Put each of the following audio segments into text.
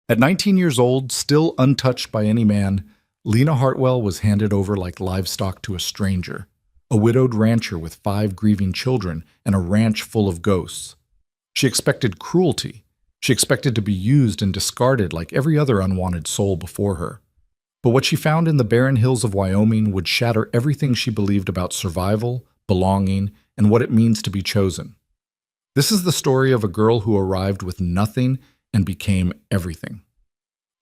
At 19 years old, still untouched by any man, Lena Hartwell was handed over like livestock to a stranger, a widowed rancher with 5 grieving children and a ranch full of ghosts. She expected cruelty. She expected to be used and discarded like every other unwanted soul before her. But what she found in the barren hills of Wyoming would shatter everything she believed about survival, belonging, and what it means to be chosen. This is the story of a girl who arrived with nothing and became everything.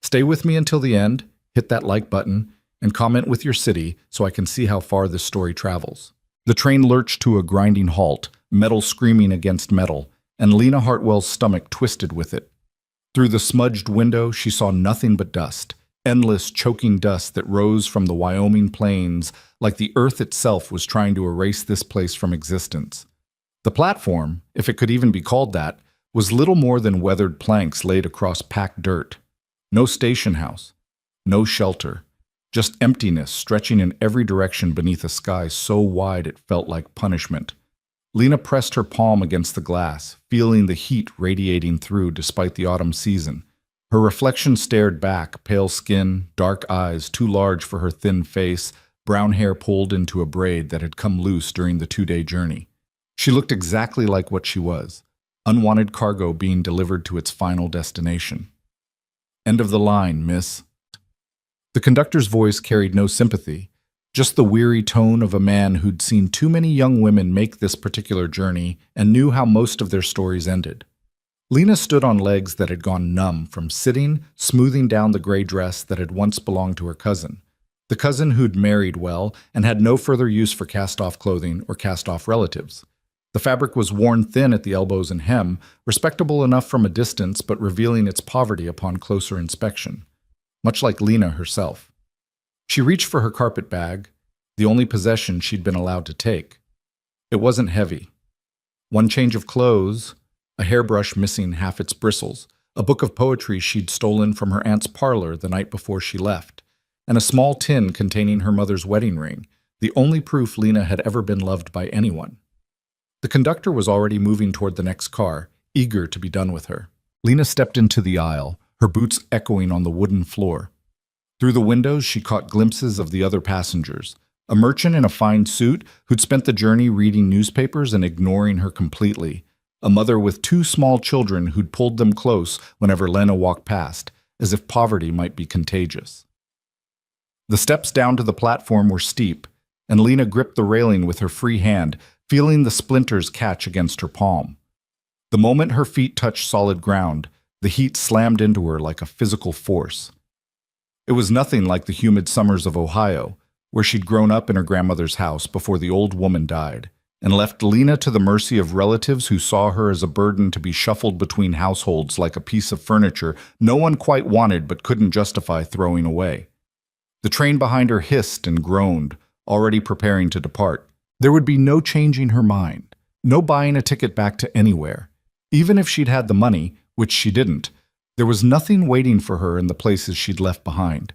Stay with me until the end, hit that like button, and comment with your city so I can see how far this story travels. The train lurched to a grinding halt, metal screaming against metal, and Lena Hartwell's stomach twisted with it. Through the smudged window, she saw nothing but dust, endless choking dust that rose from the Wyoming plains like the earth itself was trying to erase this place from existence. The platform, if it could even be called that, was little more than weathered planks laid across packed dirt. No station house, no shelter, just emptiness stretching in every direction beneath a sky so wide it felt like punishment. Lena pressed her palm against the glass, feeling the heat radiating through despite the autumn season. Her reflection stared back, pale skin, dark eyes too large for her thin face, brown hair pulled into a braid that had come loose during the 2-day journey. She looked exactly like what she was, unwanted cargo being delivered to its final destination. "End of the line, miss." The conductor's voice carried no sympathy, just the weary tone of a man who'd seen too many young women make this particular journey and knew how most of their stories ended. Lena stood on legs that had gone numb from sitting, smoothing down the gray dress that had once belonged to her cousin. The cousin who'd married well and had no further use for cast-off clothing or cast-off relatives. The fabric was worn thin at the elbows and hem, respectable enough from a distance but revealing its poverty upon closer inspection, much like Lena herself. She reached for her carpet bag, the only possession she'd been allowed to take. It wasn't heavy. One change of clothes, a hairbrush missing half its bristles, a book of poetry she'd stolen from her aunt's parlor the night before she left, and a small tin containing her mother's wedding ring, the only proof Lena had ever been loved by anyone. The conductor was already moving toward the next car, eager to be done with her. Lena stepped into the aisle, her boots echoing on the wooden floor. Through the windows, she caught glimpses of the other passengers, a merchant in a fine suit who'd spent the journey reading newspapers and ignoring her completely, a mother with 2 small children who'd pulled them close whenever Lena walked past, as if poverty might be contagious. The steps down to the platform were steep, and Lena gripped the railing with her free hand, feeling the splinters catch against her palm. The moment her feet touched solid ground, the heat slammed into her like a physical force. It was nothing like the humid summers of Ohio, where she'd grown up in her grandmother's house before the old woman died, and left Lena to the mercy of relatives who saw her as a burden to be shuffled between households like a piece of furniture no one quite wanted but couldn't justify throwing away. The train behind her hissed and groaned, already preparing to depart. There would be no changing her mind, no buying a ticket back to anywhere. Even if she'd had the money, which she didn't, there was nothing waiting for her in the places she'd left behind.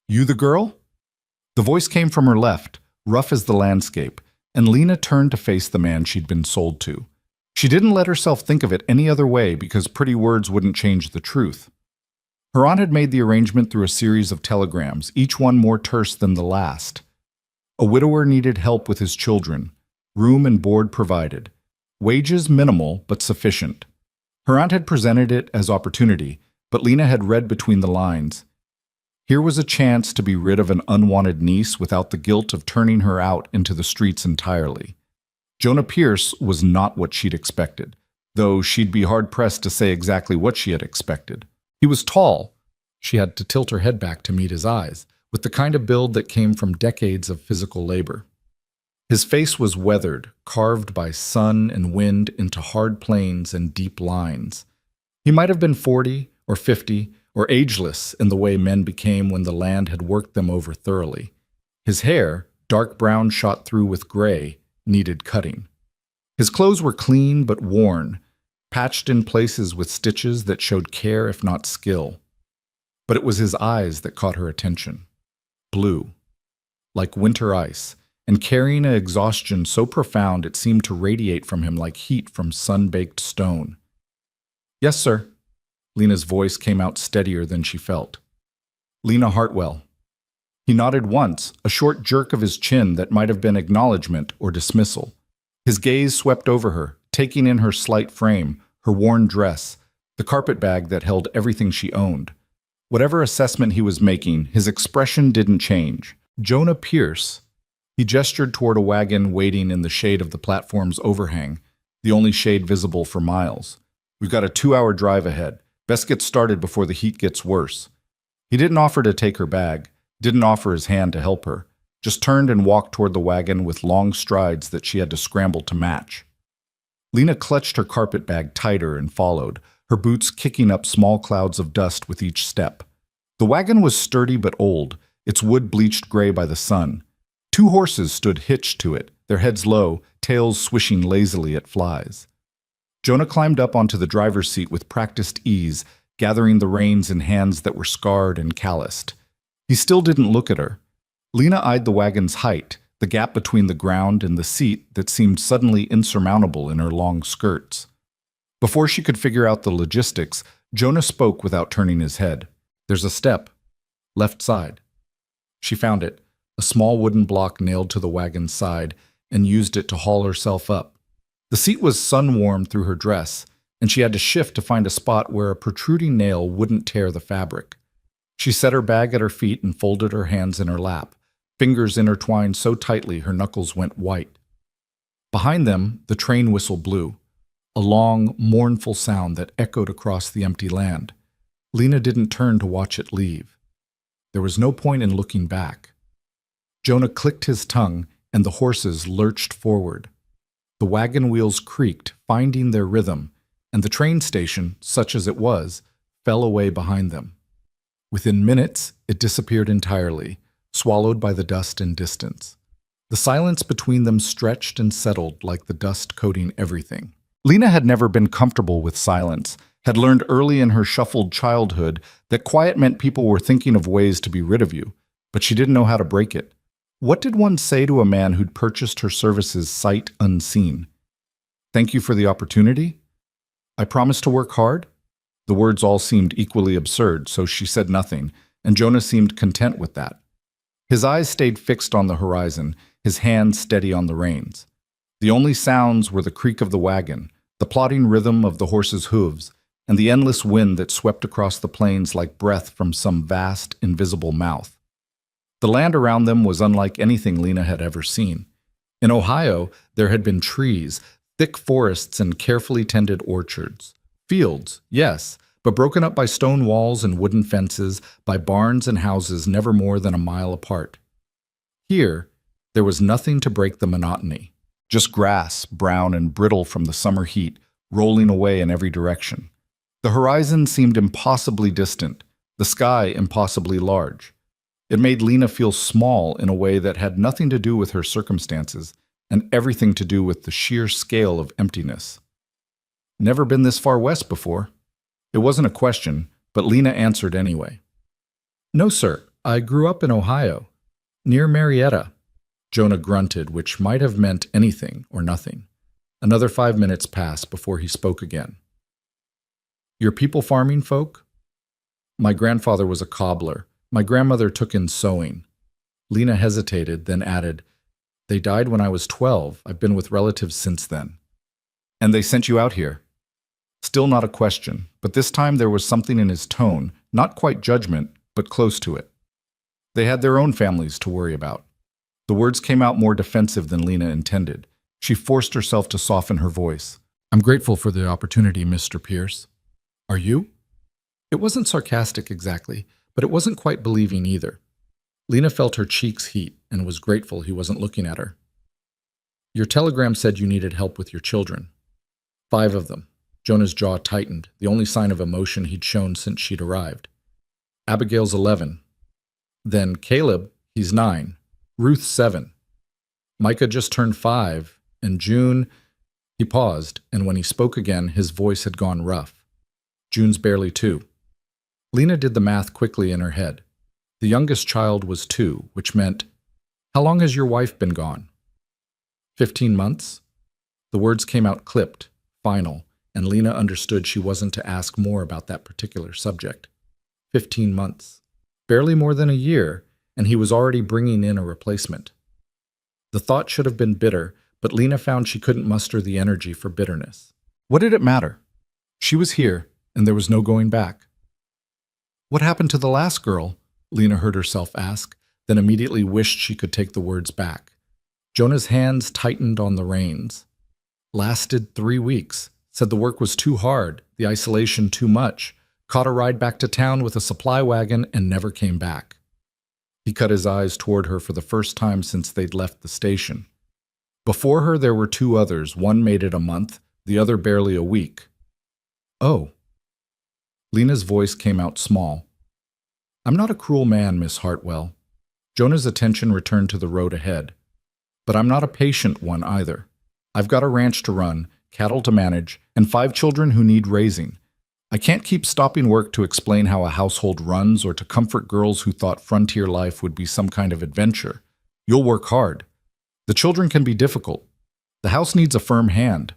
"You the girl?" The voice came from her left, rough as the landscape, and Lena turned to face the man she'd been sold to. She didn't let herself think of it any other way because pretty words wouldn't change the truth. Her aunt had made the arrangement through a series of telegrams, each one more terse than the last. A widower needed help with his children, room and board provided, wages minimal but sufficient. Her aunt had presented it as opportunity, but Lena had read between the lines. Here was a chance to be rid of an unwanted niece without the guilt of turning her out into the streets entirely. Jonah Pierce was not what she'd expected, though she'd be hard-pressed to say exactly what she had expected. He was tall. She had to tilt her head back to meet his eyes, with the kind of build that came from decades of physical labor. His face was weathered, carved by sun and wind into hard planes and deep lines. He might have been 40 or 50 or ageless in the way men became when the land had worked them over thoroughly. His hair, dark brown shot through with gray, needed cutting. His clothes were clean but worn, patched in places with stitches that showed care if not skill. But it was his eyes that caught her attention. Blue, like winter ice, and carrying an exhaustion so profound it seemed to radiate from him like heat from sun-baked stone. "Yes, sir." Lena's voice came out steadier than she felt. Lena Hartwell. He nodded once, a short jerk of his chin that might have been acknowledgement or dismissal. His gaze swept over her, taking in her slight frame, her worn dress, the carpet bag that held everything she owned. Whatever assessment he was making, his expression didn't change. Jonah Pierce. He gestured toward a wagon waiting in the shade of the platform's overhang, the only shade visible for miles. We've got a 2-hour drive ahead. Best get started before the heat gets worse. He didn't offer to take her bag, didn't offer his hand to help her, just turned and walked toward the wagon with long strides that she had to scramble to match. Lena clutched her carpet bag tighter and followed, her boots kicking up small clouds of dust with each step. The wagon was sturdy but old, its wood bleached gray by the sun. 2 horses stood hitched to it, their heads low, tails swishing lazily at flies. Jonah climbed up onto the driver's seat with practiced ease, gathering the reins in hands that were scarred and calloused. He still didn't look at her. Lena eyed the wagon's height, the gap between the ground and the seat that seemed suddenly insurmountable in her long skirts. Before she could figure out the logistics, Jonah spoke without turning his head. There's a step. Left side. She found it, a small wooden block nailed to the wagon's side, and used it to haul herself up. The seat was sun-warmed through her dress, and she had to shift to find a spot where a protruding nail wouldn't tear the fabric. She set her bag at her feet and folded her hands in her lap, fingers intertwined so tightly her knuckles went white. Behind them, the train whistle blew, a long, mournful sound that echoed across the empty land. Lena didn't turn to watch it leave. There was no point in looking back. Jonah clicked his tongue, and the horses lurched forward. The wagon wheels creaked, finding their rhythm, and the train station, such as it was, fell away behind them. Within minutes, it disappeared entirely, swallowed by the dust and distance. The silence between them stretched and settled like the dust coating everything. Lena had never been comfortable with silence, had learned early in her shuffled childhood that quiet meant people were thinking of ways to be rid of you, but she didn't know how to break it. What did one say to a man who'd purchased her services sight unseen? Thank you for the opportunity? I promise to work hard? The words all seemed equally absurd, so she said nothing, and Jonah seemed content with that. His eyes stayed fixed on the horizon, his hands steady on the reins. The only sounds were the creak of the wagon, the plodding rhythm of the horses' hooves, and the endless wind that swept across the plains like breath from some vast, invisible mouth. The land around them was unlike anything Lena had ever seen. In Ohio, there had been trees, thick forests, and carefully tended orchards. Fields, yes, but broken up by stone walls and wooden fences, by barns and houses never more than a mile apart. Here, there was nothing to break the monotony. Just grass, brown and brittle from the summer heat, rolling away in every direction. The horizon seemed impossibly distant, the sky impossibly large. It made Lena feel small in a way that had nothing to do with her circumstances and everything to do with the sheer scale of emptiness. Never been this far west before. It wasn't a question, but Lena answered anyway. No, sir. I grew up in Ohio, near Marietta. Jonah grunted, which might have meant anything or nothing. Another 5 minutes passed before he spoke again. Your people farming folk? My grandfather was a cobbler. My grandmother took in sewing. Lena hesitated, then added, They died when I was 12. I've been with relatives since then. And they sent you out here? Still not a question, but this time there was something in his tone, not quite judgment, but close to it. They had their own families to worry about. The words came out more defensive than Lena intended. She forced herself to soften her voice. I'm grateful for the opportunity, Mr. Pierce. Are you? It wasn't sarcastic exactly, but it wasn't quite believing either. Lena felt her cheeks heat and was grateful he wasn't looking at her. Your telegram said you needed help with your children. 5 of them. Jonah's jaw tightened, the only sign of emotion he'd shown since she'd arrived. Abigail's 11. Then Caleb, he's 9. Ruth 7. Micah just turned 5, and June... He paused, and when he spoke again, his voice had gone rough. June's barely 2. Lena did the math quickly in her head. The youngest child was 2, which meant, How long has your wife been gone? 15 months? The words came out clipped, final, and Lena understood she wasn't to ask more about that particular subject. 15 months. Barely more than a year, and he was already bringing in a replacement. The thought should have been bitter, but Lena found she couldn't muster the energy for bitterness. What did it matter? She was here, and there was no going back. What happened to the last girl? Lena heard herself ask, then immediately wished she could take the words back. Jonah's hands tightened on the reins. Lasted 3 weeks. Said the work was too hard, the isolation too much. Caught a ride back to town with a supply wagon and never came back. He cut his eyes toward her for the first time since they'd left the station. Before her there were 2 others, one made it a month, the other barely a week. Oh. Lena's voice came out small. I'm not a cruel man, Miss Hartwell. Jonah's attention returned to the road ahead. But I'm not a patient one either. I've got a ranch to run, cattle to manage, and 5 children who need raising. I can't keep stopping work to explain how a household runs or to comfort girls who thought frontier life would be some kind of adventure. You'll work hard. The children can be difficult. The house needs a firm hand.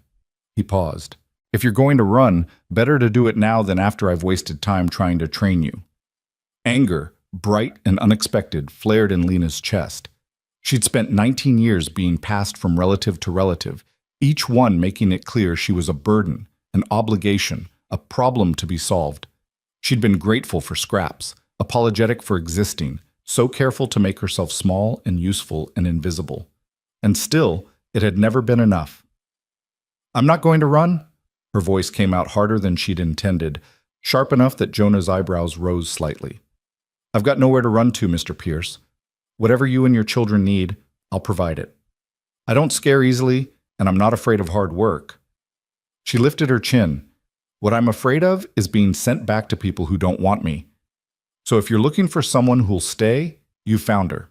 He paused. If you're going to run, better to do it now than after I've wasted time trying to train you. Anger, bright and unexpected, flared in Lena's chest. She'd spent 19 years being passed from relative to relative, each one making it clear she was a burden, an obligation, a problem to be solved. She'd been grateful for scraps, apologetic for existing, so careful to make herself small and useful and invisible. And still, it had never been enough. I'm not going to run? Her voice came out harder than she'd intended, sharp enough that Jonah's eyebrows rose slightly. I've got nowhere to run to, Mr. Pierce. Whatever you and your children need, I'll provide it. I don't scare easily, and I'm not afraid of hard work. She lifted her chin. What I'm afraid of is being sent back to people who don't want me. So if you're looking for someone who'll stay, you found her.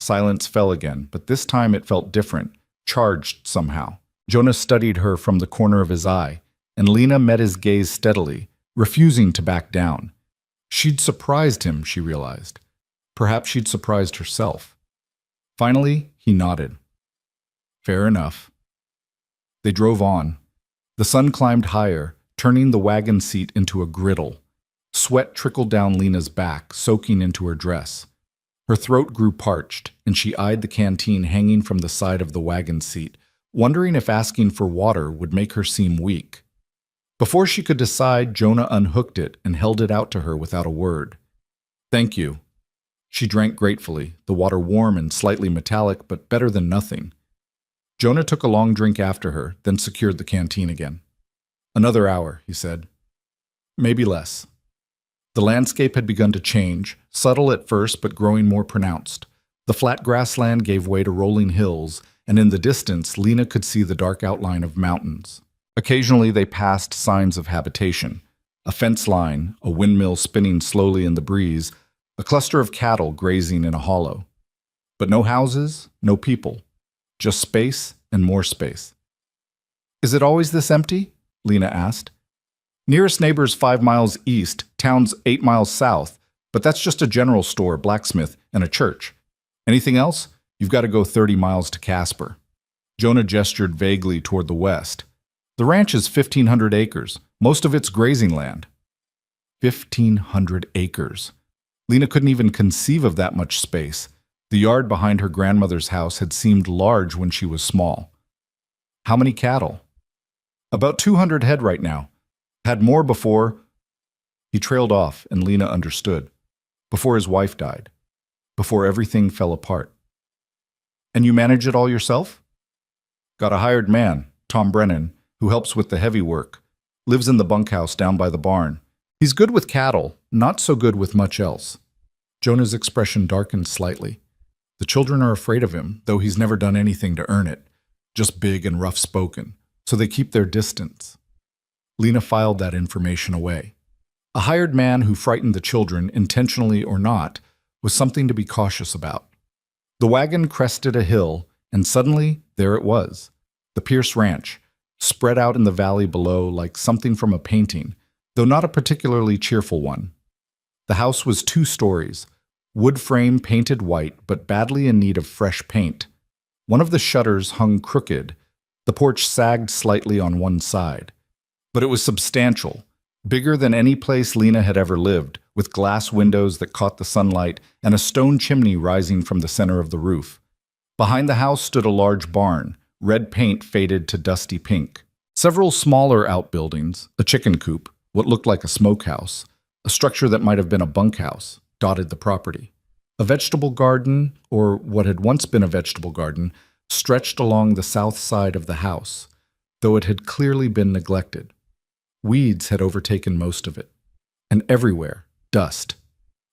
Silence fell again, but this time it felt different, charged somehow. Jonah studied her from the corner of his eye, and Lena met his gaze steadily, refusing to back down. She'd surprised him, she realized. Perhaps she'd surprised herself. Finally, he nodded. Fair enough. They drove on. The sun climbed higher, turning the wagon seat into a griddle. Sweat trickled down Lena's back, soaking into her dress. Her throat grew parched, and she eyed the canteen hanging from the side of the wagon seat, wondering if asking for water would make her seem weak. Before she could decide, Jonah unhooked it and held it out to her without a word. Thank you. She drank gratefully, the water warm and slightly metallic, but better than nothing. Jonah took a long drink after her, then secured the canteen again. Another hour, he said. Maybe less. The landscape had begun to change, subtle at first but growing more pronounced. The flat grassland gave way to rolling hills, and in the distance Lena could see the dark outline of mountains. Occasionally they passed signs of habitation. A fence line, a windmill spinning slowly in the breeze, a cluster of cattle grazing in a hollow. But no houses, no people. Just space and more space. Is it always this empty? Lena asked. Nearest neighbor's 5 miles east, town's 8 miles south, but that's just a general store, blacksmith, and a church. Anything else? You've got to go 30 miles to Casper. Jonah gestured vaguely toward the west. The ranch is 1,500 acres. Most of it's grazing land. 1,500 acres. Lena couldn't even conceive of that much space. The yard behind her grandmother's house had seemed large when she was small. How many cattle? About 200 head right now. Had more before. He trailed off, and Lena understood. Before his wife died. Before everything fell apart. And you manage it all yourself? Got a hired man, Tom Brennan, who helps with the heavy work. Lives in the bunkhouse down by the barn. He's good with cattle, not so good with much else. Jonah's expression darkened slightly. The children are afraid of him, though he's never done anything to earn it. Just big and rough-spoken, so they keep their distance. Lena filed that information away. A hired man who frightened the children, intentionally or not, was something to be cautious about. The wagon crested a hill, and suddenly there it was. The Pierce Ranch, spread out in the valley below like something from a painting, though not a particularly cheerful one. The house was 2 stories, wood frame painted white but badly in need of fresh paint. One of the shutters hung crooked. The porch sagged slightly on one side. But it was substantial, bigger than any place Lena had ever lived, with glass windows that caught the sunlight and a stone chimney rising from the center of the roof. Behind the house stood a large barn, red paint faded to dusty pink. Several smaller outbuildings, a chicken coop, what looked like a smokehouse, a structure that might have been a bunkhouse, dotted the property. A vegetable garden, or what had once been a vegetable garden, stretched along the south side of the house, though it had clearly been neglected. Weeds had overtaken most of it. And everywhere, dust.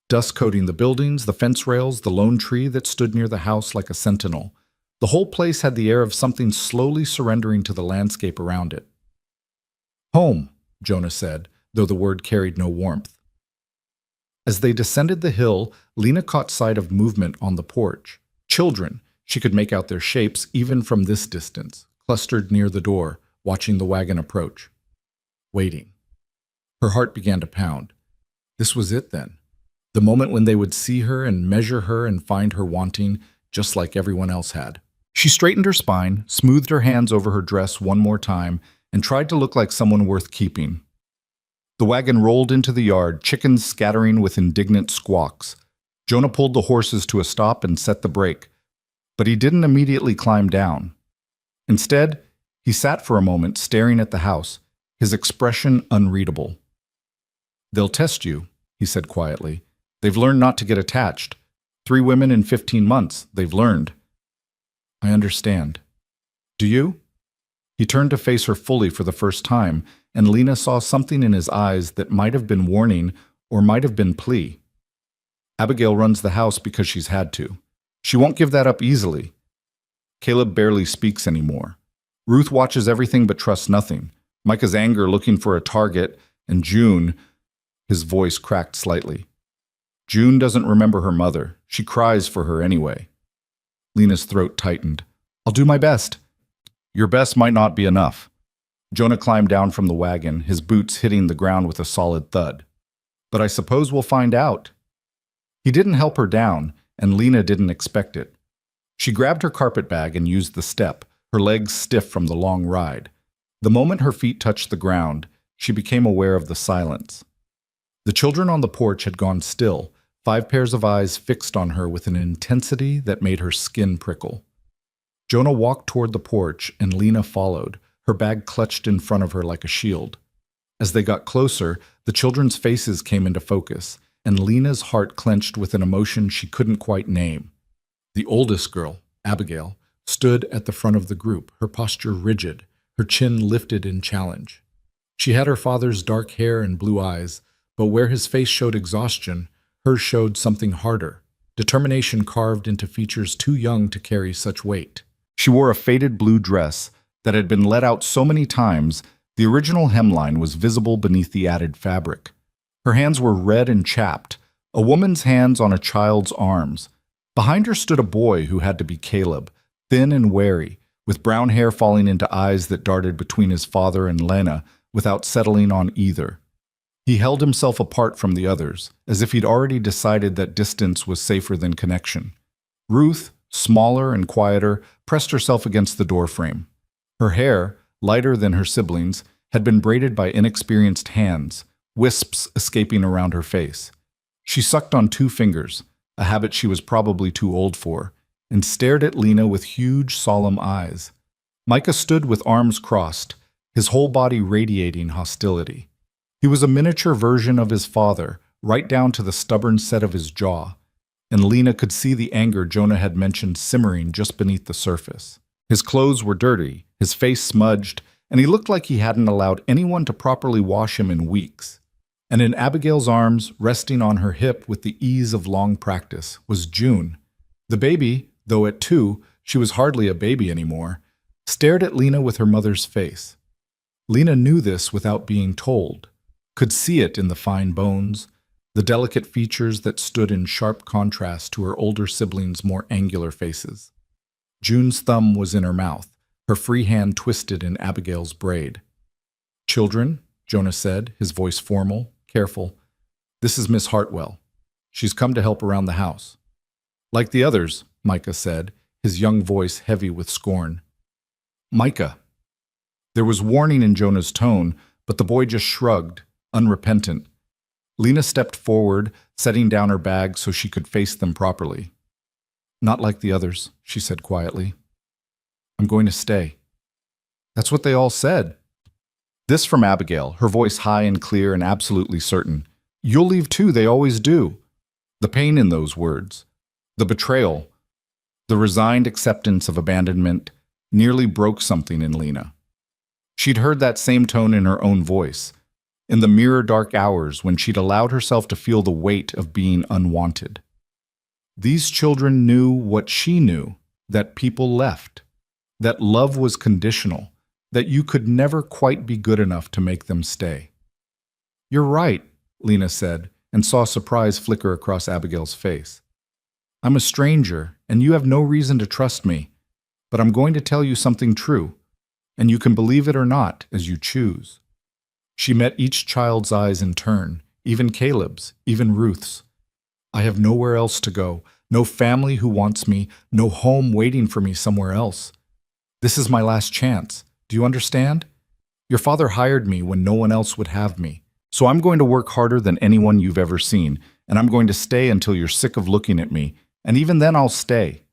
Dust coating the buildings, the fence rails, the lone tree that stood near the house like a sentinel. The whole place had the air of something slowly surrendering to the landscape around it. "Home," Jonah said, though the word carried no warmth. As they descended the hill, Lena caught sight of movement on the porch. Children, she could make out their shapes even from this distance, clustered near the door, watching the wagon approach. Waiting. Her heart began to pound. This was it then. The moment when they would see her and measure her and find her wanting, just like everyone else had. She straightened her spine, smoothed her hands over her dress one more time, and tried to look like someone worth keeping. The wagon rolled into the yard, chickens scattering with indignant squawks. Jonah pulled the horses to a stop and set the brake, but he didn't immediately climb down. Instead, he sat for a moment staring at the house, his expression unreadable. "They'll test you," he said quietly. "They've learned not to get attached. 3 women in 15 months, they've learned." "I understand. Do you?" He turned to face her fully for the first time, and Lena saw something in his eyes that might have been warning or might have been plea. "Abigail runs the house because she's had to. She won't give that up easily. Caleb barely speaks anymore. Ruth watches everything but trusts nothing. Micah's anger looking for a target, and June," his voice cracked slightly. "June doesn't remember her mother. She cries for her anyway." Lena's throat tightened. "I'll do my best." "Your best might not be enough." Jonah climbed down from the wagon, his boots hitting the ground with a solid thud. "But I suppose we'll find out." He didn't help her down, and Lena didn't expect it. She grabbed her carpet bag and used the step, her legs stiff from the long ride. The moment her feet touched the ground, she became aware of the silence. The children on the porch had gone still, 5 pairs of eyes fixed on her with an intensity that made her skin prickle. Jonah walked toward the porch, and Lena followed, her bag clutched in front of her like a shield. As they got closer, the children's faces came into focus, and Lena's heart clenched with an emotion she couldn't quite name. The oldest girl, Abigail, stood at the front of the group, her posture rigid, her chin lifted in challenge. She had her father's dark hair and blue eyes, but where his face showed exhaustion, hers showed something harder, determination carved into features too young to carry such weight. She wore a faded blue dress that had been let out so many times the original hemline was visible beneath the added fabric. Her hands were red and chapped, a woman's hands on a child's arms. Behind her stood a boy who had to be Caleb, thin and wary, with brown hair falling into eyes that darted between his father and Lena without settling on either. He held himself apart from the others, as if he'd already decided that distance was safer than connection. Ruth, smaller and quieter, pressed herself against the doorframe. Her hair, lighter than her siblings, had been braided by inexperienced hands, wisps escaping around her face. She sucked on 2 fingers, a habit she was probably too old for, and stared at Lena with huge, solemn eyes. Micah stood with arms crossed, his whole body radiating hostility. He was a miniature version of his father, right down to the stubborn set of his jaw, and Lena could see the anger Jonah had mentioned simmering just beneath the surface. His clothes were dirty, his face smudged, and he looked like he hadn't allowed anyone to properly wash him in weeks. And in Abigail's arms, resting on her hip with the ease of long practice, was June. The baby, though at 2, she was hardly a baby anymore, stared at Lena with her mother's face. Lena knew this without being told, could see it in the fine bones, the delicate features that stood in sharp contrast to her older siblings' more angular faces. June's thumb was in her mouth, her free hand twisted in Abigail's braid. "Children," Jonah said, his voice formal, careful, "this is Miss Hartwell. She's come to help around the house." "Like the others," Micah said, his young voice heavy with scorn. "Micah." There was warning in Jonah's tone, But the boy just shrugged, unrepentant. Lena stepped forward, setting down her bag so she could face them properly. "Not like the others," she said quietly. "I'm going to stay." "That's what they all said." This from Abigail, her voice high and clear and absolutely certain. "You'll leave too, they always do." The pain in those words, the betrayal, the resigned acceptance of abandonment nearly broke something in Lena. She'd heard that same tone in her own voice, in the mirror dark hours when she'd allowed herself to feel the weight of being unwanted. These children knew what she knew, that people left, that love was conditional, that you could never quite be good enough to make them stay. "You're right," Lena said, and saw surprise flicker across Abigail's face. "I'm a stranger, and you have no reason to trust me, but I'm going to tell you something true, and you can believe it or not as you choose." She met each child's eyes in turn, even Caleb's, even Ruth's. "I have nowhere else to go, no family who wants me, no home waiting for me somewhere else. This is my last chance. Do you understand? Your father hired me when no one else would have me. So I'm going to work harder than anyone you've ever seen, and I'm going to stay until you're sick of looking at me, and even then I'll stay.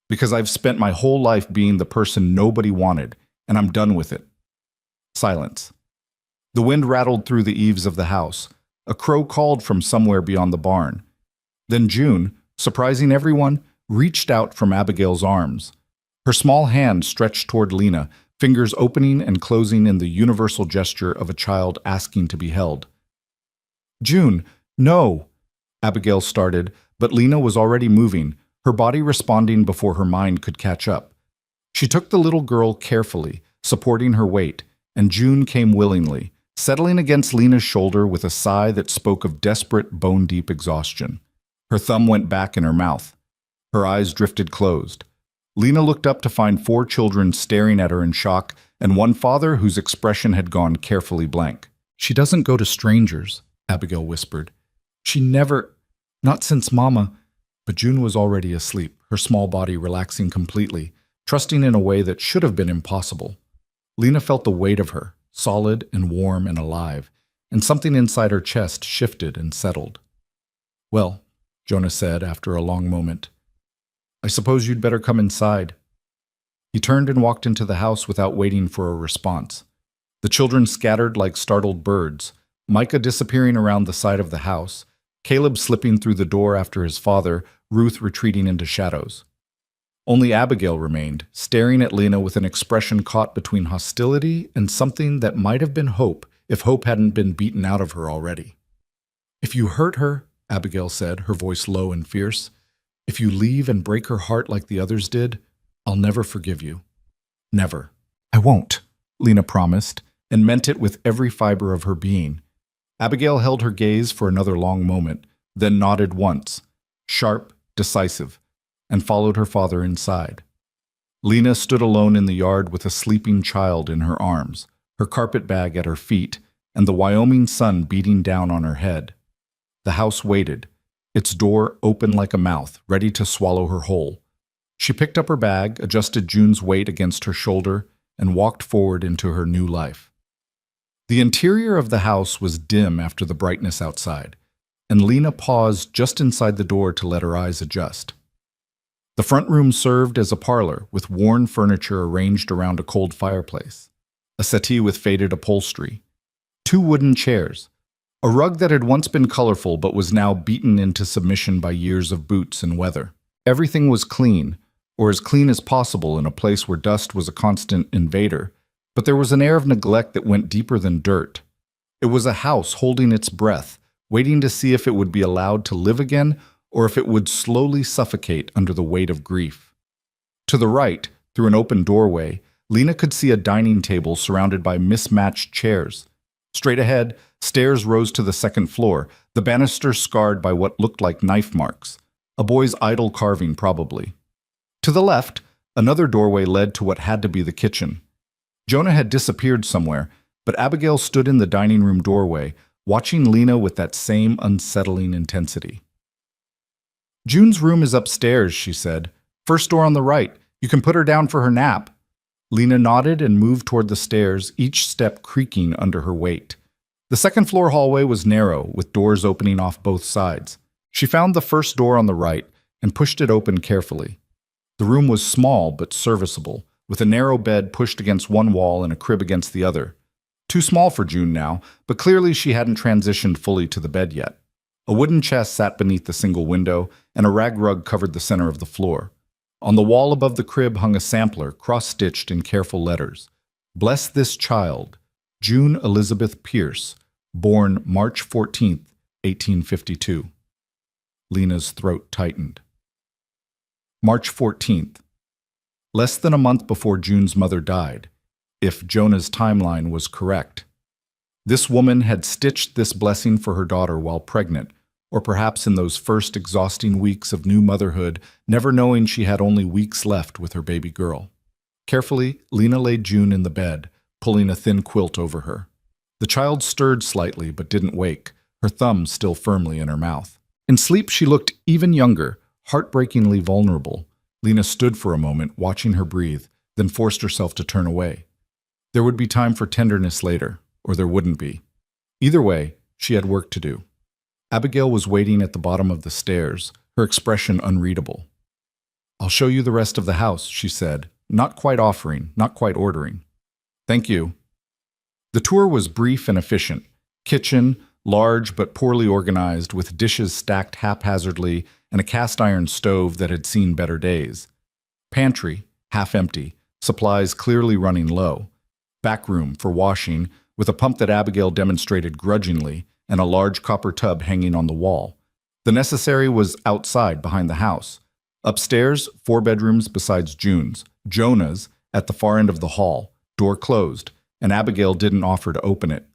Because I've spent my whole life being the person nobody wanted, and I'm done with it." Silence. The wind rattled through the eaves of the house. A crow called from somewhere beyond the barn. Then June, surprising everyone, reached out from Abigail's arms. Her small hand stretched toward Lena, fingers opening and closing in the universal gesture of a child asking to be held. "June, no!" Abigail started, but Lena was already moving, her body responding before her mind could catch up. She took the little girl carefully, supporting her weight, and June came willingly, settling against Lena's shoulder with a sigh that spoke of desperate, bone-deep exhaustion. Her thumb went back in her mouth. Her eyes drifted closed. Lena looked up to find 4 children staring at her in shock, and one father whose expression had gone carefully blank. "She doesn't go to strangers," Abigail whispered. "She never, not since Mama." But June was already asleep, her small body relaxing completely, trusting in a way that should have been impossible. Lena felt the weight of her, solid and warm and alive, and something inside her chest shifted and settled. "Well," Jonah said after a long moment, "I suppose you'd better come inside." He turned and walked into the house without waiting for a response. The children scattered like startled birds, Micah disappearing around the side of the house, Caleb slipping through the door after his father, Ruth retreating into shadows. Only Abigail remained, staring at Lena with an expression caught between hostility and something that might have been hope if hope hadn't been beaten out of her already. "If you hurt her," Abigail said, her voice low and fierce, "if you leave and break her heart like the others did, I'll never forgive you. Never." "I won't," Lena promised, and meant it with every fiber of her being. Abigail held her gaze for another long moment, then nodded once, sharp, decisive, and followed her father inside. Lena stood alone in the yard with a sleeping child in her arms, her carpet bag at her feet, and the Wyoming sun beating down on her head. The house waited, its door open like a mouth, ready to swallow her whole. She picked up her bag, adjusted June's weight against her shoulder, and walked forward into her new life. The interior of the house was dim after the brightness outside, and Lena paused just inside the door to let her eyes adjust. The front room served as a parlor with worn furniture arranged around a cold fireplace, a settee with faded upholstery, 2 wooden chairs, a rug that had once been colorful but was now beaten into submission by years of boots and weather. Everything was clean, or as clean as possible in a place where dust was a constant invader, but there was an air of neglect that went deeper than dirt. It was a house holding its breath, waiting to see if it would be allowed to live again or if it would slowly suffocate under the weight of grief. To the right, through an open doorway, Lena could see a dining table surrounded by mismatched chairs. Straight ahead, stairs rose to the second floor, the banister scarred by what looked like knife marks, a boy's idle carving probably. To the left, another doorway led to what had to be the kitchen. Jonah had disappeared somewhere, but Abigail stood in the dining room doorway, watching Lena with that same unsettling intensity. "June's room is upstairs," she said. "First door on the right. You can put her down for her nap." Lena nodded and moved toward the stairs, each step creaking under her weight. The second-floor hallway was narrow, with doors opening off both sides. She found the first door on the right and pushed it open carefully. The room was small but serviceable, with a narrow bed pushed against one wall and a crib against the other. Too small for June now, but clearly she hadn't transitioned fully to the bed yet. A wooden chest sat beneath the single window, and a rag rug covered the center of the floor. On the wall above the crib hung a sampler, cross-stitched in careful letters. "Bless this child, June Elizabeth Pierce, born March 14th, 1852. Lena's throat tightened. March 14th. Less than a month before June's mother died, if Jonah's timeline was correct. This woman had stitched this blessing for her daughter while pregnant, or perhaps in those first exhausting weeks of new motherhood, never knowing she had only weeks left with her baby girl. Carefully, Lena laid June in the bed, pulling a thin quilt over her. The child stirred slightly but didn't wake, her thumb still firmly in her mouth. In sleep, she looked even younger, heartbreakingly vulnerable. Lena stood for a moment, watching her breathe, then forced herself to turn away. There would be time for tenderness later, or there wouldn't be. Either way, she had work to do. Abigail was waiting at the bottom of the stairs, her expression unreadable. "I'll show you the rest of the house," she said, not quite offering, not quite ordering. "Thank you." The tour was brief and efficient. Kitchen, large but poorly organized, with dishes stacked haphazardly and a cast-iron stove that had seen better days. Pantry, half empty, supplies clearly running low. Back room for washing, with a pump that Abigail demonstrated grudgingly, and a large copper tub hanging on the wall. The necessary was outside behind the house. Upstairs, 4 bedrooms besides June's, Jonah's, at the far end of the hall, door closed, and Abigail didn't offer to open it.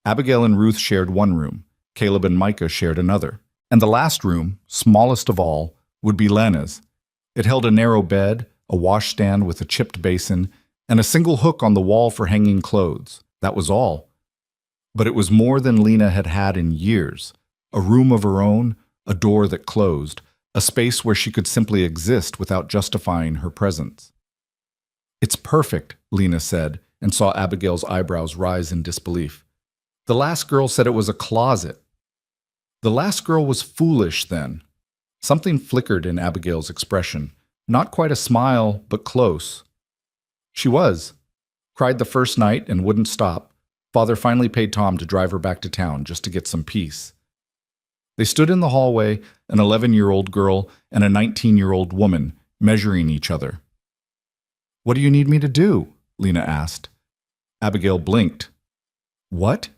Abigail and Ruth shared one room, Caleb and Micah shared another. And the last room, smallest of all, would be Lena's. It held a narrow bed, a washstand with a chipped basin, and a single hook on the wall for hanging clothes. That was all. But it was more than Lena had had in years. A room of her own, a door that closed, a space where she could simply exist without justifying her presence. "It's perfect," Lena said, and saw Abigail's eyebrows rise in disbelief. "The last girl said it was a closet." The last girl was foolish then. Something flickered in Abigail's expression. Not quite a smile, but close. She was. Cried the first night and wouldn't stop. Father finally paid Tom to drive her back to town just to get some peace. They stood in the hallway, an 11-year-old girl and a 19-year-old woman, measuring each other. "What do you need me to do?" Lena asked. Abigail blinked. "What?"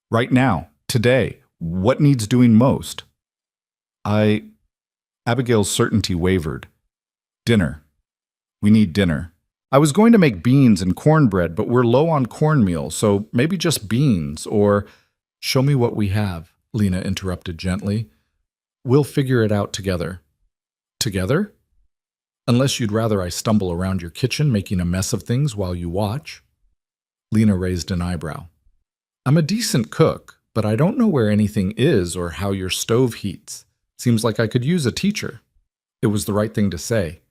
"Right now, today, what needs doing most?" Abigail's certainty wavered. "Dinner. We need dinner. I was going to make beans and cornbread, but we're low on cornmeal, so maybe just beans, or—" "Show me what we have," Lena interrupted gently. "We'll figure it out together." "Together? Unless you'd rather I stumble around your kitchen making a mess of things while you watch." Lena raised an eyebrow. "I'm a decent cook, but I don't know where anything is or how your stove heats. Seems like I could use a teacher." It was the right thing to say.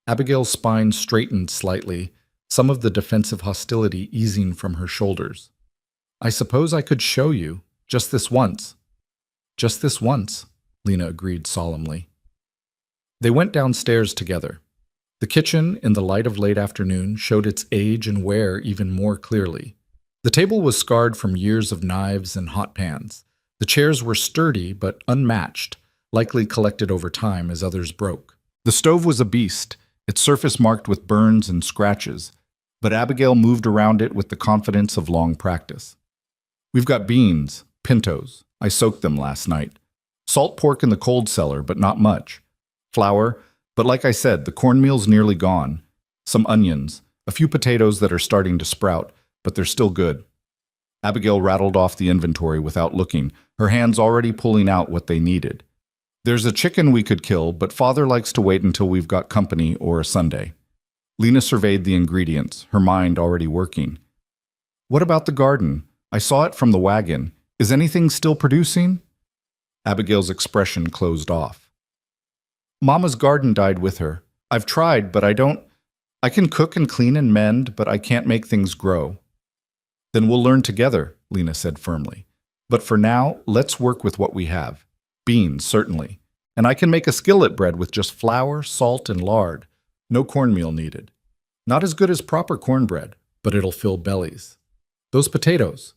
Abigail's spine straightened slightly, some of the defensive hostility easing from her shoulders. "I suppose I could show you, just this once." "Just this once," Lena agreed solemnly. They went downstairs together. The kitchen, in the light of late afternoon, showed its age and wear even more clearly. The table was scarred from years of knives and hot pans. The chairs were sturdy but unmatched, likely collected over time as others broke. The stove was a beast, its surface marked with burns and scratches, but Abigail moved around it with the confidence of long practice. "We've got beans, pintos. I soaked them last night. Salt pork in the cold cellar, but not much. Flour, but like I said, the cornmeal's nearly gone. Some onions, a few potatoes that are starting to sprout, but they're still good." Abigail rattled off the inventory without looking, her hands already pulling out what they needed. "There's a chicken we could kill, but Father likes to wait until we've got company or a Sunday." Lena surveyed the ingredients, her mind already working. "What about the garden? I saw it from the wagon. Is anything still producing?" Abigail's expression closed off. "Mama's garden died with her. I've tried, but I don't—" I can cook and clean and mend, but I can't make things grow. Then we'll learn together, Lena said firmly. But for now, let's work with what we have. Beans, certainly. And I can make a skillet bread with just flour, salt, and lard. No cornmeal needed. Not as good as proper cornbread, but it'll fill bellies. Those potatoes.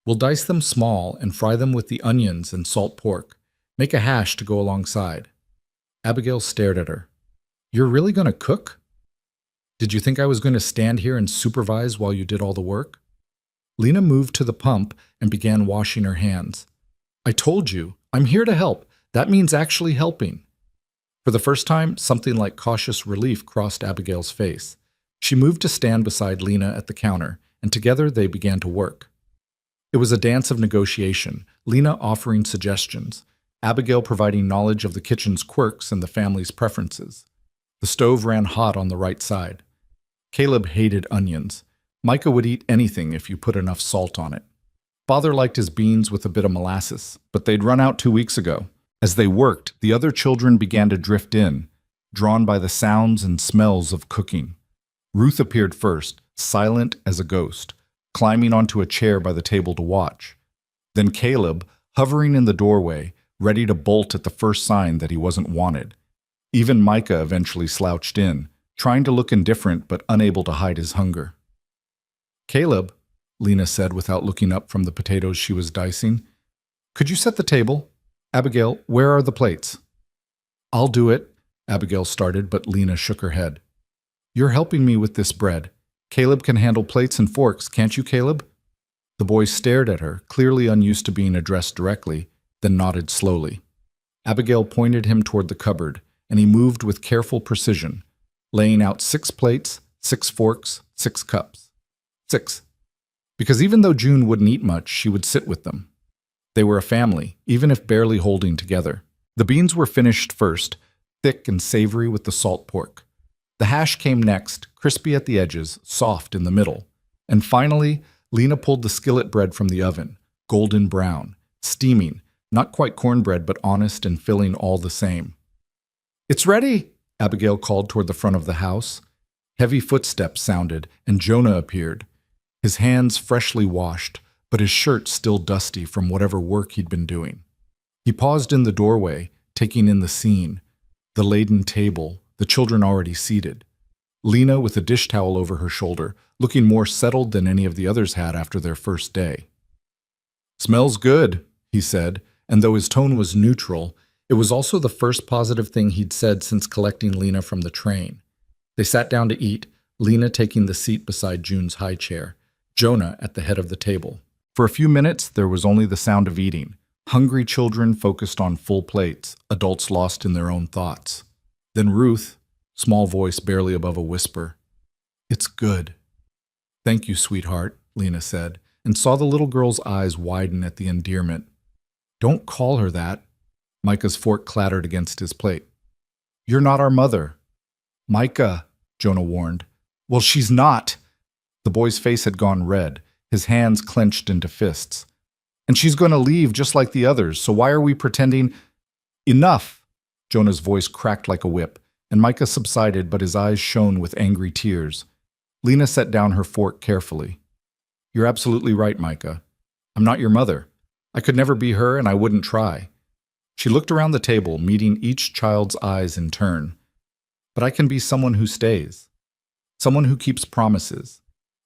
We'll dice them small and fry them with the onions and salt pork. Make a hash to go alongside. Abigail stared at her. You're really going to cook? Did you think I was going to stand here and supervise while you did all the work? Lena moved to the pump and began washing her hands. I told you, I'm here to help. That means actually helping. For the first time, something like cautious relief crossed Abigail's face. She moved to stand beside Lena at the counter, and together they began to work. It was a dance of negotiation, Lena offering suggestions, Abigail providing knowledge of the kitchen's quirks and the family's preferences. The stove ran hot on the right side. Caleb hated onions. Micah would eat anything if you put enough salt on it. Father liked his beans with a bit of molasses, but they'd run out 2 weeks ago. As they worked, the other children began to drift in, drawn by the sounds and smells of cooking. Ruth appeared first, silent as a ghost, climbing onto a chair by the table to watch. Then Caleb, hovering in the doorway, ready to bolt at the first sign that he wasn't wanted. Even Micah eventually slouched in, trying to look indifferent but unable to hide his hunger. Caleb, Lena said without looking up from the potatoes she was dicing, could you set the table? Abigail, where are the plates? I'll do it, Abigail started, but Lena shook her head. You're helping me with this bread. Caleb can handle plates and forks, can't you, Caleb? The boy stared at her, clearly unused to being addressed directly, then nodded slowly. Abigail pointed him toward the cupboard, and he moved with careful precision, laying out 6 plates, 6 forks, 6 cups. 6. Because even though June wouldn't eat much, she would sit with them. They were a family, even if barely holding together. The beans were finished first, thick and savory with the salt pork. The hash came next, crispy at the edges, soft in the middle. And finally, Lena pulled the skillet bread from the oven, golden brown, steaming, not quite cornbread but honest and filling all the same. It's ready, Abigail called toward the front of the house. Heavy footsteps sounded, and Jonah appeared, his hands freshly washed, but his shirt still dusty from whatever work he'd been doing. He paused in the doorway, taking in the scene, the laden table, the children already seated. Lena with a dish towel over her shoulder, looking more settled than any of the others had after their first day. Smells good, he said, and though his tone was neutral, it was also the first positive thing he'd said since collecting Lena from the train. They sat down to eat, Lena taking the seat beside June's high chair, Jonah at the head of the table. For a few minutes, there was only the sound of eating. Hungry children focused on full plates, adults lost in their own thoughts. Then Ruth, small voice barely above a whisper, "It's good." "Thank you, sweetheart," Lena said, and saw the little girl's eyes widen at the endearment. "Don't call her that." Micah's fork clattered against his plate. "You're not our mother." "Micah," Jonah warned. "Well, she's not." The boy's face had gone red, his hands clenched into fists. "And she's going to leave just like the others, so why are we pretending—" "Enough!" Jonah's voice cracked like a whip, and Micah subsided, but his eyes shone with angry tears. Lena set down her fork carefully. "You're absolutely right, Micah. I'm not your mother. I could never be her, and I wouldn't try." She looked around the table, meeting each child's eyes in turn. "But I can be someone who stays. Someone who keeps promises.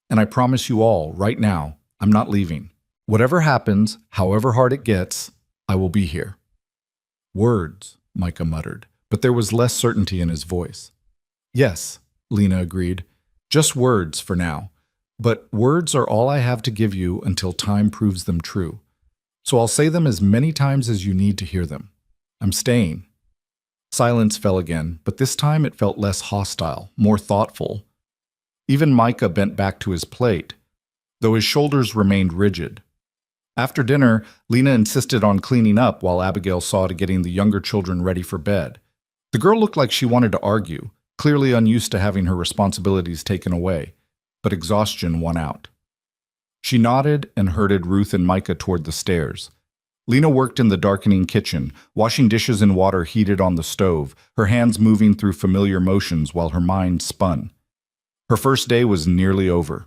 And I promise you all, right now, I'm not leaving. Whatever happens, however hard it gets, I will be here." "Words," Micah muttered, but there was less certainty in his voice. "Yes," Lena agreed. "Just words for now. But words are all I have to give you until time proves them true. So I'll say them as many times as you need to hear them. I'm staying." Silence fell again, but this time it felt less hostile, more thoughtful. Even Micah bent back to his plate, though his shoulders remained rigid. After dinner, Lena insisted on cleaning up while Abigail saw to getting the younger children ready for bed. The girl looked like she wanted to argue, clearly unused to having her responsibilities taken away, but exhaustion won out. She nodded and herded Ruth and Micah toward the stairs. Lena worked in the darkening kitchen, washing dishes in water heated on the stove, her hands moving through familiar motions while her mind spun. Her first day was nearly over.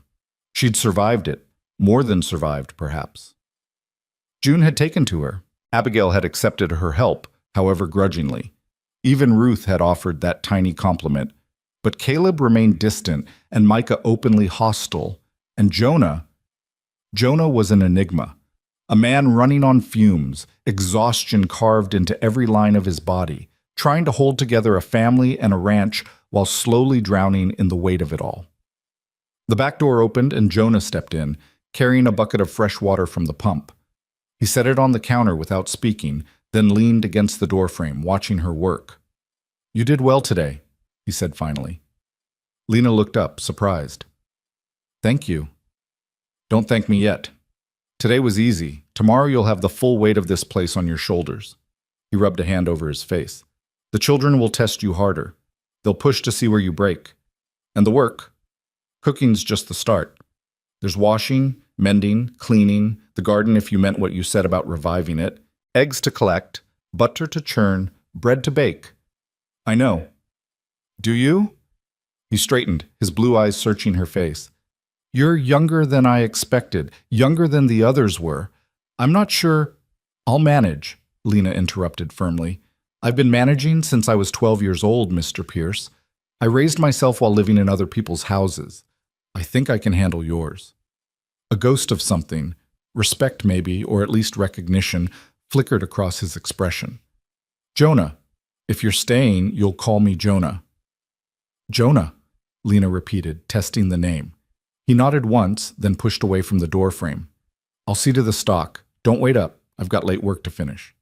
She'd survived it, more than survived, perhaps. June had taken to her. Abigail had accepted her help, however grudgingly. Even Ruth had offered that tiny compliment. But Caleb remained distant, and Micah openly hostile. And Jonah was an enigma. A man running on fumes, exhaustion carved into every line of his body, trying to hold together a family and a ranch while slowly drowning in the weight of it all. The back door opened and Jonah stepped in, carrying a bucket of fresh water from the pump. He set it on the counter without speaking, then leaned against the doorframe, watching her work. "You did well today," he said finally. Lena looked up, surprised. "Thank you." "Don't thank me yet. Today was easy. Tomorrow you'll have the full weight of this place on your shoulders." He rubbed a hand over his face. "The children will test you harder. They'll push to see where you break. And the work? Cooking's just the start. There's washing, mending, cleaning, the garden if you meant what you said about reviving it, eggs to collect, butter to churn, bread to bake." "I know." "Do you?" He straightened, his blue eyes searching her face. "You're younger than I expected, younger than the others were. I'm not sure—" "I'll manage," Lena interrupted firmly. "I've been managing since I was 12 years old, Mr. Pierce. I raised myself while living in other people's houses. I think I can handle yours." A ghost of something, respect maybe, or at least recognition, flickered across his expression. "Jonah. If you're staying, you'll call me Jonah." "Jonah," Lena repeated, testing the name. He nodded once, then pushed away from the doorframe. "I'll see to the stock. Don't wait up. I've got late work to finish."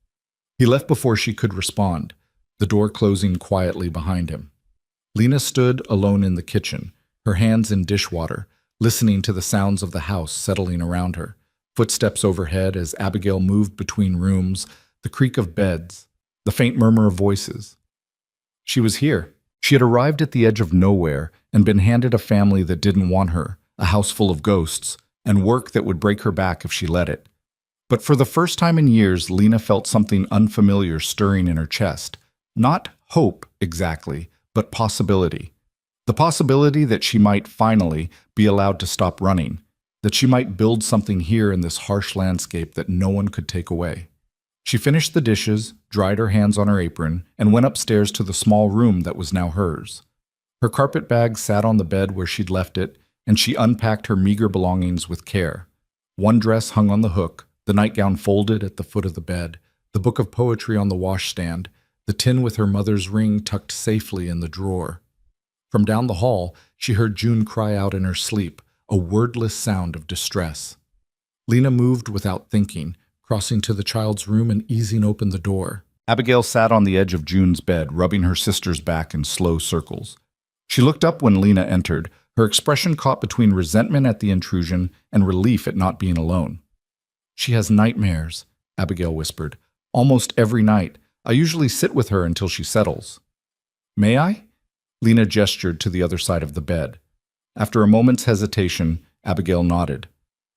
He left before she could respond, the door closing quietly behind him. Lena stood alone in the kitchen, her hands in dishwater, listening to the sounds of the house settling around her. Footsteps overhead as Abigail moved between rooms, the creak of beds, the faint murmur of voices. She was here. She had arrived at the edge of nowhere and been handed a family that didn't want her, a house full of ghosts, and work that would break her back if she let it. But for the first time in years, Lena felt something unfamiliar stirring in her chest. Not hope, exactly, but possibility. The possibility that she might finally be allowed to stop running, that she might build something here in this harsh landscape that no one could take away. She finished the dishes, dried her hands on her apron, and went upstairs to the small room that was now hers. Her carpet bag sat on the bed where she'd left it, and she unpacked her meager belongings with care. One dress hung on the hook, the nightgown folded at the foot of the bed, the book of poetry on the washstand, the tin with her mother's ring tucked safely in the drawer. From down the hall, she heard June cry out in her sleep, a wordless sound of distress. Lena moved without thinking, crossing to the child's room and easing open the door. Abigail sat on the edge of June's bed, rubbing her sister's back in slow circles. She looked up when Lena entered, her expression caught between resentment at the intrusion and relief at not being alone. "She has nightmares," Abigail whispered. "Almost every night. I usually sit with her until she settles." "May I?" Lena gestured to the other side of the bed. After a moment's hesitation, Abigail nodded.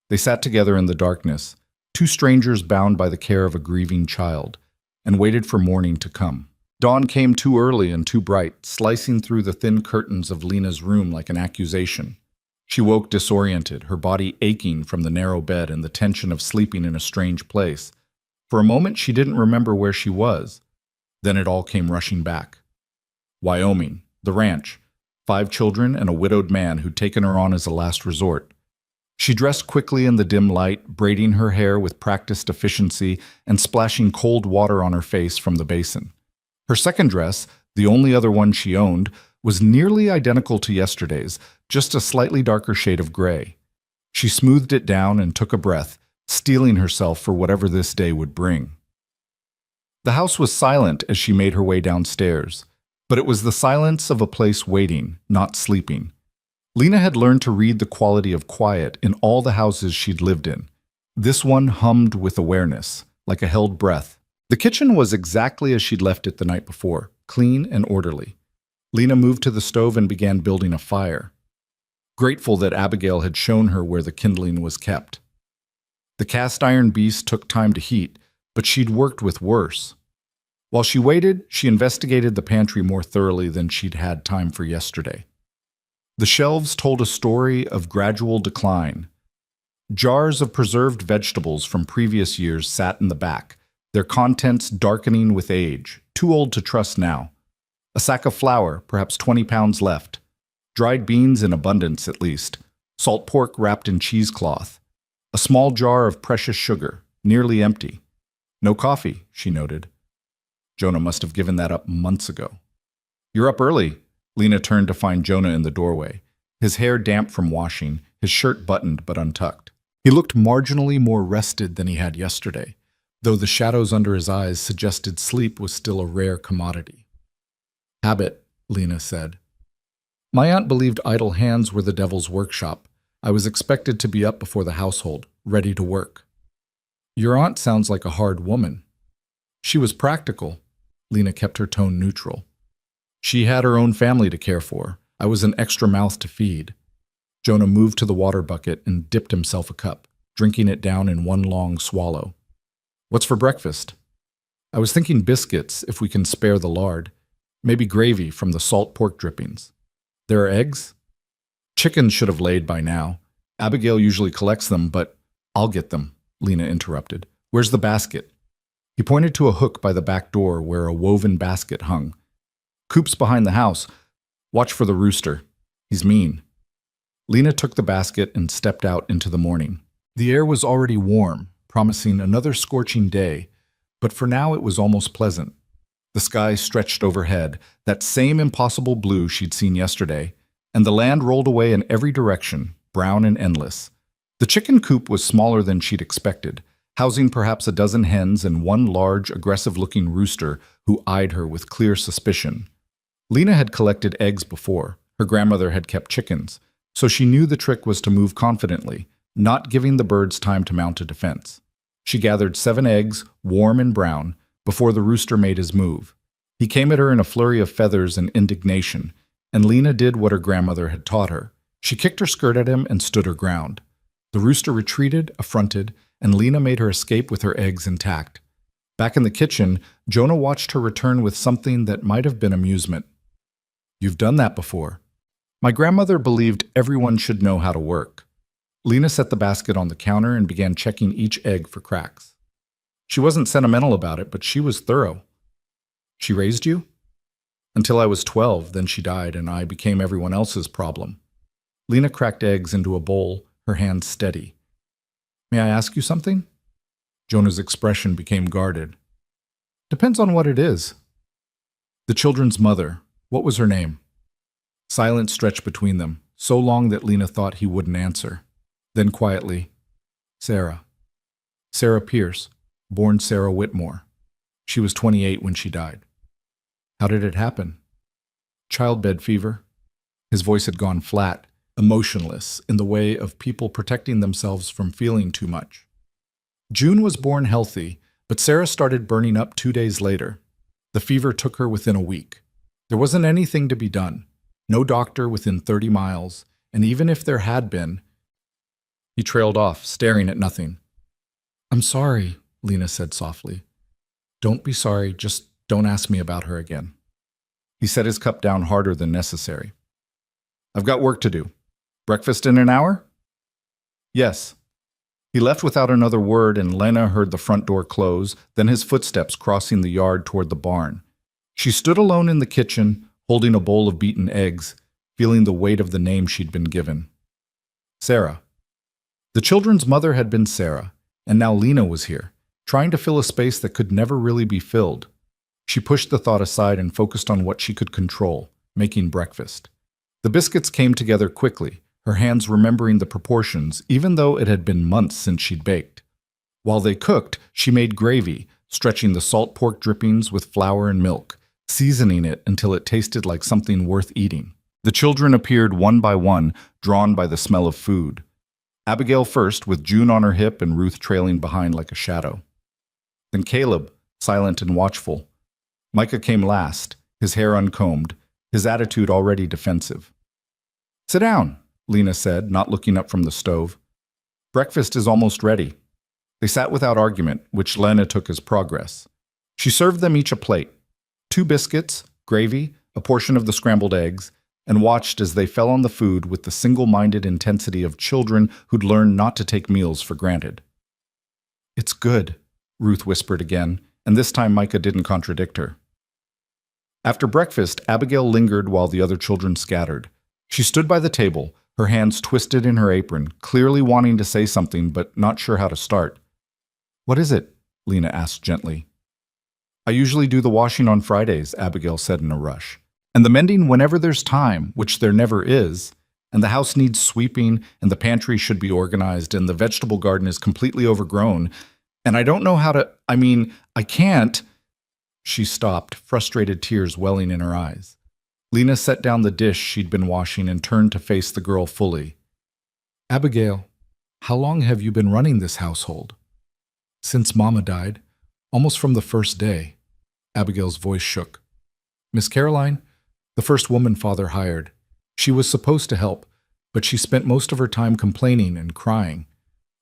They sat together in the darkness, two strangers bound by the care of a grieving child, and waited for morning to come. Dawn came too early and too bright, slicing through the thin curtains of Lena's room like an accusation. She woke disoriented, her body aching from the narrow bed and the tension of sleeping in a strange place. For a moment, she didn't remember where she was. Then it all came rushing back. Wyoming, the ranch, 5 children and a widowed man who'd taken her on as a last resort. She dressed quickly in the dim light, braiding her hair with practiced efficiency and splashing cold water on her face from the basin. Her second dress, the only other one she owned, was nearly identical to yesterday's, just a slightly darker shade of gray. She smoothed it down and took a breath, steeling herself for whatever this day would bring. The house was silent as she made her way downstairs, but it was the silence of a place waiting, not sleeping. Lena had learned to read the quality of quiet in all the houses she'd lived in. This one hummed with awareness, like a held breath. The kitchen was exactly as she'd left it the night before, clean and orderly. Lena moved to the stove and began building a fire, grateful that Abigail had shown her where the kindling was kept. The cast-iron beast took time to heat, but she'd worked with worse. While she waited, she investigated the pantry more thoroughly than she'd had time for yesterday. The shelves told a story of gradual decline. Jars of preserved vegetables from previous years sat in the back, their contents darkening with age, too old to trust now. A sack of flour, perhaps 20 pounds left. Dried beans in abundance, at least. Salt pork wrapped in cheesecloth. A small jar of precious sugar, nearly empty. No coffee, she noted. Jonah must have given that up months ago. You're up early. Lena turned to find Jonah in the doorway, his hair damp from washing, his shirt buttoned but untucked. He looked marginally more rested than he had yesterday, though the shadows under his eyes suggested sleep was still a rare commodity. Habit, Lena said. My aunt believed idle hands were the devil's workshop. I was expected to be up before the household, ready to work. Your aunt sounds like a hard woman. She was practical. Lena kept her tone neutral. She had her own family to care for. I was an extra mouth to feed. Jonah moved to the water bucket and dipped himself a cup, drinking it down in one long swallow. What's for breakfast? I was thinking biscuits, if we can spare the lard. Maybe gravy from the salt pork drippings. There are eggs? Chickens should have laid by now. Abigail usually collects them, but I'll get them, Lena interrupted. Where's the basket? He pointed to a hook by the back door where a woven basket hung. Coop's behind the house. Watch for the rooster. He's mean. Lena took the basket and stepped out into the morning. The air was already warm, promising another scorching day, but for now it was almost pleasant. The sky stretched overhead, that same impossible blue she'd seen yesterday, and the land rolled away in every direction, brown and endless. The chicken coop was smaller than she'd expected, housing perhaps a dozen hens and one large, aggressive-looking rooster who eyed her with clear suspicion. Lena had collected eggs before. Her grandmother had kept chickens, so she knew the trick was to move confidently, not giving the birds time to mount a defense. She gathered 7 eggs, warm and brown, before the rooster made his move. He came at her in a flurry of feathers and indignation, and Lena did what her grandmother had taught her. She kicked her skirt at him and stood her ground. The rooster retreated, affronted, and Lena made her escape with her eggs intact. Back in the kitchen, Jonah watched her return with something that might have been amusement. You've done that before. My grandmother believed everyone should know how to work. Lena set the basket on the counter and began checking each egg for cracks. She wasn't sentimental about it, but she was thorough. She raised you? Until I was 12, then she died, and I became everyone else's problem. Lena cracked eggs into a bowl, her hands steady. May I ask you something? Jonah's expression became guarded. Depends on what it is. The children's mother, what was her name? Silence stretched between them, so long that Lena thought he wouldn't answer. Then quietly, Sarah. Sarah Pierce, born Sarah Whitmore. She was 28 when she died. How did it happen? Childbed fever. His voice had gone flat, emotionless, in the way of people protecting themselves from feeling too much. June was born healthy, but Sarah started burning up 2 days later. The fever took her within a week. There wasn't anything to be done. No doctor within 30 miles, and even if there had been... He trailed off, staring at nothing. I'm sorry, Lena said softly. Don't be sorry, just don't ask me about her again. He set his cup down harder than necessary. I've got work to do. Breakfast in an hour? Yes. He left without another word, and Lena heard the front door close, then his footsteps crossing the yard toward the barn. She stood alone in the kitchen, holding a bowl of beaten eggs, feeling the weight of the name she'd been given. Sarah. The children's mother had been Sarah, and now Lena was here, trying to fill a space that could never really be filled. She pushed the thought aside and focused on what she could control, making breakfast. The biscuits came together quickly, her hands remembering the proportions, even though it had been months since she'd baked. While they cooked, she made gravy, stretching the salt pork drippings with flour and milk, seasoning it until it tasted like something worth eating. The children appeared one by one, drawn by the smell of food. Abigail first, with June on her hip and Ruth trailing behind like a shadow. Then Caleb, silent and watchful. Micah came last, his hair uncombed, his attitude already defensive. Sit down, Lena said, not looking up from the stove. Breakfast is almost ready. They sat without argument, which Lena took as progress. She served them each a plate. 2 biscuits, gravy, a portion of the scrambled eggs, and watched as they fell on the food with the single-minded intensity of children who'd learned not to take meals for granted. "It's good," Ruth whispered again, and this time Micah didn't contradict her. After breakfast, Abigail lingered while the other children scattered. She stood by the table, her hands twisted in her apron, clearly wanting to say something but not sure how to start. "What is it?" Lena asked gently. "I usually do the washing on Fridays," Abigail said in a rush. "And the mending whenever there's time, which there never is. And the house needs sweeping, and the pantry should be organized, and the vegetable garden is completely overgrown. And I don't know how to, I can't." She stopped, frustrated tears welling in her eyes. Lena set down the dish she'd been washing and turned to face the girl fully. "Abigail, how long have you been running this household?" "Since Mama died, almost from the first day." Abigail's voice shook. "Miss Caroline, the first woman Father hired. She was supposed to help, but she spent most of her time complaining and crying.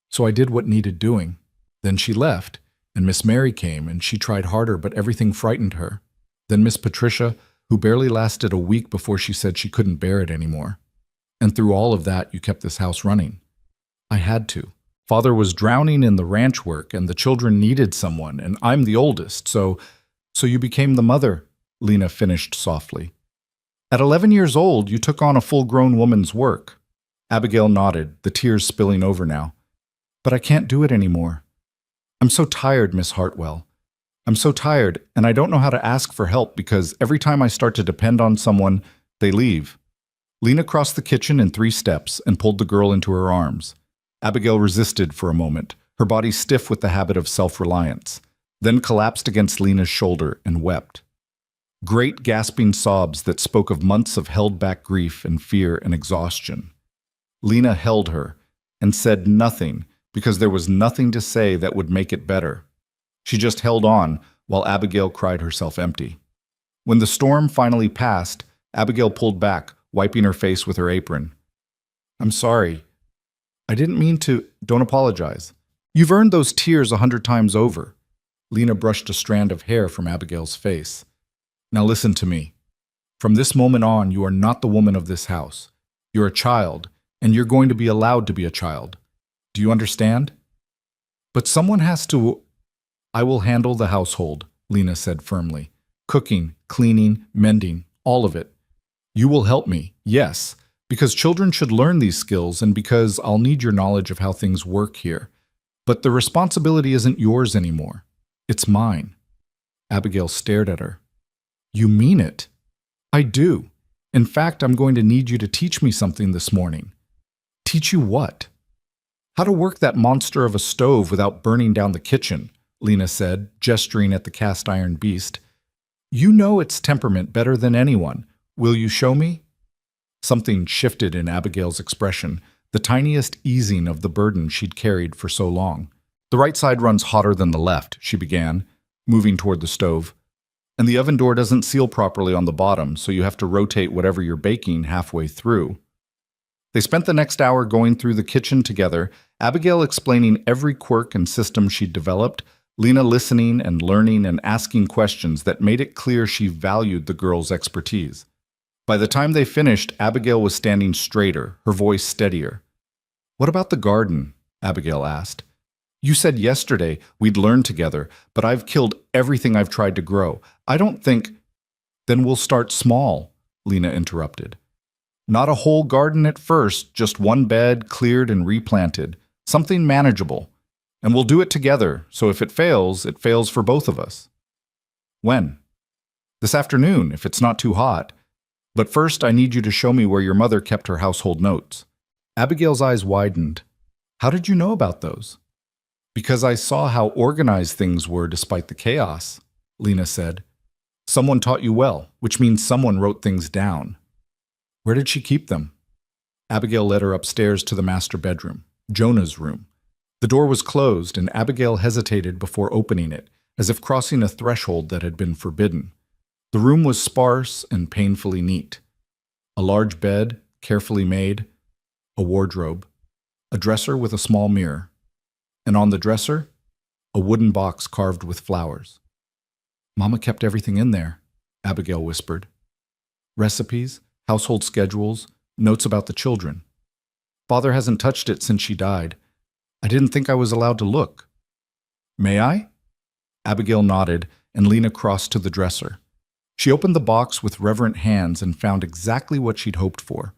So I did what needed doing. Then she left, and Miss Mary came, and she tried harder, but everything frightened her. Then Miss Patricia, who barely lasted a week before she said she couldn't bear it anymore. And through all of that, you kept this house running." "I had to. Father was drowning in the ranch work, and the children needed someone, and I'm the oldest, so you became the mother," Lena finished softly. "At 11 years old, you took on a full-grown woman's work." Abigail nodded, the tears spilling over now. "But I can't do it anymore. I'm so tired, Miss Hartwell. I'm so tired, and I don't know how to ask for help because every time I start to depend on someone, they leave." Lena crossed the kitchen in 3 steps and pulled the girl into her arms. Abigail resisted for a moment, her body stiff with the habit of self-reliance, then collapsed against Lena's shoulder and wept. Great gasping sobs that spoke of months of held-back grief and fear and exhaustion. Lena held her and said nothing because there was nothing to say that would make it better. She just held on while Abigail cried herself empty. When the storm finally passed, Abigail pulled back, wiping her face with her apron. "I'm sorry. I didn't mean to. Don't apologize. You've earned those tears 100 times over." Lena brushed a strand of hair from Abigail's face. "Now listen to me. From this moment on, you are not the woman of this house. You're a child, and you're going to be allowed to be a child. Do you understand? But someone has to—" "I will handle the household," Lena said firmly. "Cooking, cleaning, mending, all of it. You will help me, yes, because children should learn these skills and because I'll need your knowledge of how things work here. But the responsibility isn't yours anymore. It's mine." Abigail stared at her. "You mean it?" "I do. In fact, I'm going to need you to teach me something this morning." "Teach you what?" "How to work that monster of a stove without burning down the kitchen," Lena said, gesturing at the cast-iron beast. "You know its temperament better than anyone. Will you show me?" Something shifted in Abigail's expression, the tiniest easing of the burden she'd carried for so long. "The right side runs hotter than the left," she began, moving toward the stove. "And the oven door doesn't seal properly on the bottom, so you have to rotate whatever you're baking halfway through." They spent the next hour going through the kitchen together, Abigail explaining every quirk and system she'd developed, Lena listening and learning and asking questions that made it clear she valued the girl's expertise. By the time they finished, Abigail was standing straighter, her voice steadier. "What about the garden?" Abigail asked. "You said yesterday we'd learn together, but I've killed everything I've tried to grow. I don't think—" "Then we'll start small," Lena interrupted. "Not a whole garden at first, just one bed, cleared and replanted. Something manageable. And we'll do it together, so if it fails for both of us." "When?" "This afternoon, if it's not too hot. But first I need you to show me where your mother kept her household notes." Abigail's eyes widened. "How did you know about those?" "Because I saw how organized things were despite the chaos," Lena said. "Someone taught you well, which means someone wrote things down." "Where did she keep them?" Abigail led her upstairs to the master bedroom, Jonah's room. The door was closed, and Abigail hesitated before opening it, as if crossing a threshold that had been forbidden. The room was sparse and painfully neat. A large bed, carefully made, a wardrobe, a dresser with a small mirror, and on the dresser, a wooden box carved with flowers. "Mama kept everything in there," Abigail whispered. "Recipes, household schedules, notes about the children. Father hasn't touched it since she died. I didn't think I was allowed to look. May I? Abigail nodded, and Lena crossed to the dresser. She opened the box with reverent hands and found exactly what she'd hoped for: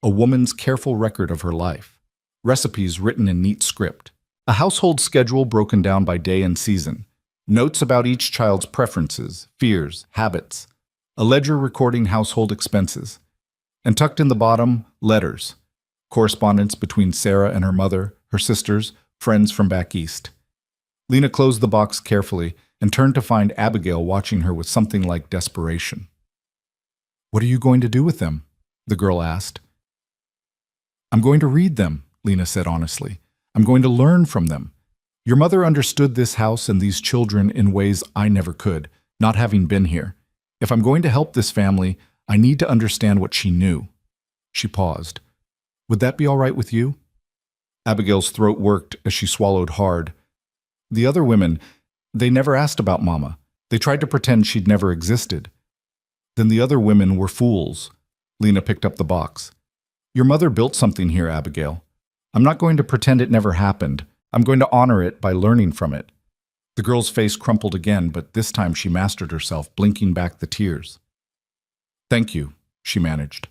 a woman's careful record of her life, recipes written in neat script, a household schedule broken down by day and season, notes about each child's preferences, fears, habits, a ledger recording household expenses, and tucked in the bottom, letters, correspondence between Sarah and her mother, her sisters, friends from back east. Lena closed the box carefully and turned to find Abigail watching her with something like desperation. "What are you going to do with them?" the girl asked. "I'm going to read them," Lena said honestly. "I'm going to learn from them. Your mother understood this house and these children in ways I never could, not having been here. If I'm going to help this family, I need to understand what she knew." She paused. "Would that be all right with you?" Abigail's throat worked as she swallowed hard. The other women, they never asked about Mama. They tried to pretend she'd never existed. Then the other women were fools. Lena picked up the box. "Your mother built something here, Abigail. I'm not going to pretend it never happened. I'm going to honor it by learning from it." The girl's face crumpled again, but this time she mastered herself, blinking back the tears. "Thank you," she managed.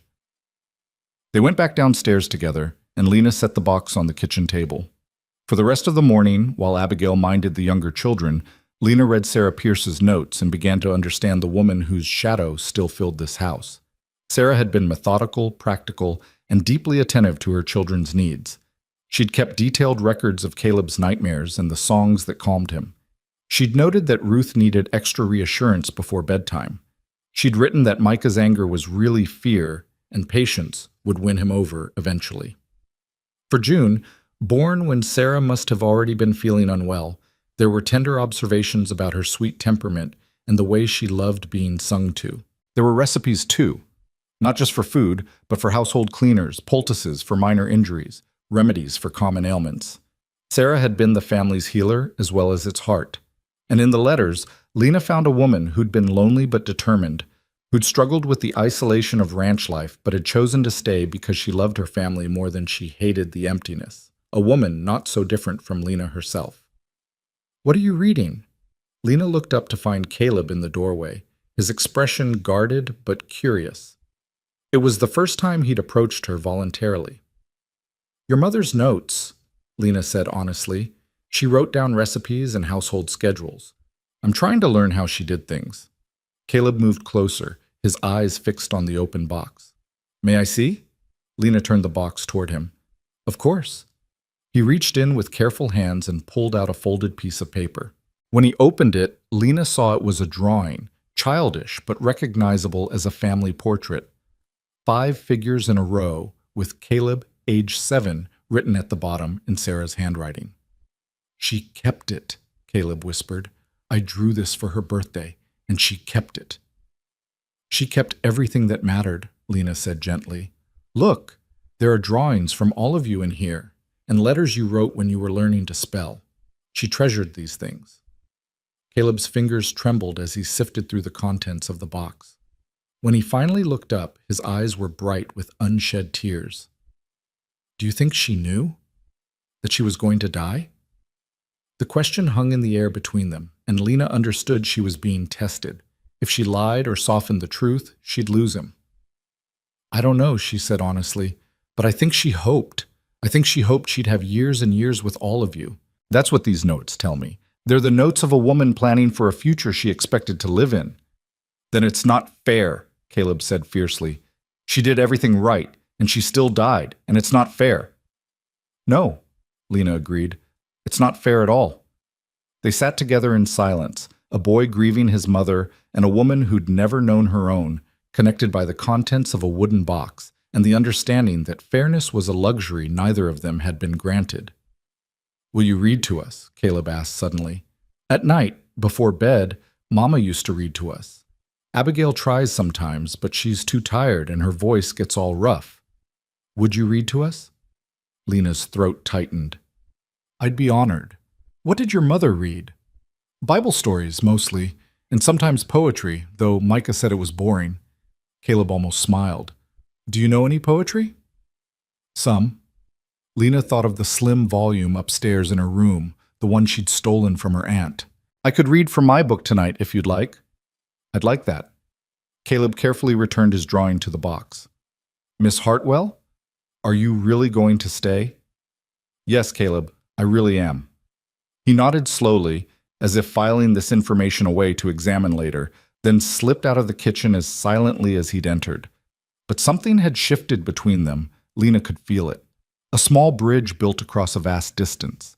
They went back downstairs together, and Lena set the box on the kitchen table. For the rest of the morning, while Abigail minded the younger children, Lena read Sarah Pierce's notes and began to understand the woman whose shadow still filled this house. Sarah had been methodical, practical, and deeply attentive to her children's needs. She'd kept detailed records of Caleb's nightmares and the songs that calmed him. She'd noted that Ruth needed extra reassurance before bedtime. She'd written that Micah's anger was really fear, and patience would win him over eventually. For June, born when Sarah must have already been feeling unwell, there were tender observations about her sweet temperament and the way she loved being sung to. There were recipes too, not just for food, but for household cleaners, poultices for minor injuries, remedies for common ailments. Sarah had been the family's healer as well as its heart. And in the letters, Lena found a woman who'd been lonely but determined, who'd struggled with the isolation of ranch life but had chosen to stay because she loved her family more than she hated the emptiness. A woman not so different from Lena herself. "What are you reading?" Lena looked up to find Caleb in the doorway, his expression guarded but curious. It was the first time he'd approached her voluntarily. "Your mother's notes," Lena said honestly. "She wrote down recipes and household schedules. I'm trying to learn how she did things." Caleb moved closer, his eyes fixed on the open box. "May I see?" Lena turned the box toward him. "Of course." He reached in with careful hands and pulled out a folded piece of paper. When he opened it, Lena saw it was a drawing, childish but recognizable as a family portrait. 5 figures in a row, with Caleb, age 7, written at the bottom in Sarah's handwriting. "She kept it," Caleb whispered. "I drew this for her birthday, and she kept it." "She kept everything that mattered," Lena said gently. "Look, there are drawings from all of you in here, and letters you wrote when you were learning to spell. She treasured these things." Caleb's fingers trembled as he sifted through the contents of the box. When he finally looked up, his eyes were bright with unshed tears. "Do you think she knew? That she was going to die?" The question hung in the air between them, and Lena understood she was being tested. If she lied or softened the truth, she'd lose him. "I don't know," she said honestly, "but I think she hoped. I think she hoped she'd have years and years with all of you. That's what these notes tell me. They're the notes of a woman planning for a future she expected to live in." "Then it's not fair," Caleb said fiercely. "She did everything right, and she still died, and it's not fair." "No," Lena agreed. "It's not fair at all." They sat together in silence, a boy grieving his mother and a woman who'd never known her own, connected by the contents of a wooden box, and the understanding that fairness was a luxury neither of them had been granted. "Will you read to us?" Caleb asked suddenly. "At night, before bed, Mama used to read to us. Abigail tries sometimes, but she's too tired and her voice gets all rough. Would you read to us?" Lena's throat tightened. "I'd be honored. What did your mother read?" "Bible stories, mostly, and sometimes poetry, though Micah said it was boring." Caleb almost smiled. Do you know any poetry? Some. Lena thought of the slim volume upstairs in her room, the one she'd stolen from her aunt. I could read from my book tonight if you'd like. I'd like that. Caleb carefully returned his drawing to the box. Miss Hartwell, are you really going to stay? Yes, Caleb, I really am. He nodded slowly, as if filing this information away to examine later, then slipped out of the kitchen as silently as he'd entered. But something had shifted between them. Lena could feel it. A small bridge built across a vast distance.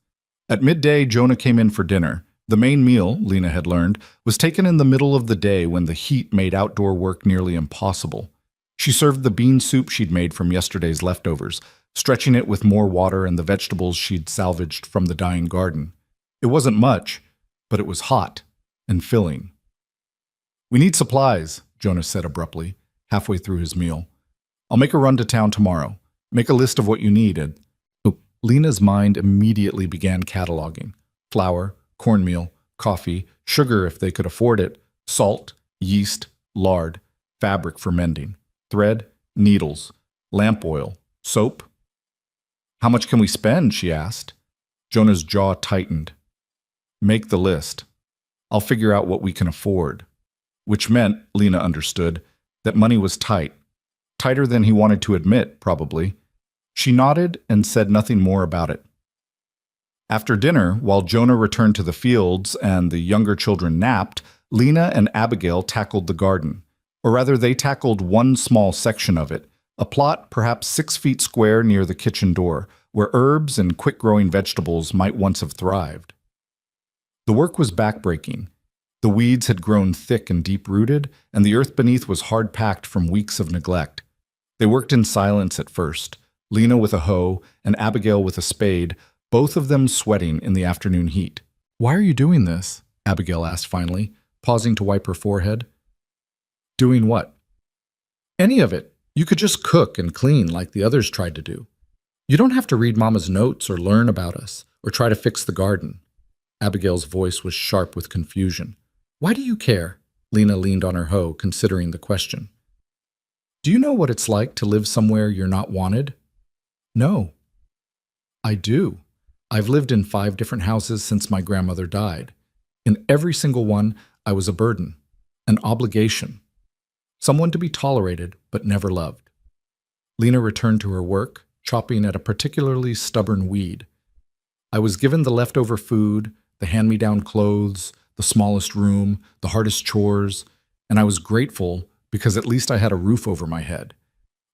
At midday, Jonah came in for dinner. The main meal, Lena had learned, was taken in the middle of the day when the heat made outdoor work nearly impossible. She served the bean soup she'd made from yesterday's leftovers, stretching it with more water and the vegetables she'd salvaged from the dying garden. It wasn't much, but it was hot and filling. We need supplies, Jonah said abruptly, halfway through his meal. I'll make a run to town tomorrow. Make a list of what you need. Lena's mind immediately began cataloging. Flour, cornmeal, coffee, sugar if they could afford it, salt, yeast, lard, fabric for mending, thread, needles, lamp oil, soap. How much can we spend? She asked. Jonah's jaw tightened. Make the list. I'll figure out what we can afford. Which meant, Lena understood, that money was tight. Tighter than he wanted to admit, probably. She nodded and said nothing more about it. After dinner, while Jonah returned to the fields and the younger children napped, Lena and Abigail tackled the garden. Or rather, they tackled one small section of it, a plot perhaps 6 feet square near the kitchen door, where herbs and quick-growing vegetables might once have thrived. The work was backbreaking. The weeds had grown thick and deep-rooted, and the earth beneath was hard-packed from weeks of neglect. They worked in silence at first, Lena with a hoe and Abigail with a spade, both of them sweating in the afternoon heat. Why are you doing this? Abigail asked finally, pausing to wipe her forehead. Doing what? Any of it. You could just cook and clean like the others tried to do. You don't have to read Mama's notes or learn about us or try to fix the garden. Abigail's voice was sharp with confusion. Why do you care? Lena leaned on her hoe, considering the question. Do you know what it's like to live somewhere you're not wanted? No. I do. I've lived in 5 different houses since my grandmother died. In every single one, I was a burden, an obligation, someone to be tolerated but never loved. Lena returned to her work, chopping at a particularly stubborn weed. I was given the leftover food, the hand-me-down clothes, the smallest room, the hardest chores, and I was grateful because at least I had a roof over my head.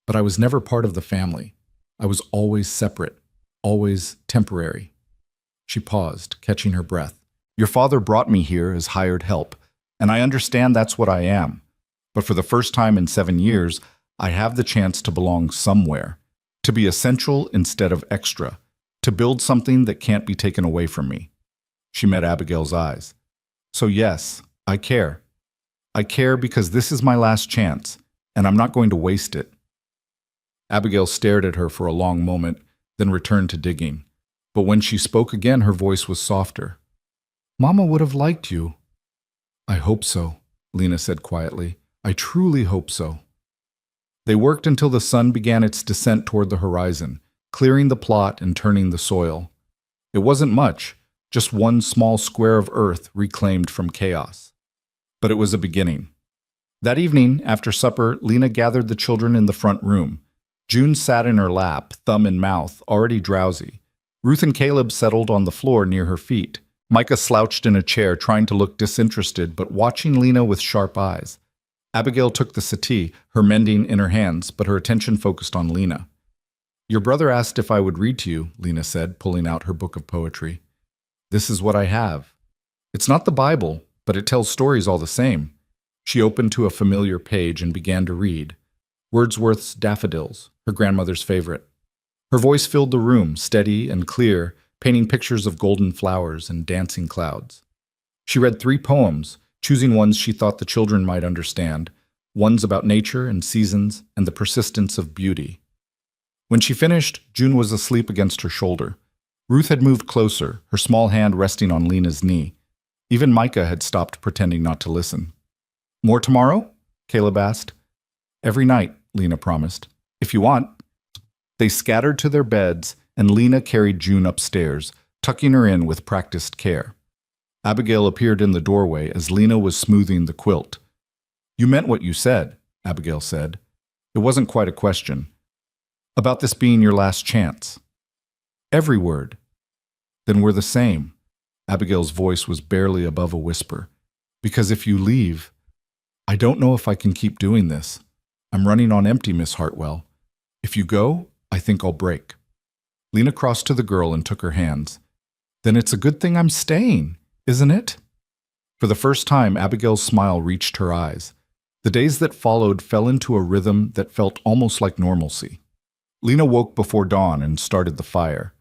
But I was never part of the family. I was always separate, always temporary. She paused, catching her breath. Your father brought me here as hired help, and I understand that's what I am. But for the first time in 7 years, I have the chance to belong somewhere, to be essential instead of extra, to build something that can't be taken away from me. She met Abigail's eyes. So yes, I care. I care because this is my last chance, and I'm not going to waste it. Abigail stared at her for a long moment, then returned to digging. But when she spoke again, her voice was softer. Mama would have liked you. I hope so, Lena said quietly. I truly hope so. They worked until the sun began its descent toward the horizon, clearing the plot and turning the soil. It wasn't much, just one small square of earth reclaimed from chaos. But it was a beginning. That evening, after supper, Lena gathered the children in the front room. June sat in her lap, thumb in mouth, already drowsy. Ruth and Caleb settled on the floor near her feet. Micah slouched in a chair, trying to look disinterested, but watching Lena with sharp eyes. Abigail took the settee, her mending in her hands, but her attention focused on Lena. Your brother asked if I would read to you, Lena said, pulling out her book of poetry. This is what I have. It's not the Bible, but it tells stories all the same. She opened to a familiar page and began to read. Wordsworth's Daffodils, her grandmother's favorite. Her voice filled the room, steady and clear, painting pictures of golden flowers and dancing clouds. She read 3 poems, choosing ones she thought the children might understand, ones about nature and seasons and the persistence of beauty. When she finished, June was asleep against her shoulder. Ruth had moved closer, her small hand resting on Lena's knee. Even Micah had stopped pretending not to listen. More tomorrow? Caleb asked. Every night, Lena promised. If you want. They scattered to their beds, and Lena carried June upstairs, tucking her in with practiced care. Abigail appeared in the doorway as Lena was smoothing the quilt. You meant what you said, Abigail said. It wasn't quite a question. About this being your last chance. Every word. Then we're the same. Abigail's voice was barely above a whisper. Because if you leave, I don't know if I can keep doing this. I'm running on empty, Miss Hartwell. If you go, I think I'll break. Lena crossed to the girl and took her hands. Then it's a good thing I'm staying, isn't it? For the first time, Abigail's smile reached her eyes. The days that followed fell into a rhythm that felt almost like normalcy. Lena woke before dawn and started the fire.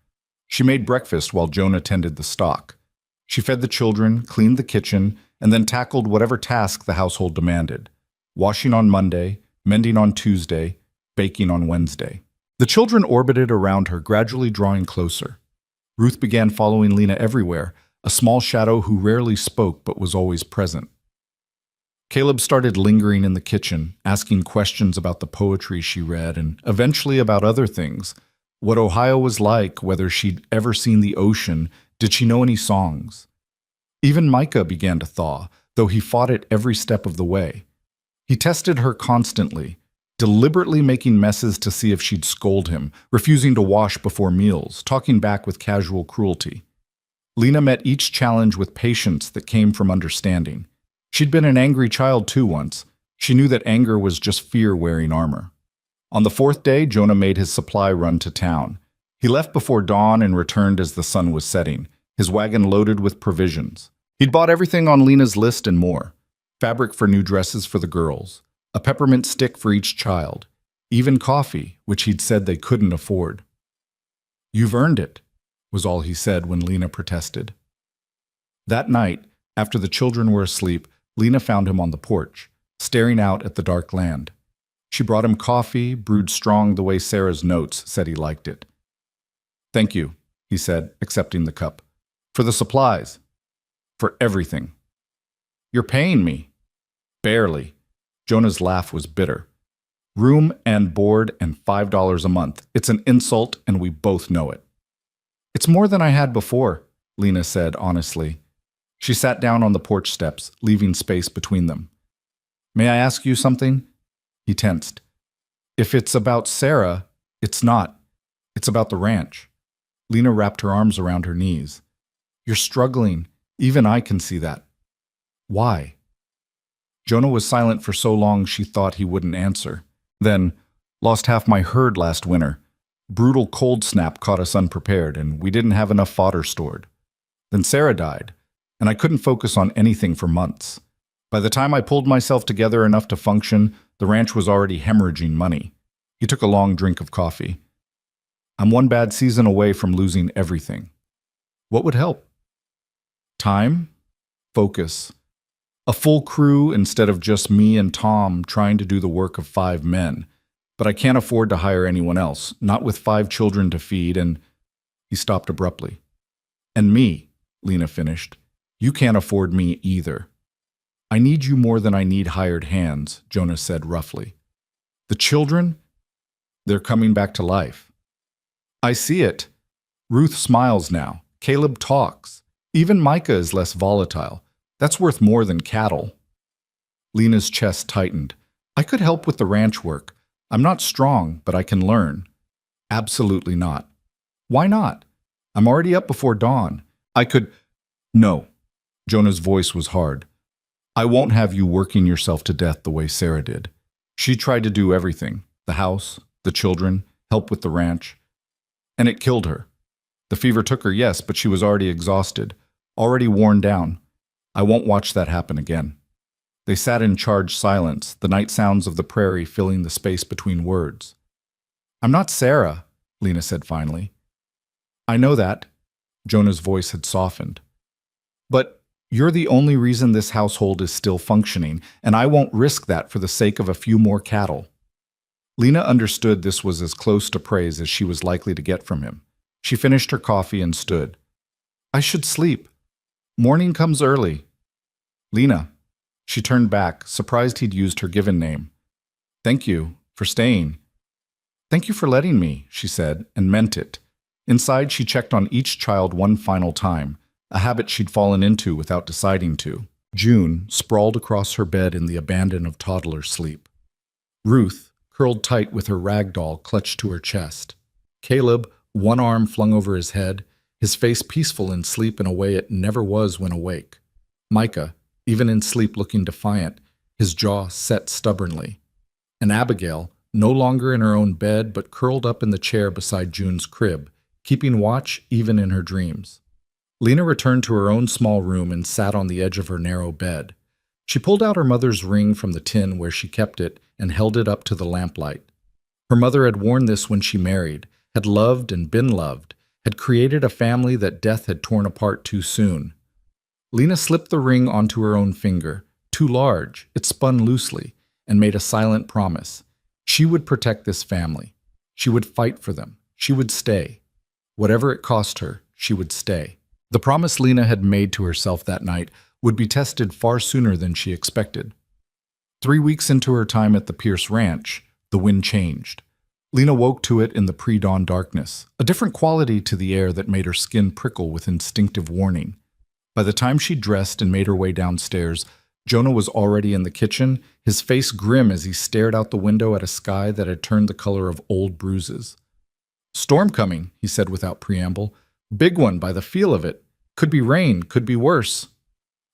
She made breakfast while Jonah tended the stock. She fed the children, cleaned the kitchen, and then tackled whatever task the household demanded. Washing on Monday, mending on Tuesday, baking on Wednesday. The children orbited around her, gradually drawing closer. Ruth began following Lena everywhere, a small shadow who rarely spoke but was always present. Caleb started lingering in the kitchen, asking questions about the poetry she read and eventually about other things. What Ohio was like, whether she'd ever seen the ocean, did she know any songs? Even Micah began to thaw, though he fought it every step of the way. He tested her constantly, deliberately making messes to see if she'd scold him, refusing to wash before meals, talking back with casual cruelty. Lena met each challenge with patience that came from understanding. She'd been an angry child too once. She knew that anger was just fear wearing armor. On the fourth day, Jonah made his supply run to town. He left before dawn and returned as the sun was setting, his wagon loaded with provisions. He'd bought everything on Lena's list and more. Fabric for new dresses for the girls, a peppermint stick for each child, even coffee, which he'd said they couldn't afford. You've earned it, was all he said when Lena protested. That night, after the children were asleep, Lena found him on the porch, staring out at the dark land. She brought him coffee, brewed strong the way Sarah's notes said he liked it. Thank you, he said, accepting the cup. For the supplies. For everything. You're paying me. Barely. Jonah's laugh was bitter. Room and board and $5 a month. It's an insult, and we both know it. It's more than I had before, Lena said honestly. She sat down on the porch steps, leaving space between them. May I ask you something? He tensed. If it's about Sarah, it's not. It's about the ranch. Lena wrapped her arms around her knees. You're struggling. Even I can see that. Why? Jonah was silent for so long she thought he wouldn't answer. Then, lost half my herd last winter. Brutal cold snap caught us unprepared, and we didn't have enough fodder stored. Then Sarah died, and I couldn't focus on anything for months. By the time I pulled myself together enough to function, the ranch was already hemorrhaging money. He took a long drink of coffee. I'm one bad season away from losing everything. What would help? Time? Focus. A full crew instead of just me and Tom trying to do the work of 5 men. But I can't afford to hire anyone else, not with 5 children to feed, and... He stopped abruptly. And me, Lena finished. You can't afford me either. I need you more than I need hired hands, Jonah said roughly. The children? They're coming back to life. I see it. Ruth smiles now. Caleb talks. Even Micah is less volatile. That's worth more than cattle. Lena's chest tightened. I could help with the ranch work. I'm not strong, but I can learn. Absolutely not. Why not? I'm already up before dawn. I could... No. Jonah's voice was hard. I won't have you working yourself to death the way Sarah did. She tried to do everything. The house, the children, help with the ranch. And it killed her. The fever took her, yes, but she was already exhausted, already worn down. I won't watch that happen again. They sat in charged silence, the night sounds of the prairie filling the space between words. I'm not Sarah, Lena said finally. I know that. Jonah's voice had softened. But you're the only reason this household is still functioning, and I won't risk that for the sake of a few more cattle. Lena understood this was as close to praise as she was likely to get from him. She finished her coffee and stood. I should sleep. Morning comes early. Lena. She turned back, surprised he'd used her given name. Thank you for staying. "Thank you for letting me," she said, and meant it. Inside, she checked on each child one final time, a habit she'd fallen into without deciding to. June sprawled across her bed in the abandon of toddler sleep. Ruth, curled tight with her rag doll clutched to her chest. Caleb, one arm flung over his head, his face peaceful in sleep in a way it never was when awake. Micah, even in sleep looking defiant, his jaw set stubbornly. And Abigail, no longer in her own bed but curled up in the chair beside June's crib, keeping watch even in her dreams. Lena returned to her own small room and sat on the edge of her narrow bed. She pulled out her mother's ring from the tin where she kept it and held it up to the lamplight. Her mother had worn this when she married, had loved and been loved, had created a family that death had torn apart too soon. Lena slipped the ring onto her own finger, too large, it spun loosely, and made a silent promise. She would protect this family. She would fight for them. She would stay. Whatever it cost her, she would stay. The promise Lena had made to herself that night would be tested far sooner than she expected. 3 weeks into her time at the Pierce Ranch, the wind changed. Lena woke to it in the pre-dawn darkness, a different quality to the air that made her skin prickle with instinctive warning. By the time she dressed and made her way downstairs, Jonah was already in the kitchen, his face grim as he stared out the window at a sky that had turned the color of old bruises. "Storm coming," he said without preamble. "Big one by the feel of it. Could be rain, could be worse."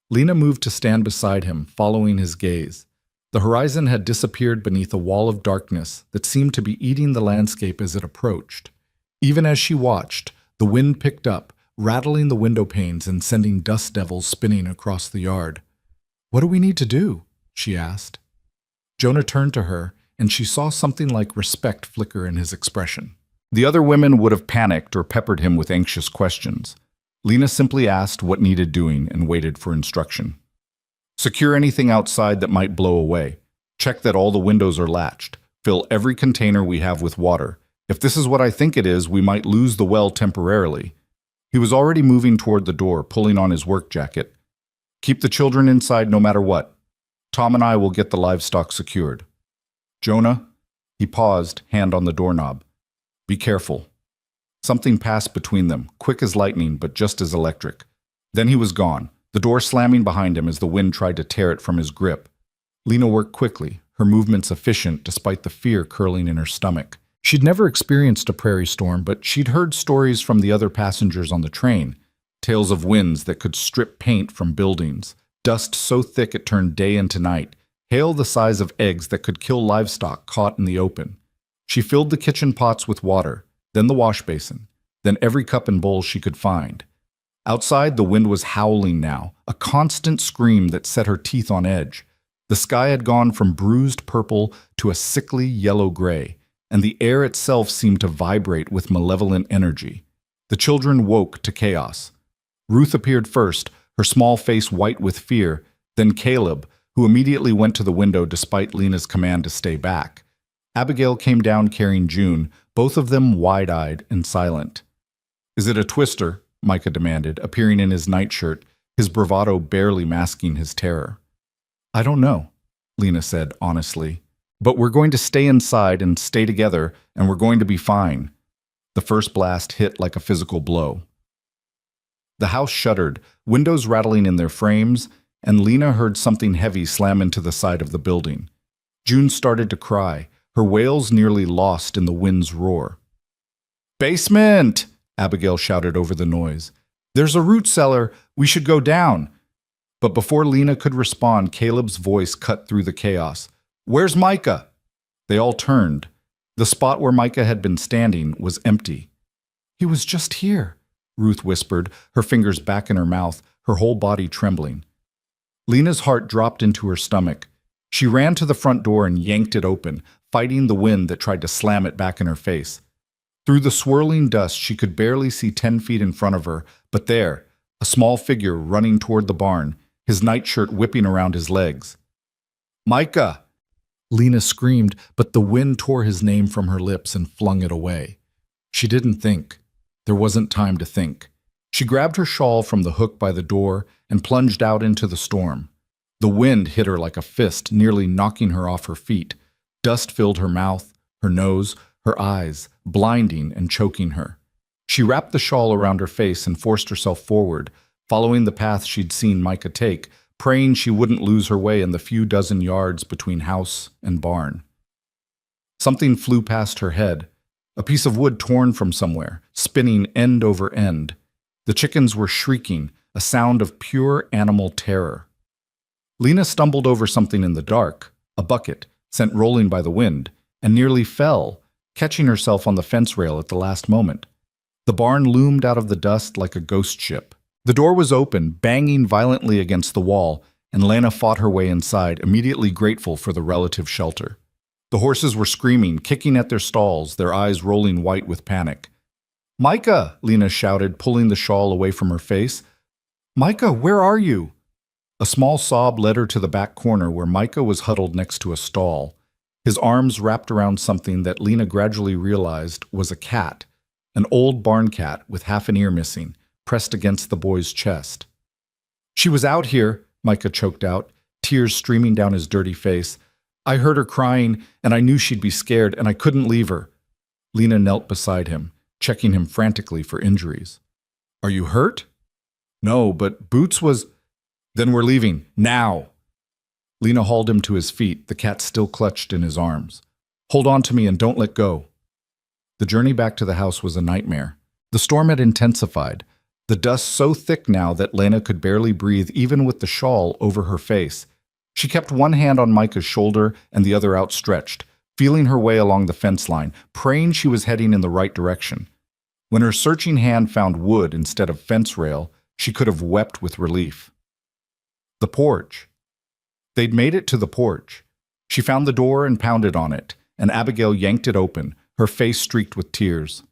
Lena moved to stand beside him, following his gaze. The horizon had disappeared beneath a wall of darkness that seemed to be eating the landscape as it approached. Even as she watched, the wind picked up, rattling the window panes and sending dust devils spinning across the yard. "What do we need to do?" she asked. Jonah turned to her, and she saw something like respect flicker in his expression. The other women would have panicked or peppered him with anxious questions. Lena simply asked what needed doing and waited for instruction. "Secure anything outside that might blow away. Check that all the windows are latched. Fill every container we have with water. If this is what I think it is, we might lose the well temporarily." He was already moving toward the door, pulling on his work jacket. "Keep the children inside no matter what. Tom and I will get the livestock secured." "Jonah?" He paused, hand on the doorknob. "Be careful." Something passed between them, quick as lightning but just as electric. Then he was gone, the door slamming behind him as the wind tried to tear it from his grip. Lena worked quickly, her movements efficient despite the fear curling in her stomach. She'd never experienced a prairie storm, but she'd heard stories from the other passengers on the train. Tales of winds that could strip paint from buildings, dust so thick it turned day into night, hail the size of eggs that could kill livestock caught in the open. She filled the kitchen pots with water, then the wash basin, then every cup and bowl she could find. Outside, the wind was howling now, a constant scream that set her teeth on edge. The sky had gone from bruised purple to a sickly yellow-gray, and the air itself seemed to vibrate with malevolent energy. The children woke to chaos. Ruth appeared first, her small face white with fear, then Caleb, who immediately went to the window despite Lena's command to stay back. Abigail came down carrying June, both of them wide-eyed and silent. "Is it a twister?" Micah demanded, appearing in his nightshirt, his bravado barely masking his terror. "I don't know," Lena said honestly. "But we're going to stay inside and stay together, and we're going to be fine." The first blast hit like a physical blow. The house shuddered, windows rattling in their frames, and Lena heard something heavy slam into the side of the building. June started to cry, her wails nearly lost in the wind's roar. "Basement!" Abigail shouted over the noise. "There's a root cellar. We should go down." But before Lena could respond, Caleb's voice cut through the chaos. "Where's Micah?" They all turned. The spot where Micah had been standing was empty. "He was just here," Ruth whispered, her fingers back in her mouth, her whole body trembling. Lena's heart dropped into her stomach. She ran to the front door and yanked it open, fighting the wind that tried to slam it back in her face. Through the swirling dust, she could barely see 10 feet in front of her, but there, a small figure running toward the barn, his nightshirt whipping around his legs. "Micah!" Lena screamed, but the wind tore his name from her lips and flung it away. She didn't think. There wasn't time to think. She grabbed her shawl from the hook by the door and plunged out into the storm. The wind hit her like a fist, nearly knocking her off her feet. Dust filled her mouth, her nose, her eyes blinding and choking her. She wrapped the shawl around her face and forced herself forward, following the path she'd seen Micah take, praying she wouldn't lose her way in the few dozen yards between house and barn. Something flew past her head, a piece of wood torn from somewhere, spinning end over end. The chickens were shrieking, a sound of pure animal terror. Lena stumbled over something in the dark, a bucket, sent rolling by the wind, and nearly fell, catching herself on the fence rail at the last moment. The barn loomed out of the dust like a ghost ship. The door was open, banging violently against the wall, and Lena fought her way inside, immediately grateful for the relative shelter. The horses were screaming, kicking at their stalls, their eyes rolling white with panic. "Micah!" Lena shouted, pulling the shawl away from her face. "Micah, where are you?" A small sob led her to the back corner where Micah was huddled next to a stall, his arms wrapped around something that Lena gradually realized was a cat, an old barn cat with half an ear missing, pressed against the boy's chest. "She was out here," Micah choked out, tears streaming down his dirty face. "I heard her crying, and I knew she'd be scared, and I couldn't leave her." Lena knelt beside him, checking him frantically for injuries. "Are you hurt?" "No, but Boots was—" "Then we're leaving, now!" Lena hauled him to his feet, the cat still clutched in his arms. "Hold on to me and don't let go." The journey back to the house was a nightmare. The storm had intensified, the dust so thick now that Lena could barely breathe even with the shawl over her face. She kept one hand on Micah's shoulder and the other outstretched, feeling her way along the fence line, praying she was heading in the right direction. When her searching hand found wood instead of fence rail, she could have wept with relief. The porch. They'd made it to the porch. She found the door and pounded on it, and Abigail yanked it open, her face streaked with tears.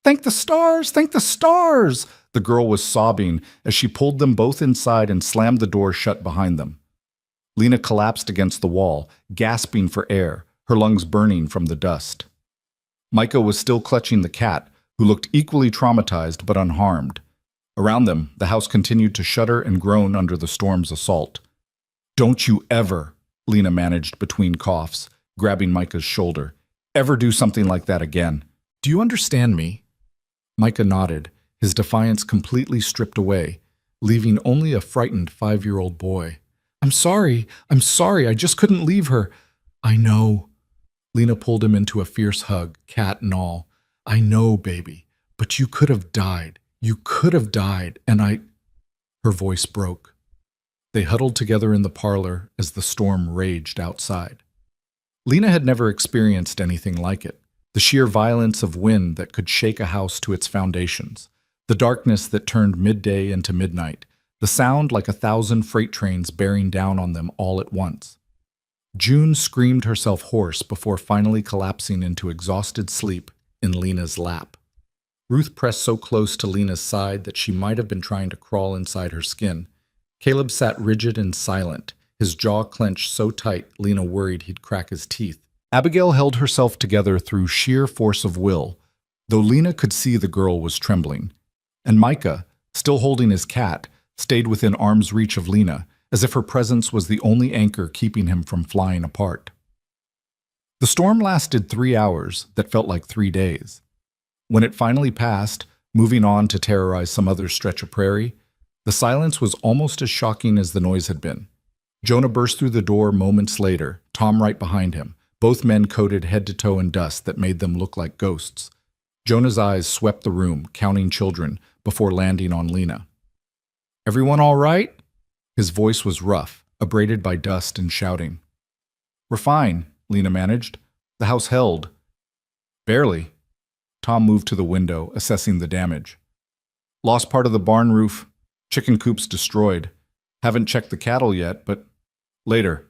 "Thank the stars! Thank the stars!" The girl was sobbing as she pulled them both inside and slammed the door shut behind them. Lena collapsed against the wall, gasping for air, her lungs burning from the dust. Micah was still clutching the cat, who looked equally traumatized but unharmed. Around them, the house continued to shudder and groan under the storm's assault. "Don't you ever," Lena managed between coughs, grabbing Micah's shoulder, "ever do something like that again. Do you understand me?" Micah nodded, his defiance completely stripped away, leaving only a frightened 5-year-old boy. I'm sorry, I just couldn't leave her." "I know." Lena pulled him into a fierce hug, cat and all. "I know, baby, but you could have died. You could have died, and I—" Her voice broke. They huddled together in the parlor as the storm raged outside. Lena had never experienced anything like it. The sheer violence of wind that could shake a house to its foundations, the darkness that turned midday into midnight, the sound like 1,000 freight trains bearing down on them all at once. June screamed herself hoarse before finally collapsing into exhausted sleep in Lena's lap. Ruth pressed so close to Lena's side that she might have been trying to crawl inside her skin. Caleb sat rigid and silent, his jaw clenched so tight Lena worried he'd crack his teeth. Abigail held herself together through sheer force of will, though Lena could see the girl was trembling. And Micah, still holding his cat, stayed within arm's reach of Lena, as if her presence was the only anchor keeping him from flying apart. The storm lasted 3 hours that felt like 3 days. When it finally passed, moving on to terrorize some other stretch of prairie, the silence was almost as shocking as the noise had been. Jonah burst through the door moments later, Tom right behind him, both men coated head to toe in dust that made them look like ghosts. Jonah's eyes swept the room, counting children, before landing on Lena. "Everyone all right?" His voice was rough, abraded by dust and shouting. "We're fine," Lena managed. "The house held." "Barely." Tom moved to the window, assessing the damage. "Lost part of the barn roof. Chicken coops destroyed. Haven't checked the cattle yet, but later."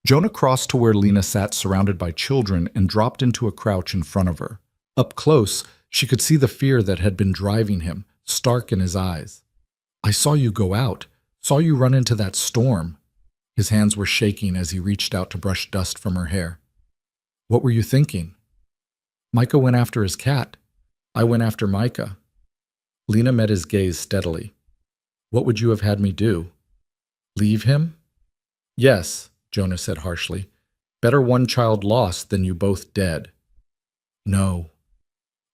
Jonah crossed to where Lena sat surrounded by children and dropped into a crouch in front of her. Up close, she could see the fear that had been driving him, stark in his eyes. "I saw you go out. Saw you run into that storm." His hands were shaking as he reached out to brush dust from her hair. "What were you thinking?" "Micah went after his cat. I went after Micah." Lena met his gaze steadily. "What would you have had me do? Leave him?" "Yes," Jonah said harshly. "Better one child lost than you both dead." No.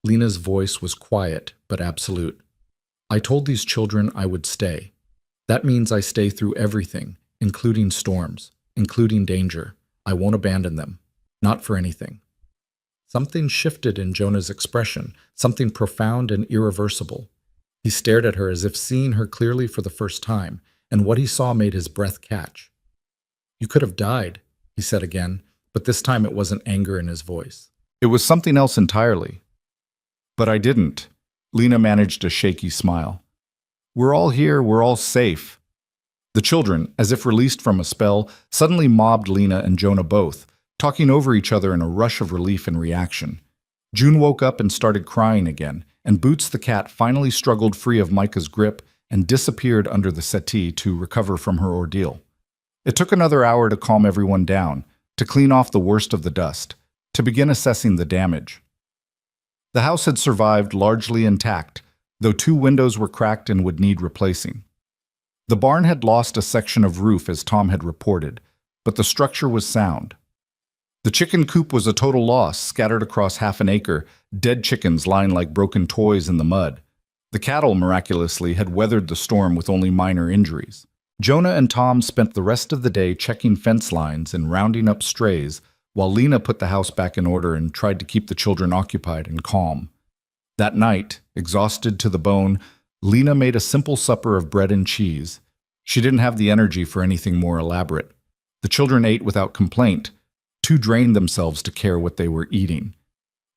Lena's voice was quiet but absolute. I told these children I would stay. That means I stay through everything, including storms, including danger. I won't abandon them. Not for anything. Something shifted in Jonah's expression, something profound and irreversible. He stared at her as if seeing her clearly for the first time, and what he saw made his breath catch. You could have died, he said again, but this time it wasn't anger in his voice. It was something else entirely. But I didn't. Lena managed a shaky smile. We're all here, we're all safe. The children, as if released from a spell, suddenly mobbed Lena and Jonah both, talking over each other in a rush of relief and reaction. June woke up and started crying again, and Boots the cat finally struggled free of Micah's grip and disappeared under the settee to recover from her ordeal. It took another hour to calm everyone down, to clean off the worst of the dust, to begin assessing the damage. The house had survived largely intact, though 2 windows were cracked and would need replacing. The barn had lost a section of roof as Tom had reported, but the structure was sound. The chicken coop was a total loss, scattered across half an acre, dead chickens lying like broken toys in the mud. The cattle, miraculously, had weathered the storm with only minor injuries. Jonah and Tom spent the rest of the day checking fence lines and rounding up strays, while Lena put the house back in order and tried to keep the children occupied and calm. That night, exhausted to the bone, Lena made a simple supper of bread and cheese. She didn't have the energy for anything more elaborate. The children ate without complaint, too drained themselves to care what they were eating.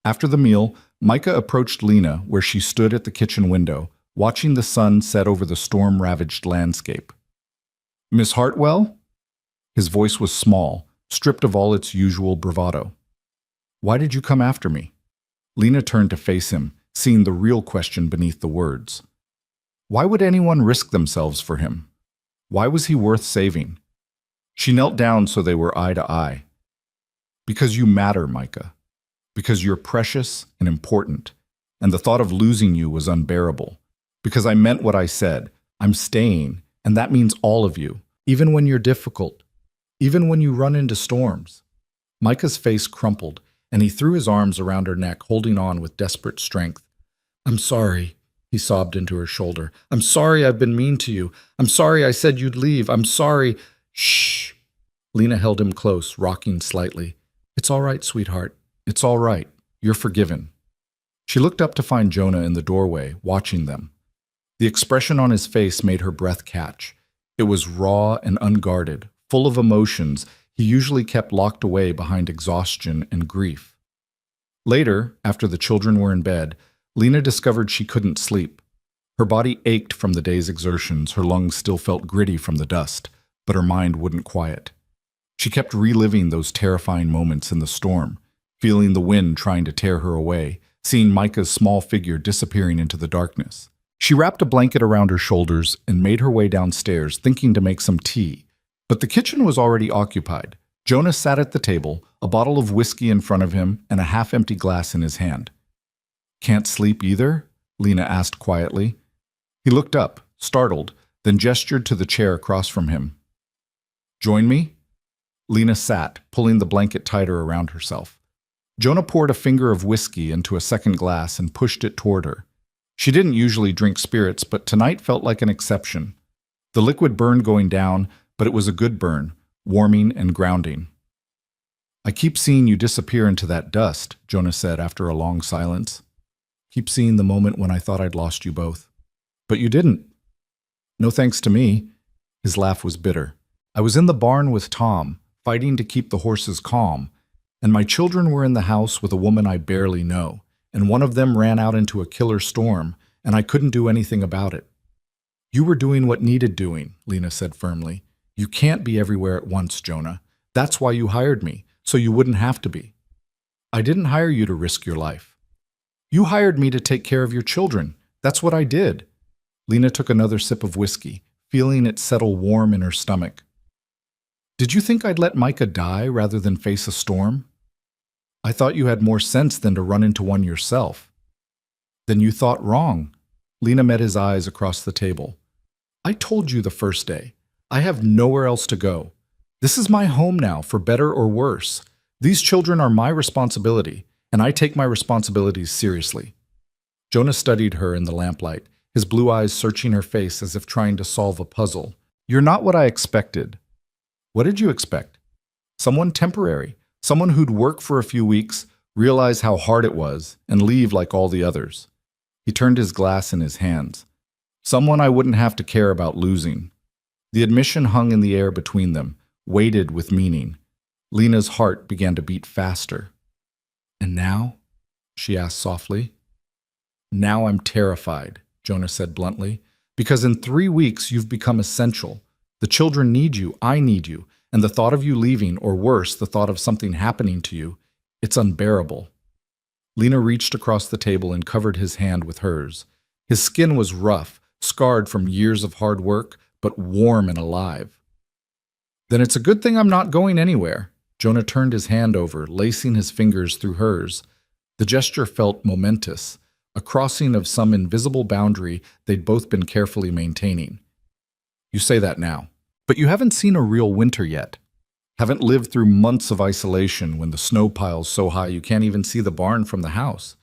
After the meal, Micah approached Lena where she stood at the kitchen window, watching the sun set over the storm-ravaged landscape. Miss Hartwell? His voice was small, stripped of all its usual bravado. Why did you come after me? Lena turned to face him, seeing the real question beneath the words. Why would anyone risk themselves for him? Why was he worth saving? She knelt down so they were eye to eye. Because you matter, Micah. Because you're precious and important, and the thought of losing you was unbearable. Because I meant what I said. I'm staying, and that means all of you, even when you're difficult, even when you run into storms. Micah's face crumpled, and he threw his arms around her neck, holding on with desperate strength. I'm sorry, he sobbed into her shoulder. I'm sorry I've been mean to you. I'm sorry I said you'd leave. I'm sorry. Shh. Lena held him close, rocking slightly. It's all right, sweetheart. It's all right. You're forgiven. She looked up to find Jonah in the doorway, watching them. The expression on his face made her breath catch. It was raw and unguarded, full of emotions he usually kept locked away behind exhaustion and grief. Later, after the children were in bed, Lena discovered she couldn't sleep. Her body ached from the day's exertions, her lungs still felt gritty from the dust, but her mind wouldn't quiet. She kept reliving those terrifying moments in the storm, feeling the wind trying to tear her away, seeing Micah's small figure disappearing into the darkness. She wrapped a blanket around her shoulders and made her way downstairs, thinking to make some tea. But the kitchen was already occupied. Jonah sat at the table, a bottle of whiskey in front of him and a half-empty glass in his hand. Can't sleep either? Lena asked quietly. He looked up, startled, then gestured to the chair across from him. Join me? Lena sat, pulling the blanket tighter around herself. Jonah poured a finger of whiskey into a second glass and pushed it toward her. She didn't usually drink spirits, but tonight felt like an exception. The liquid burned going down, but it was a good burn, warming and grounding. I keep seeing you disappear into that dust, Jonah said after a long silence. Keep seeing the moment when I thought I'd lost you both. But you didn't. No thanks to me. His laugh was bitter. I was in the barn with Tom, fighting to keep the horses calm, and my children were in the house with a woman I barely know, and one of them ran out into a killer storm, and I couldn't do anything about it. You were doing what needed doing, Lena said firmly. You can't be everywhere at once, Jonah. That's why you hired me, so you wouldn't have to be. I didn't hire you to risk your life. You hired me to take care of your children. That's what I did. Lena took another sip of whiskey, feeling it settle warm in her stomach. Did you think I'd let Micah die rather than face a storm? I thought you had more sense than to run into one yourself. Then you thought wrong. Lena met his eyes across the table. I told you the first day. I have nowhere else to go. This is my home now, for better or worse. These children are my responsibility, and I take my responsibilities seriously." Jonah studied her in the lamplight, his blue eyes searching her face as if trying to solve a puzzle. "You're not what I expected." "What did you expect?" "Someone temporary, someone who'd work for a few weeks, realize how hard it was, and leave like all the others." He turned his glass in his hands. "Someone I wouldn't have to care about losing." The admission hung in the air between them, weighted with meaning. Lena's heart began to beat faster. "And now?" she asked softly. "Now I'm terrified," Jonah said bluntly, "because in 3 weeks you've become essential. The children need you, I need you, and the thought of you leaving, or worse, the thought of something happening to you, it's unbearable." Lena reached across the table and covered his hand with hers. His skin was rough, scarred from years of hard work, but warm and alive. "Then it's a good thing I'm not going anywhere." Jonah turned his hand over, lacing his fingers through hers. The gesture felt momentous, a crossing of some invisible boundary they'd both been carefully maintaining. "You say that now, but you haven't seen a real winter yet. Haven't lived through months of isolation when the snow piles so high you can't even see the barn from the house.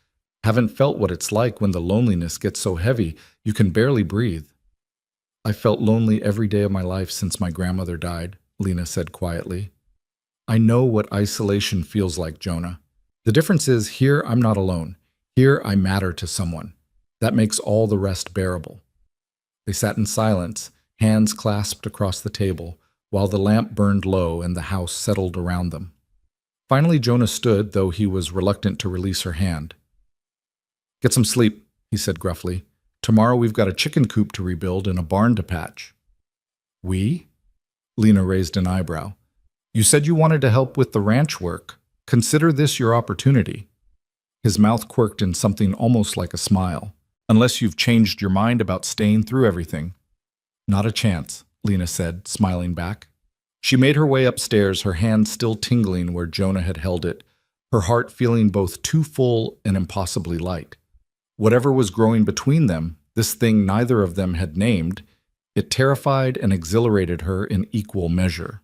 Haven't felt what it's like when the loneliness gets so heavy you can barely breathe." "I felt lonely every day of my life since my grandmother died," Lena said quietly. "I know what isolation feels like, Jonah. The difference is, here I'm not alone. Here I matter to someone. That makes all the rest bearable." They sat in silence, hands clasped across the table, while the lamp burned low and the house settled around them. Finally, Jonah stood, though he was reluctant to release her hand. "Get some sleep," he said gruffly. "Tomorrow we've got a chicken coop to rebuild and a barn to patch." "We?" Lena raised an eyebrow. "You said you wanted to help with the ranch work. Consider this your opportunity." His mouth quirked in something almost like a smile. "Unless you've changed your mind about staying through everything." "Not a chance," Lena said, smiling back. She made her way upstairs, her hand still tingling where Jonah had held it, her heart feeling both too full and impossibly light. Whatever was growing between them, this thing neither of them had named, it terrified and exhilarated her in equal measure.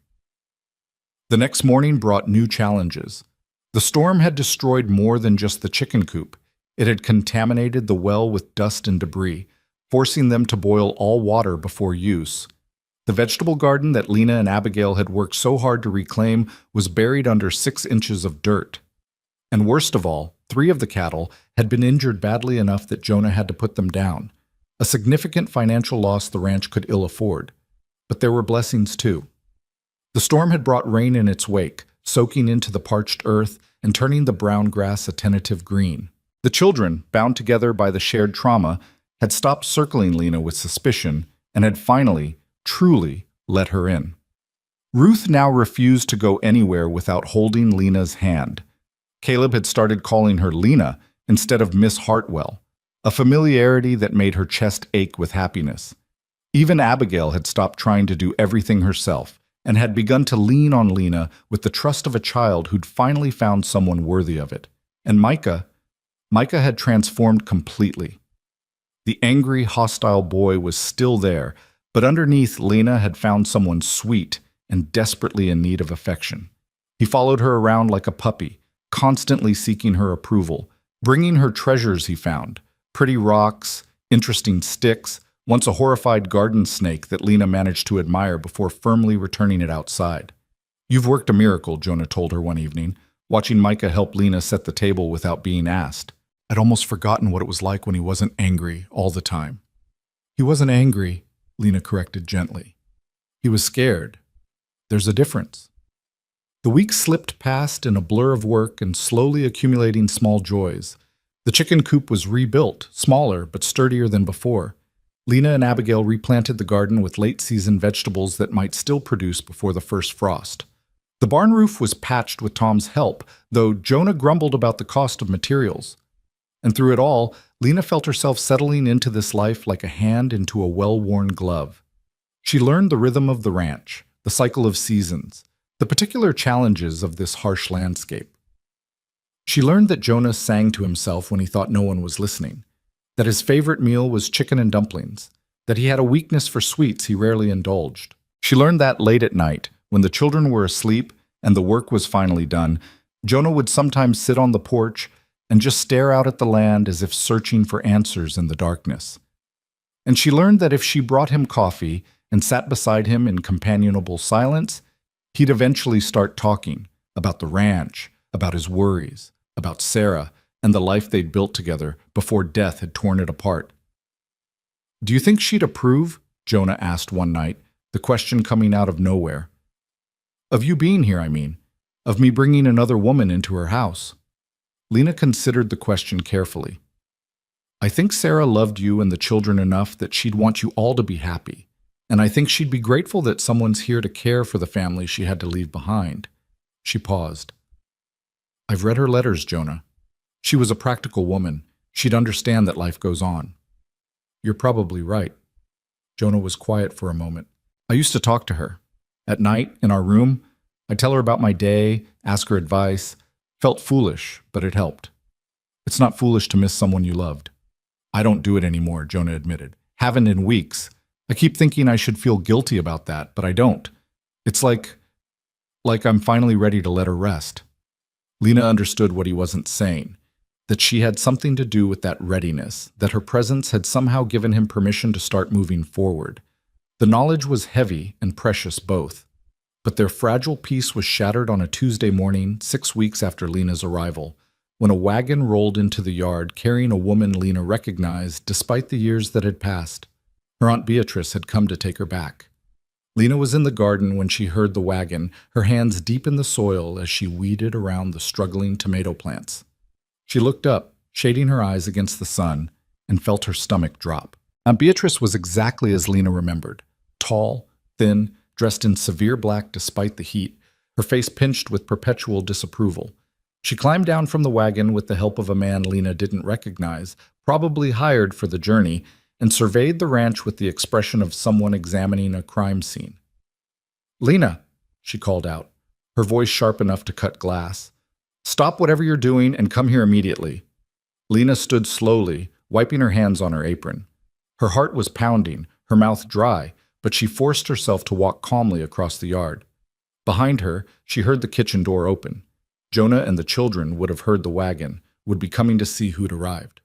The next morning brought new challenges. The storm had destroyed more than just the chicken coop. It had contaminated the well with dust and debris, forcing them to boil all water before use. The vegetable garden that Lena and Abigail had worked so hard to reclaim was buried under 6 inches of dirt. And worst of all, 3 of the cattle had been injured badly enough that Jonah had to put them down, a significant financial loss the ranch could ill afford. But there were blessings too. The storm had brought rain in its wake, soaking into the parched earth and turning the brown grass a tentative green. The children, bound together by the shared trauma, had stopped circling Lena with suspicion and had finally, truly, let her in. Ruth now refused to go anywhere without holding Lena's hand. Caleb had started calling her Lena instead of Miss Hartwell, a familiarity that made her chest ache with happiness. Even Abigail had stopped trying to do everything herself and had begun to lean on Lena with the trust of a child who'd finally found someone worthy of it. And Micah had transformed completely. The angry, hostile boy was still there, but underneath, Lena had found someone sweet and desperately in need of affection. He followed her around like a puppy, constantly seeking her approval, bringing her treasures he found, pretty rocks, interesting sticks, once a horrified garden snake that Lena managed to admire before firmly returning it outside. "You've worked a miracle," Jonah told her one evening, watching Micah help Lena set the table without being asked. "I'd almost forgotten what it was like when he wasn't angry all the time." "He wasn't angry," Lena corrected gently. "He was scared. There's a difference." The weeks slipped past in a blur of work and slowly accumulating small joys. The chicken coop was rebuilt, smaller but sturdier than before. Lena and Abigail replanted the garden with late-season vegetables that might still produce before the first frost. The barn roof was patched with Tom's help, though Jonah grumbled about the cost of materials. And through it all, Lena felt herself settling into this life like a hand into a well-worn glove. She learned the rhythm of the ranch, the cycle of seasons, the particular challenges of this harsh landscape. She learned that Jonah sang to himself when he thought no one was listening, that his favorite meal was chicken and dumplings, that he had a weakness for sweets he rarely indulged. She learned that late at night, when the children were asleep and the work was finally done, Jonah would sometimes sit on the porch and just stare out at the land as if searching for answers in the darkness. And she learned that if she brought him coffee and sat beside him in companionable silence, he'd eventually start talking about the ranch, about his worries, about Sarah, and the life they'd built together before death had torn it apart. "Do you think she'd approve?" Jonah asked one night, the question coming out of nowhere. "Of you being here, I mean. Of me bringing another woman into her house." Lena considered the question carefully. "I think Sarah loved you and the children enough that she'd want you all to be happy. And I think she'd be grateful that someone's here to care for the family she had to leave behind." She paused. "I've read her letters, Jonah. She was a practical woman. She'd understand that life goes on." "You're probably right." Jonah was quiet for a moment. "I used to talk to her. At night, in our room, I'd tell her about my day, ask her advice. Felt foolish, but it helped. It's not foolish to miss someone you loved." "I don't do it anymore," Jonah admitted. "Haven't in weeks. I keep thinking I should feel guilty about that, but I don't. It's like I'm finally ready to let her rest." Lena understood what he wasn't saying, that she had something to do with that readiness, that her presence had somehow given him permission to start moving forward. The knowledge was heavy and precious both, but their fragile peace was shattered on a Tuesday morning 6 weeks after Lena's arrival, when a wagon rolled into the yard carrying a woman Lena recognized despite the years that had passed. Her Aunt Beatrice had come to take her back. Lena was in the garden when she heard the wagon, her hands deep in the soil as she weeded around the struggling tomato plants. She looked up, shading her eyes against the sun, and felt her stomach drop. Aunt Beatrice was exactly as Lena remembered. Tall, thin, dressed in severe black despite the heat, her face pinched with perpetual disapproval. She climbed down from the wagon with the help of a man Lena didn't recognize, probably hired for the journey, and surveyed the ranch with the expression of someone examining a crime scene. "Lena," she called out, her voice sharp enough to cut glass. "Stop whatever you're doing and come here immediately." Lena stood slowly, wiping her hands on her apron. Her heart was pounding, her mouth dry, but she forced herself to walk calmly across the yard. Behind her, she heard the kitchen door open. Jonah and the children would have heard the wagon, would be coming to see who'd arrived.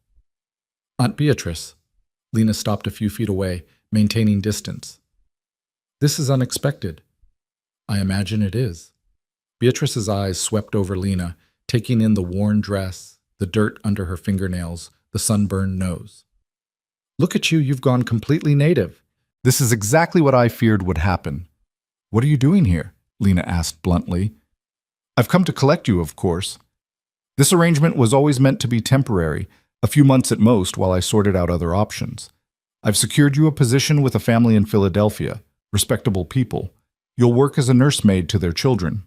"Aunt Beatrice." Lena stopped a few feet away, maintaining distance. "This is unexpected." "I imagine it is." Beatrice's eyes swept over Lena, taking in the worn dress, the dirt under her fingernails, the sunburned nose. "Look at you, you've gone completely native." "This is exactly what I feared would happen." "What are you doing here?" Lena asked bluntly. "I've come to collect you, of course. This arrangement was always meant to be temporary, a few months at most while I sorted out other options. I've secured you a position with a family in Philadelphia, respectable people. You'll work as a nursemaid to their children."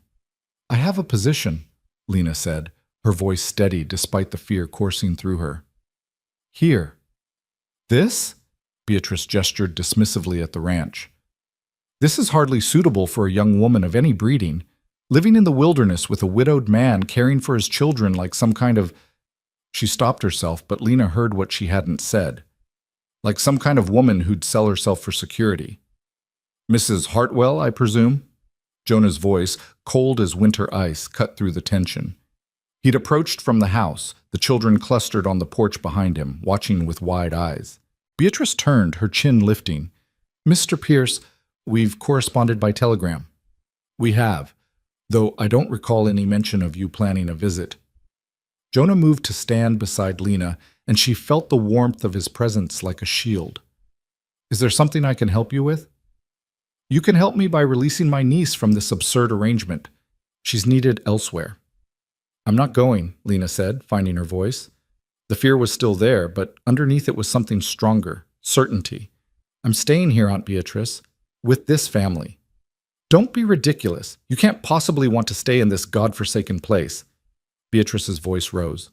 "I have a position," Lena said, her voice steady despite the fear coursing through her. "Here." "This?" Beatrice gestured dismissively at the ranch. "This is hardly suitable for a young woman of any breeding, living in the wilderness with a widowed man caring for his children like some kind of—" She stopped herself, but Lena heard what she hadn't said. "Like some kind of woman who'd sell herself for security." "Mrs. Hartwell, I presume?" Jonah's voice, cold as winter ice, cut through the tension. He'd approached from the house, the children clustered on the porch behind him, watching with wide eyes. Beatrice turned, her chin lifting. "Mr. Pierce, we've corresponded by telegram." "We have, though I don't recall any mention of you planning a visit." Jonah moved to stand beside Lena, and she felt the warmth of his presence like a shield. "Is there something I can help you with?" "You can help me by releasing my niece from this absurd arrangement. She's needed elsewhere." "I'm not going," Lena said, finding her voice. The fear was still there, but underneath it was something stronger, certainty. "I'm staying here, Aunt Beatrice, with this family." "Don't be ridiculous. You can't possibly want to stay in this godforsaken place." Beatrice's voice rose.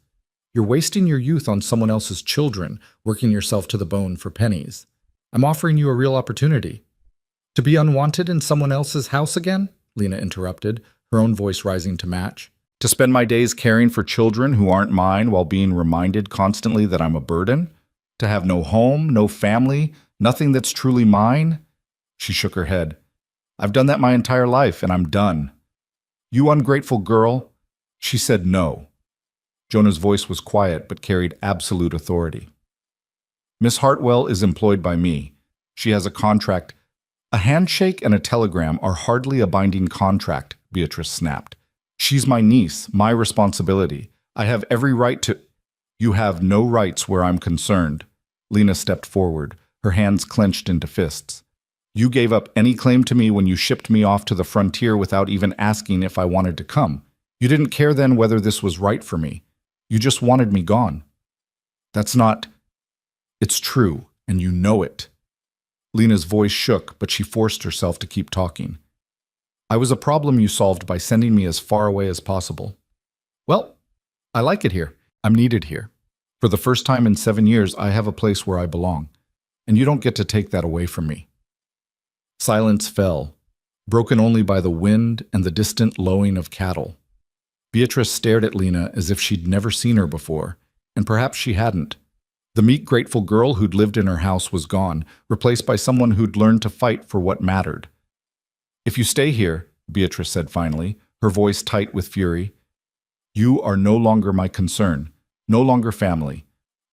"You're wasting your youth on someone else's children, working yourself to the bone for pennies. I'm offering you a real opportunity." "To be unwanted in someone else's house again?" Lena interrupted, her own voice rising to match. "To spend my days caring for children who aren't mine while being reminded constantly that I'm a burden? To have no home, no family, nothing that's truly mine?" She shook her head. "I've done that my entire life, and I'm done. You ungrateful girl." She said no. Jonah's voice was quiet but carried absolute authority. Miss Hartwell is employed by me. She has a contract. A handshake and a telegram are hardly a binding contract, Beatrice snapped. She's my niece, my responsibility. I have every right to— You have no rights where I'm concerned. Lena stepped forward, her hands clenched into fists. You gave up any claim to me when you shipped me off to the frontier without even asking if I wanted to come. You didn't care then whether this was right for me. You just wanted me gone. That's not— It's true, and you know it. Lena's voice shook, but she forced herself to keep talking. I was a problem you solved by sending me as far away as possible. Well, I like it here. I'm needed here. For the first time in 7 years, I have a place where I belong, and you don't get to take that away from me. Silence fell, broken only by the wind and the distant lowing of cattle. Beatrice stared at Lena as if she'd never seen her before, and perhaps she hadn't. The meek, grateful girl who'd lived in her house was gone, replaced by someone who'd learned to fight for what mattered. If you stay here, Beatrice said finally, her voice tight with fury, you are no longer my concern, no longer family.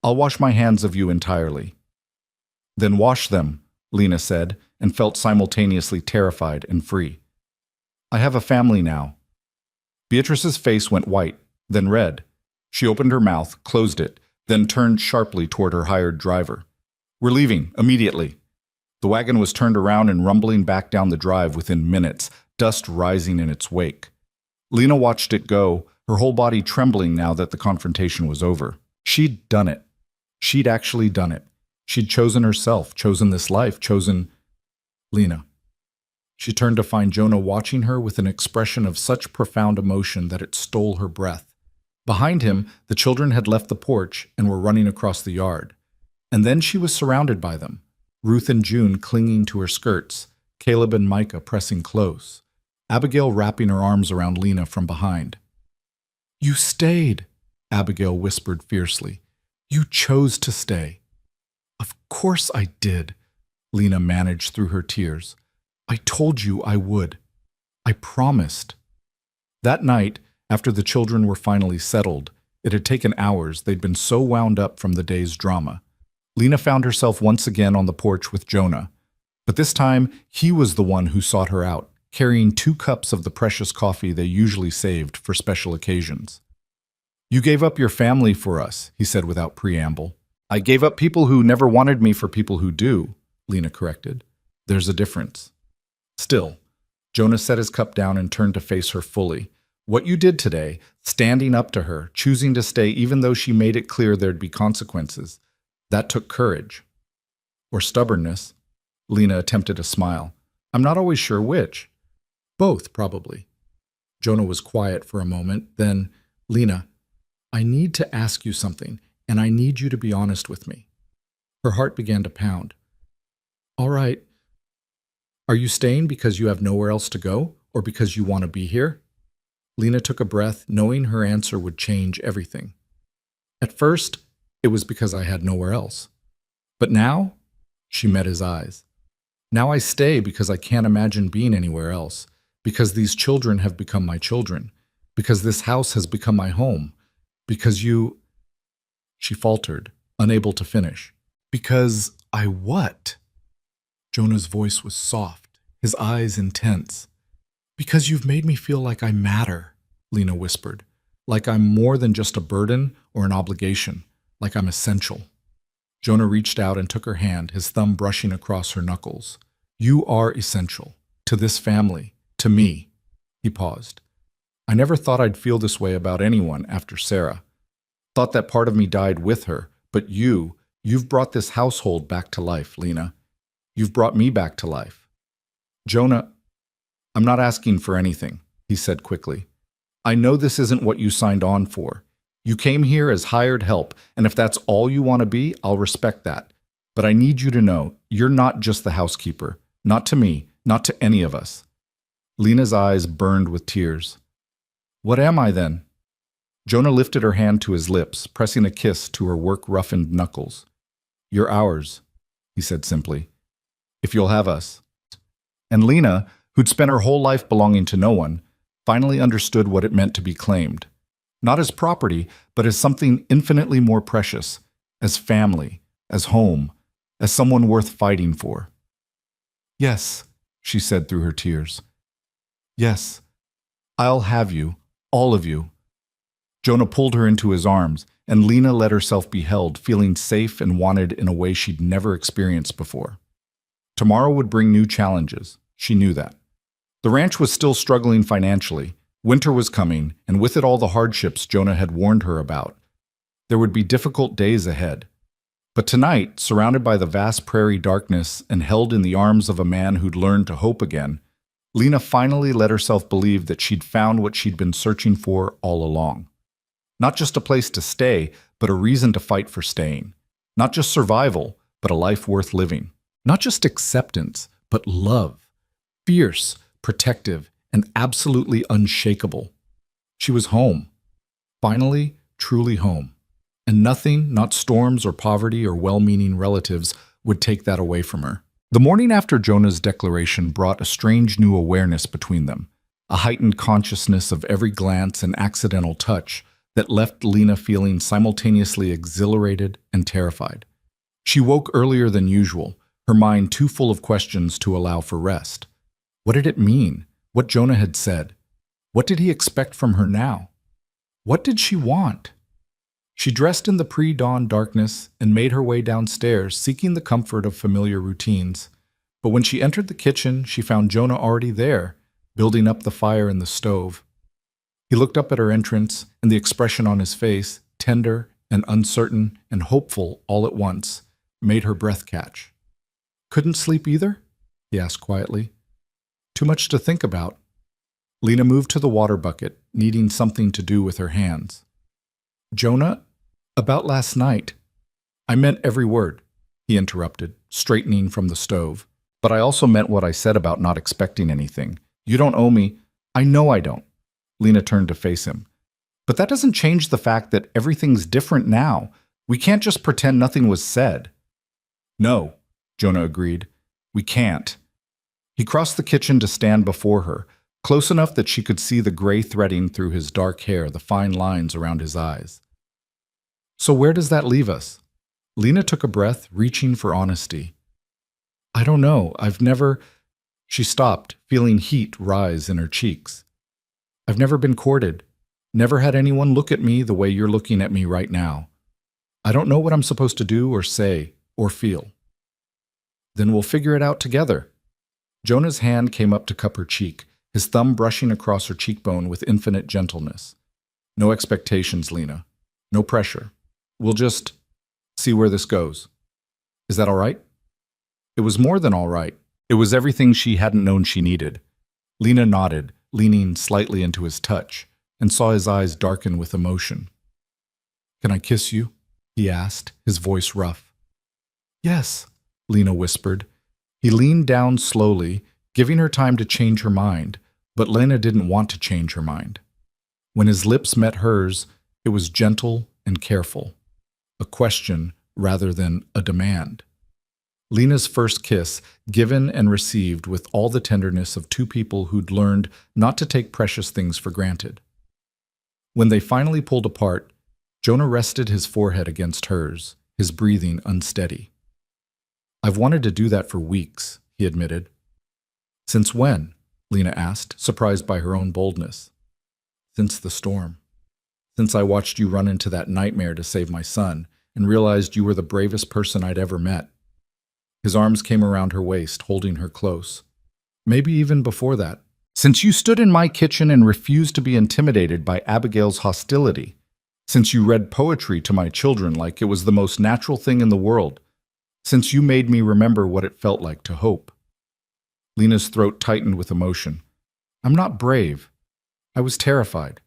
I'll wash my hands of you entirely. Then wash them, Lena said, and felt simultaneously terrified and free. I have a family now. Beatrice's face went white, then red. She opened her mouth, closed it, then turned sharply toward her hired driver. We're leaving, immediately. The wagon was turned around and rumbling back down the drive within minutes, dust rising in its wake. Lena watched it go, her whole body trembling now that the confrontation was over. She'd done it. She'd actually done it. She'd chosen herself, chosen this life, chosen— Lena. She turned to find Jonah watching her with an expression of such profound emotion that it stole her breath. Behind him, the children had left the porch and were running across the yard. And then she was surrounded by them, Ruth and June clinging to her skirts, Caleb and Micah pressing close, Abigail wrapping her arms around Lena from behind. You stayed, Abigail whispered fiercely. You chose to stay. Of course I did, Lena managed through her tears. I told you I would. I promised. That night, after the children were finally settled, it had taken hours, they'd been so wound up from the day's drama. Lena found herself once again on the porch with Jonah. But this time, he was the one who sought her out, carrying 2 cups of the precious coffee they usually saved for special occasions. You gave up your family for us, he said without preamble. I gave up people who never wanted me for people who do, Lena corrected. There's a difference. Still, Jonah set his cup down and turned to face her fully. What you did today, standing up to her, choosing to stay even though she made it clear there'd be consequences, that took courage. Or stubbornness. Lena attempted a smile. I'm not always sure which. Both, probably. Jonah was quiet for a moment, then, Lena, I need to ask you something, and I need you to be honest with me. Her heart began to pound. All right. Are you staying because you have nowhere else to go, or because you want to be here? Lena took a breath, knowing her answer would change everything. At first, it was because I had nowhere else. But now, she met his eyes. Now I stay because I can't imagine being anywhere else, because these children have become my children, because this house has become my home, because you— She faltered, unable to finish. Because I what? Jonah's voice was soft, his eyes intense. Because you've made me feel like I matter, Lena whispered, like I'm more than just a burden or an obligation, like I'm essential. Jonah reached out and took her hand, his thumb brushing across her knuckles. You are essential. To this family. To me. He paused. I never thought I'd feel this way about anyone after Sarah. Thought that part of me died with her, but you've brought this household back to life, Lena. You've brought me back to life. Jonah, I'm not asking for anything, he said quickly. I know this isn't what you signed on for. You came here as hired help, and if that's all you want to be, I'll respect that. But I need you to know, you're not just the housekeeper. Not to me, not to any of us. Lena's eyes burned with tears. What am I then? Jonah lifted her hand to his lips, pressing a kiss to her work-roughened knuckles. You're ours, he said simply. If you'll have us. And Lena, who'd spent her whole life belonging to no one, finally understood what it meant to be claimed. Not as property, but as something infinitely more precious, as family, as home, as someone worth fighting for. Yes, she said through her tears. Yes, I'll have you, all of you. Jonah pulled her into his arms, and Lena let herself be held, feeling safe and wanted in a way she'd never experienced before. Tomorrow would bring new challenges. She knew that. The ranch was still struggling financially. Winter was coming, and with it all the hardships Jonah had warned her about. There would be difficult days ahead. But tonight, surrounded by the vast prairie darkness and held in the arms of a man who'd learned to hope again, Lena finally let herself believe that she'd found what she'd been searching for all along. Not just a place to stay, but a reason to fight for staying. Not just survival, but a life worth living. Not just acceptance, but love. Fierce, protective, and absolutely unshakable. She was home. Finally, truly home. And nothing, not storms or poverty or well-meaning relatives, would take that away from her. The morning after Jonah's declaration brought a strange new awareness between them, a heightened consciousness of every glance and accidental touch that left Lena feeling simultaneously exhilarated and terrified. She woke earlier than usual, her mind too full of questions to allow for rest. What did it mean? What Jonah had said? What did he expect from her now? What did she want? She dressed in the pre-dawn darkness and made her way downstairs, seeking the comfort of familiar routines. But when she entered the kitchen, she found Jonah already there, building up the fire in the stove. He looked up at her entrance, and the expression on his face, tender and uncertain and hopeful all at once, made her breath catch. "Couldn't sleep either?" he asked quietly. "Too much to think about." Lena moved to the water bucket, needing something to do with her hands. "Jonah, about last night." "I meant every word," he interrupted, straightening from the stove. "But I also meant what I said about not expecting anything. You don't owe me." "I know I don't." Lena turned to face him. "But that doesn't change the fact that everything's different now. We can't just pretend nothing was said." "No," Jonah agreed. "We can't." He crossed the kitchen to stand before her, close enough that she could see the gray threading through his dark hair, the fine lines around his eyes. "So where does that leave us?" Lena took a breath, reaching for honesty. "I don't know. I've never—" She stopped, feeling heat rise in her cheeks. "I've never been courted. Never had anyone look at me the way you're looking at me right now. I don't know what I'm supposed to do or say or feel." "Then we'll figure it out together." Jonah's hand came up to cup her cheek, his thumb brushing across her cheekbone with infinite gentleness. "No expectations, Lena. No pressure. We'll just see where this goes. Is that all right?" It was more than all right. It was everything she hadn't known she needed. Lena nodded, leaning slightly into his touch, and saw his eyes darken with emotion. "Can I kiss you?" he asked, his voice rough. "Yes," Lena whispered. He leaned down slowly, giving her time to change her mind, but Lena didn't want to change her mind. When his lips met hers, it was gentle and careful, a question rather than a demand. Lena's first kiss, given and received with all the tenderness of two people who'd learned not to take precious things for granted. When they finally pulled apart, Jonah rested his forehead against hers, his breathing unsteady. "I've wanted to do that for weeks," he admitted. "Since when?" Lena asked, surprised by her own boldness. "Since the storm. Since I watched you run into that nightmare to save my son and realized you were the bravest person I'd ever met." His arms came around her waist, holding her close. "Maybe even before that. Since you stood in my kitchen and refused to be intimidated by Abigail's hostility. Since you read poetry to my children like it was the most natural thing in the world. Since you made me remember what it felt like to hope." Lena's throat tightened with emotion. "I'm not brave. I was terrified."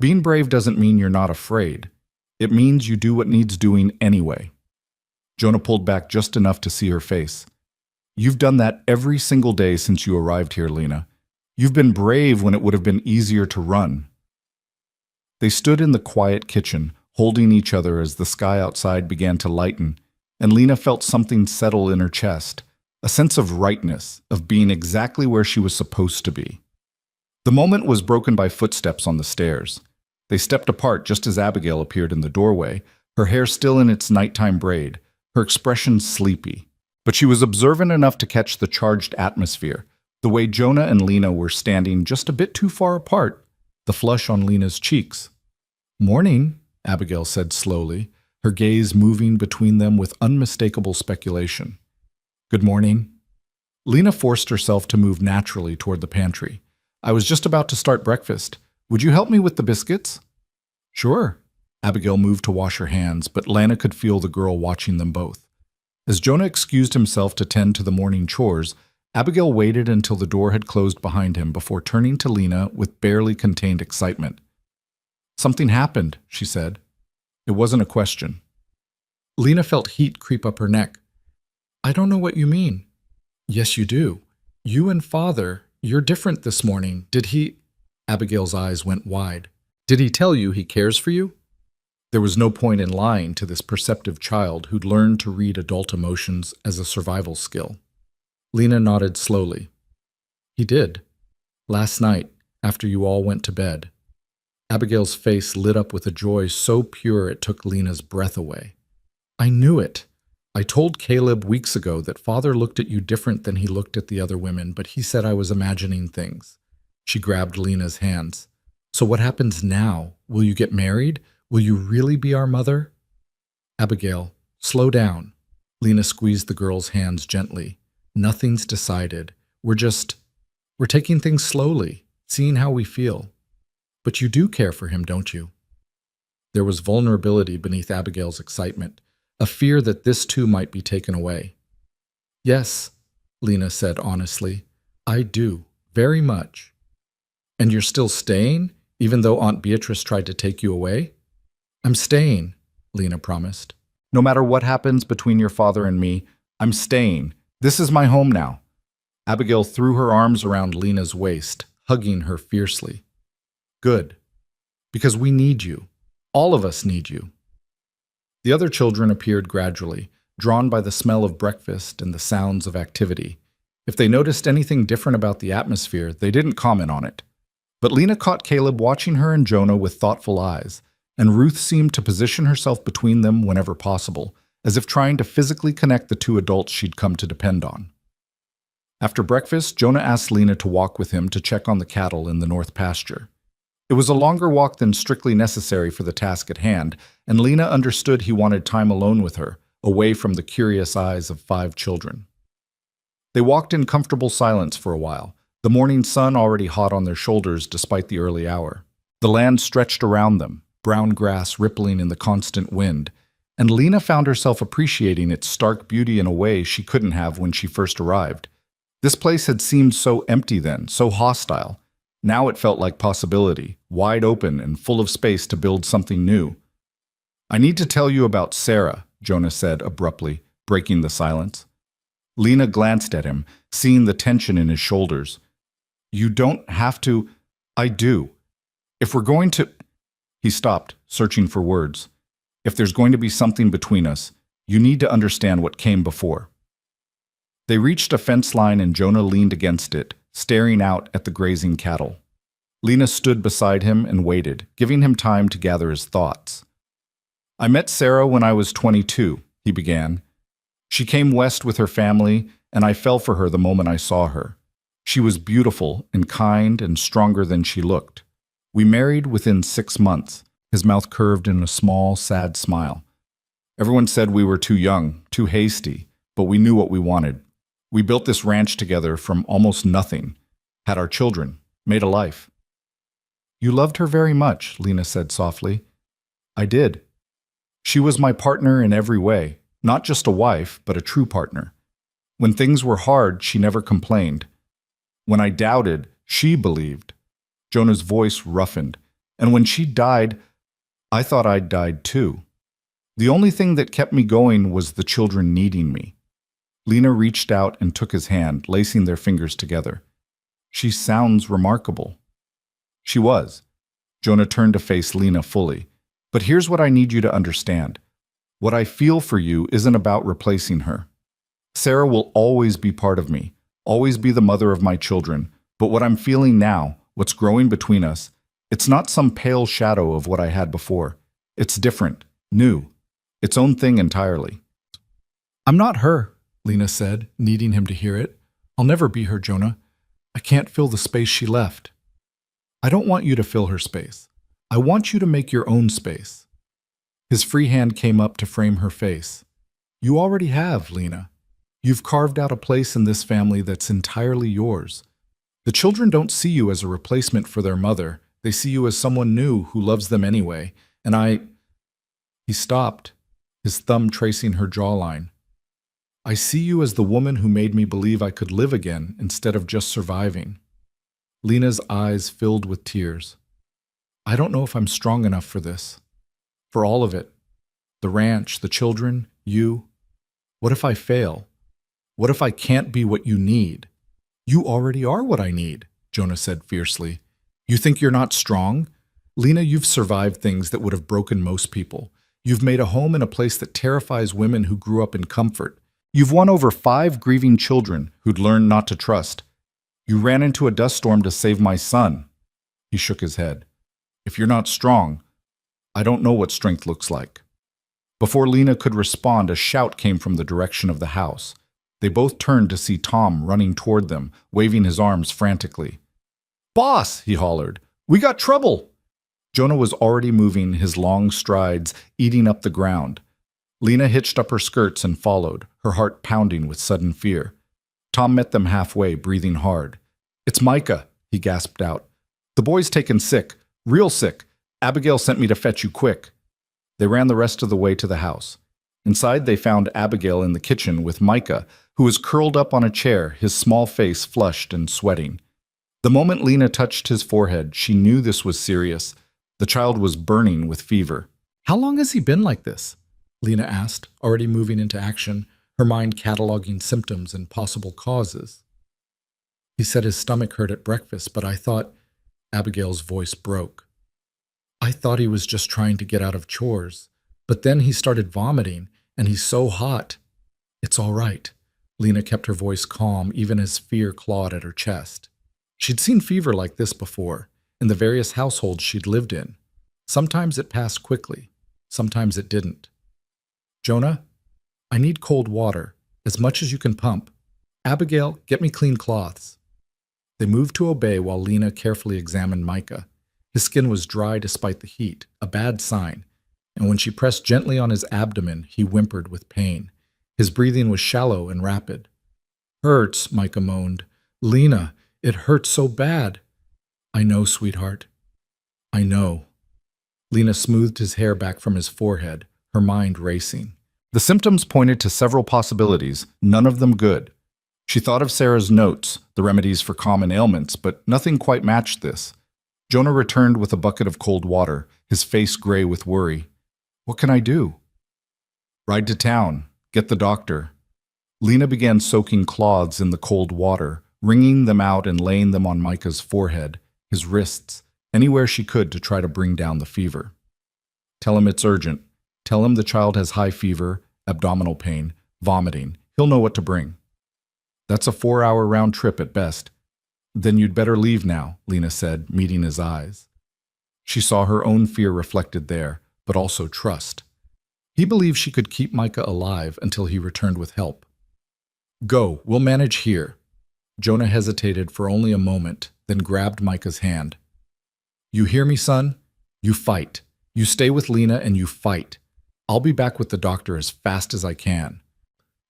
"Being brave doesn't mean you're not afraid. It means you do what needs doing anyway." Jonah pulled back just enough to see her face. "You've done that every single day since you arrived here, Lena. You've been brave when it would have been easier to run." They stood in the quiet kitchen, holding each other as the sky outside began to lighten, and Lena felt something settle in her chest, a sense of rightness, of being exactly where she was supposed to be. The moment was broken by footsteps on the stairs. They stepped apart just as Abigail appeared in the doorway, her hair still in its nighttime braid, her expression sleepy. But she was observant enough to catch the charged atmosphere, the way Jonah and Lena were standing just a bit too far apart, the flush on Lena's cheeks. "Morning," Abigail said slowly, her gaze moving between them with unmistakable speculation. "Good morning." Lena forced herself to move naturally toward the pantry. "I was just about to start breakfast. Would you help me with the biscuits?" "Sure." Abigail moved to wash her hands, but Lena could feel the girl watching them both. As Jonah excused himself to tend to the morning chores, Abigail waited until the door had closed behind him before turning to Lena with barely contained excitement. "Something happened," she said. It wasn't a question. Lena felt heat creep up her neck. "I don't know what you mean." "Yes, you do. You and Father, you're different this morning. Did he—" Abigail's eyes went wide. "Did he tell you he cares for you?" There was no point in lying to this perceptive child who'd learned to read adult emotions as a survival skill. Lena nodded slowly. "He did. Last night, after you all went to bed." Abigail's face lit up with a joy so pure it took Lena's breath away. "I knew it. I told Caleb weeks ago that Father looked at you different than he looked at the other women, but he said I was imagining things." She grabbed Lena's hands. "So what happens now? Will you get married? Will you really be our mother?" "Abigail, slow down." Lena squeezed the girl's hands gently. "Nothing's decided. We're taking things slowly, seeing how we feel. But you do care for him, don't you?" There was vulnerability beneath Abigail's excitement, a fear that this too might be taken away. "Yes," Lena said honestly. "I do, very much." "And you're still staying, even though Aunt Beatrice tried to take you away?" "I'm staying," Lena promised. "No matter what happens between your father and me, I'm staying. This is my home now." Abigail threw her arms around Lena's waist, hugging her fiercely. "Good. Because we need you. All of us need you." The other children appeared gradually, drawn by the smell of breakfast and the sounds of activity. If they noticed anything different about the atmosphere, they didn't comment on it. But Lena caught Caleb watching her and Jonah with thoughtful eyes, and Ruth seemed to position herself between them whenever possible, as if trying to physically connect the two adults she'd come to depend on. After breakfast, Jonah asked Lena to walk with him to check on the cattle in the north pasture. It was a longer walk than strictly necessary for the task at hand, and Lena understood he wanted time alone with her, away from the curious eyes of 5 children. They walked in comfortable silence for a while, the morning sun already hot on their shoulders despite the early hour. The land stretched around them, brown grass rippling in the constant wind, and Lena found herself appreciating its stark beauty in a way she couldn't have when she first arrived. This place had seemed so empty then, so hostile. Now it felt like possibility, wide open and full of space to build something new. "I need to tell you about Sarah," Jonah said abruptly, breaking the silence. Lena glanced at him, seeing the tension in his shoulders. "You don't have to—" "I do. If we're going to—" He stopped, searching for words. "If there's going to be something between us, you need to understand what came before." They reached a fence line and Jonah leaned against it, staring out at the grazing cattle. Lena stood beside him and waited, giving him time to gather his thoughts. "I met Sarah when I was 22, he began. "She came west with her family, and I fell for her the moment I saw her. She was beautiful and kind and stronger than she looked. We married within 6 months." His mouth curved in a small, sad smile. "Everyone said we were too young, too hasty, but we knew what we wanted. We built this ranch together from almost nothing, had our children, made a life." "You loved her very much," Lena said softly. "I did. She was my partner in every way, not just a wife, but a true partner. When things were hard, she never complained. When I doubted, she believed." Jonah's voice roughened. "And when she died, I thought I'd died too. The only thing that kept me going was the children needing me." Lena reached out and took his hand, lacing their fingers together. "She sounds remarkable." She was. Jonah turned to face Lena fully. "But here's what I need you to understand. What I feel for you isn't about replacing her. Sarah will always be part of me, always be the mother of my children, but what I'm feeling now, what's growing between us, It's not some pale shadow of what I had before. It's different, new, its own thing entirely. I'm not her, Lena said, needing him to hear it. I'll never be her, Jonah. I can't fill the space she left. I don't want you to fill her space. I want you to make your own space. His free hand came up to frame her face. You already have, Lena. You've carved out a place in this family that's entirely yours. The children don't see you as a replacement for their mother. They see you as someone new who loves them anyway. And He stopped, his thumb tracing her jawline. I see you as the woman who made me believe I could live again instead of just surviving. Lena's eyes filled with tears. I don't know if I'm strong enough for this. For all of it. The ranch, the children, you. What if I fail? What if I can't be what you need? You already are what I need, Jonah said fiercely. You think you're not strong? Lena, you've survived things that would have broken most people. You've made a home in a place that terrifies women who grew up in comfort. You've won over 5 grieving children who'd learned not to trust. You ran into a dust storm to save my son. He shook his head. If you're not strong, I don't know what strength looks like. Before Lena could respond, a shout came from the direction of the house. They both turned to see Tom running toward them, waving his arms frantically. Boss, he hollered, we got trouble! Jonah was already moving, his long strides eating up the ground. Lena hitched up her skirts and followed, her heart pounding with sudden fear. Tom met them halfway, breathing hard. It's Micah, he gasped out. The boy's taken sick, real sick. Abigail sent me to fetch you quick. They ran the rest of the way to the house. Inside, they found Abigail in the kitchen with Micah, who was curled up on a chair, his small face flushed and sweating. The moment Lena touched his forehead, she knew this was serious. The child was burning with fever. How long has he been like this? Lena asked, already moving into action, her mind cataloging symptoms and possible causes. He said his stomach hurt at breakfast, but I thought... Abigail's voice broke. I thought he was just trying to get out of chores, but then he started vomiting, and he's so hot. It's all right. Lena kept her voice calm, even as fear clawed at her chest. She'd seen fever like this before, in the various households she'd lived in. Sometimes it passed quickly, sometimes it didn't. Jonah, I need cold water, as much as you can pump. Abigail, get me clean cloths. They moved to obey while Lena carefully examined Micah. His skin was dry despite the heat, a bad sign, and when she pressed gently on his abdomen, he whimpered with pain. His breathing was shallow and rapid. Hurts, Micah moaned. Lena, it hurts so bad. I know, sweetheart. I know. Lena smoothed his hair back from his forehead, her mind racing. The symptoms pointed to several possibilities, none of them good. She thought of Sarah's notes, the remedies for common ailments, but nothing quite matched this. Jonah returned with a bucket of cold water, his face gray with worry. What can I do? Ride to town. Get the doctor. Lena began soaking cloths in the cold water, wringing them out and laying them on Micah's forehead, his wrists, anywhere she could to try to bring down the fever. Tell him it's urgent. Tell him the child has high fever, abdominal pain, vomiting. He'll know what to bring. That's a 4-hour round trip at best. Then you'd better leave now, Lena said, meeting his eyes. She saw her own fear reflected there, but also trust. He believed she could keep Micah alive until he returned with help. Go, we'll manage here. Jonah hesitated for only a moment, then grabbed Micah's hand. You hear me, son? You fight. You stay with Lena and you fight. I'll be back with the doctor as fast as I can.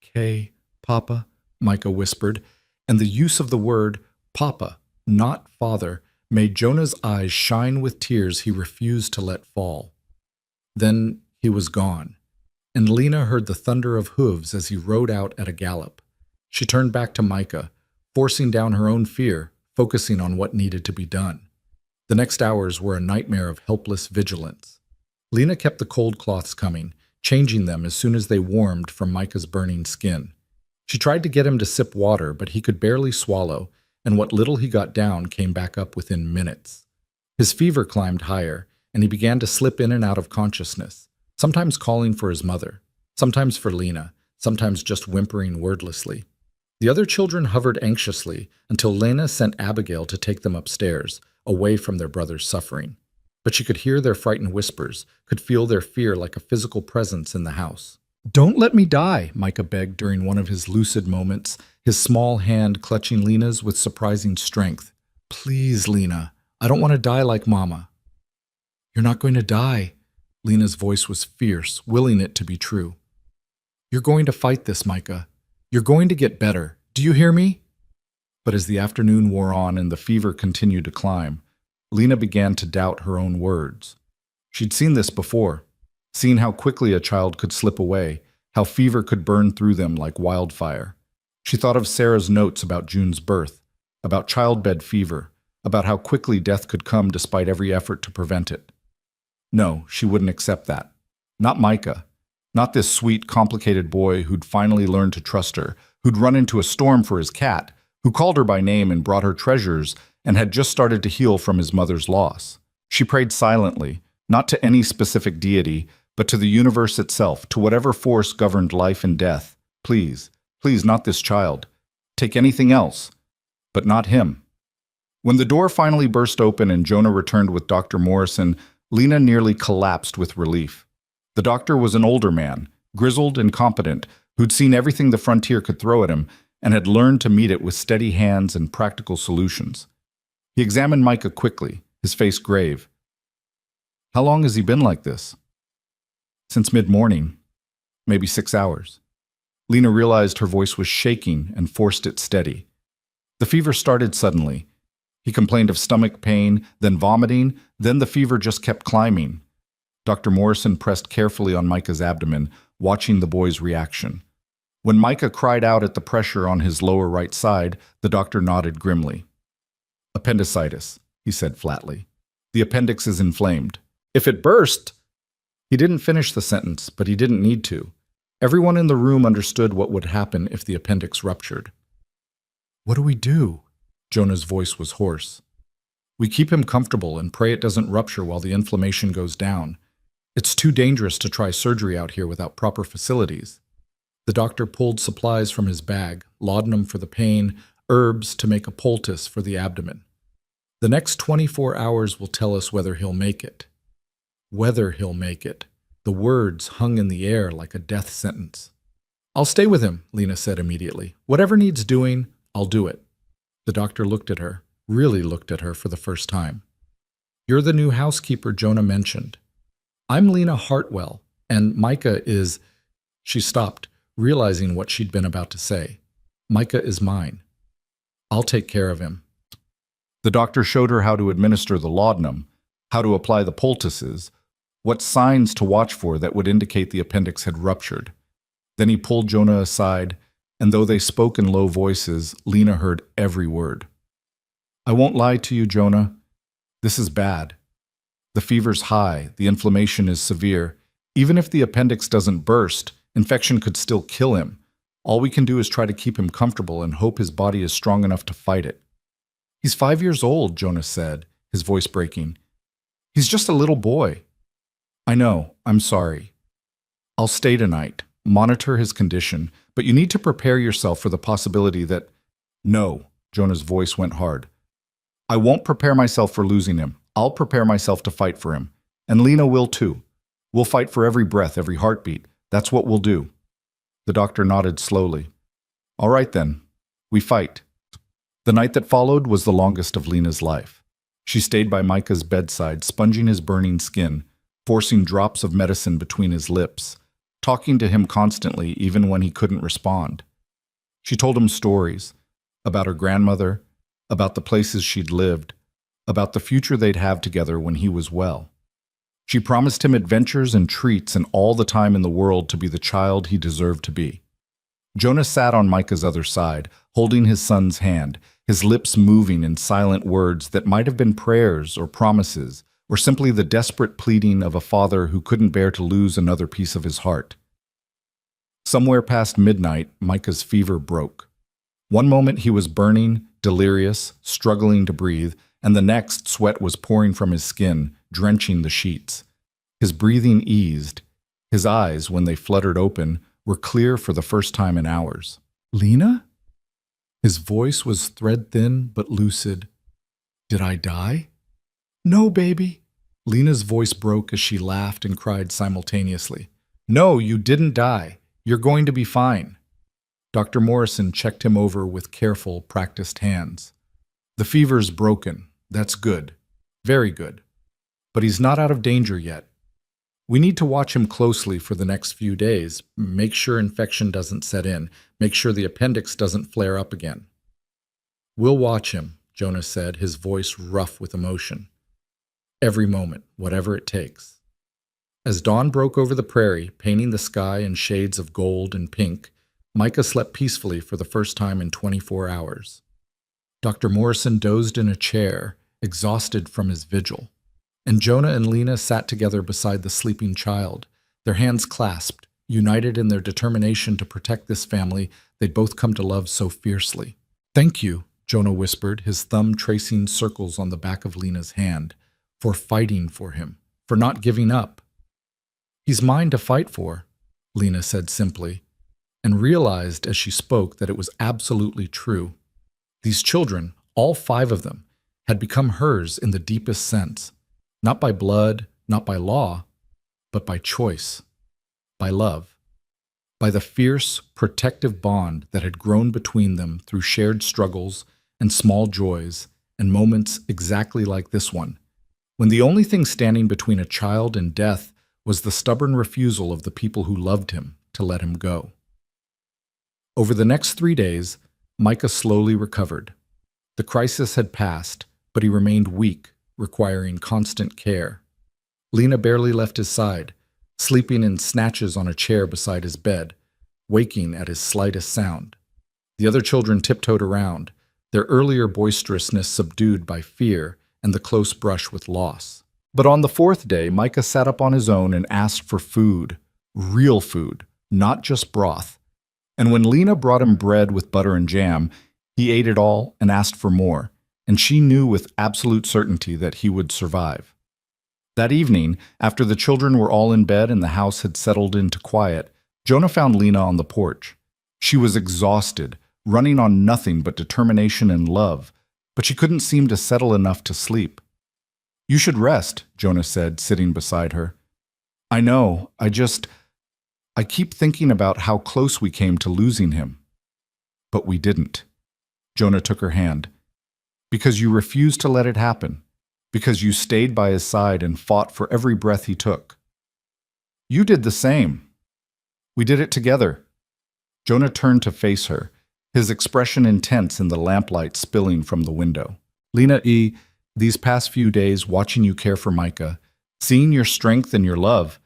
Okay, Papa, Micah whispered, and the use of the word Papa, not father, made Jonah's eyes shine with tears he refused to let fall. Then he was gone, and Lena heard the thunder of hooves as he rode out at a gallop. She turned back to Micah, forcing down her own fear, focusing on what needed to be done. The next hours were a nightmare of helpless vigilance. Lena kept the cold cloths coming, changing them as soon as they warmed from Micah's burning skin. She tried to get him to sip water, but he could barely swallow, and what little he got down came back up within minutes. His fever climbed higher, and he began to slip in and out of consciousness, sometimes calling for his mother, sometimes for Lena, sometimes just whimpering wordlessly. The other children hovered anxiously until Lena sent Abigail to take them upstairs, away from their brother's suffering. But she could hear their frightened whispers, could feel their fear like a physical presence in the house. "Don't let me die," Micah begged during one of his lucid moments, his small hand clutching Lena's with surprising strength. "Please, Lena, I don't want to die like Mama." "You're not going to die." Lena's voice was fierce, willing it to be true. "You're going to fight this, Micah. You're going to get better. Do you hear me?" But as the afternoon wore on and the fever continued to climb, Lena began to doubt her own words. She'd seen this before, seen how quickly a child could slip away, how fever could burn through them like wildfire. She thought of Sarah's notes about June's birth, about childbed fever, about how quickly death could come despite every effort to prevent it. No, she wouldn't accept that. Not Micah. Not this sweet, complicated boy who'd finally learned to trust her, who'd run into a storm for his cat, who called her by name and brought her treasures, and had just started to heal from his mother's loss. She prayed silently, not to any specific deity, but to the universe itself, to whatever force governed life and death. Please, please, not this child. Take anything else, but not him. When the door finally burst open and Jonah returned with Dr. Morrison, Lena nearly collapsed with relief. The doctor was an older man, grizzled and competent, who'd seen everything the frontier could throw at him and had learned to meet it with steady hands and practical solutions. He examined Micah quickly, his face grave. "How long has he been like this?" "Since mid-morning, maybe 6 hours." Lena realized her voice was shaking and forced it steady. The fever started suddenly. He complained of stomach pain, then vomiting, then the fever just kept climbing. Dr. Morrison pressed carefully on Micah's abdomen, watching the boy's reaction. When Micah cried out at the pressure on his lower right side, the doctor nodded grimly. "Appendicitis," he said flatly. "The appendix is inflamed. If it burst—" He didn't finish the sentence, but he didn't need to. Everyone in the room understood what would happen if the appendix ruptured. "What do we do?" Jonah's voice was hoarse. "We keep him comfortable and pray it doesn't rupture while the inflammation goes down. It's too dangerous to try surgery out here without proper facilities." The doctor pulled supplies from his bag, laudanum for the pain, herbs to make a poultice for the abdomen. "The next 24 hours will tell us whether he'll make it." Whether he'll make it. The words hung in the air like a death sentence. "I'll stay with him," Lena said immediately. "Whatever needs doing, I'll do it." The doctor looked at her, really looked at her for the first time. "You're the new housekeeper Jonah mentioned. I'm Lena Hartwell, and Micah is—" She stopped, realizing what she'd been about to say. "Micah is mine. I'll take care of him." The doctor showed her how to administer the laudanum, how to apply the poultices, what signs to watch for that would indicate the appendix had ruptured. Then he pulled Jonah aside, and though they spoke in low voices, Lena heard every word. "I won't lie to you, Jonah. This is bad. The fever's high, the inflammation is severe. Even if the appendix doesn't burst, infection could still kill him. All we can do is try to keep him comfortable and hope his body is strong enough to fight it." "He's 5 years old," Jonah said, his voice breaking. "He's just a little boy." "I know. I'm sorry. I'll stay tonight, monitor his condition, but you need to prepare yourself for the possibility that—" "No," Jonah's voice went hard. "I won't prepare myself for losing him. I'll prepare myself to fight for him. And Lena will too. We'll fight for every breath, every heartbeat. That's what we'll do." The doctor nodded slowly. "All right then. We fight." The night that followed was the longest of Lena's life. She stayed by Micah's bedside, sponging his burning skin, forcing drops of medicine between his lips, talking to him constantly even when he couldn't respond. She told him stories about her grandmother, about the places she'd lived, about the future they'd have together when he was well. She promised him adventures and treats and all the time in the world to be the child he deserved to be. Jonah sat on Micah's other side, holding his son's hand, his lips moving in silent words that might have been prayers or promises, or simply the desperate pleading of a father who couldn't bear to lose another piece of his heart. Somewhere past midnight, Micah's fever broke. One moment he was burning, delirious, struggling to breathe, and the next sweat was pouring from his skin, drenching the sheets. His breathing eased. His eyes, when they fluttered open, were clear for the first time in hours. "Lena?" His voice was thread-thin but lucid. "Did I die?" No, baby. Lena's voice broke as she laughed and cried simultaneously. No, you didn't die. You're going to be fine. Dr. Morrison checked him over with careful, practiced hands. The fever's broken. That's good. Very good. But he's not out of danger yet. We need to watch him closely for the next few days, make sure infection doesn't set in, make sure the appendix doesn't flare up again. We'll watch him, Jonah said, his voice rough with emotion. Every moment, whatever it takes. As dawn broke over the prairie, painting the sky in shades of gold and pink, Micah slept peacefully for the first time in 24 hours. Dr. Morrison dozed in a chair, exhausted from his vigil, and Jonah and Lena sat together beside the sleeping child, their hands clasped, united in their determination to protect this family they'd both come to love so fiercely. Thank you, Jonah whispered, his thumb tracing circles on the back of Lena's hand, for fighting for him, for not giving up. He's mine to fight for, Lena said simply, and realized as she spoke that it was absolutely true. These children, all 5 of them, had become hers in the deepest sense, not by blood, not by law, but by choice, by love, by the fierce, protective bond that had grown between them through shared struggles and small joys and moments exactly like this one, when the only thing standing between a child and death was the stubborn refusal of the people who loved him to let him go. Over the next 3 days, Micah slowly recovered. The crisis had passed, but he remained weak, requiring constant care. Lena barely left his side, sleeping in snatches on a chair beside his bed, waking at his slightest sound. The other children tiptoed around, their earlier boisterousness subdued by fear and the close brush with loss. But on the 4th day, Micah sat up on his own and asked for food, real food, not just broth. And when Lena brought him bread with butter and jam, he ate it all and asked for more, and she knew with absolute certainty that he would survive. That evening, after the children were all in bed and the house had settled into quiet, Jonah found Lena on the porch. She was exhausted, running on nothing but determination and love, but she couldn't seem to settle enough to sleep. You should rest, Jonah said, sitting beside her. I know, I keep thinking about how close we came to losing him. But we didn't. Jonah took her hand. Because you refused to let it happen. Because you stayed by his side and fought for every breath he took. You did the same. We did it together. Jonah turned to face her, his expression intense in the lamplight spilling from the window. Lena, these past few days watching you care for Micah, seeing your strength and your love,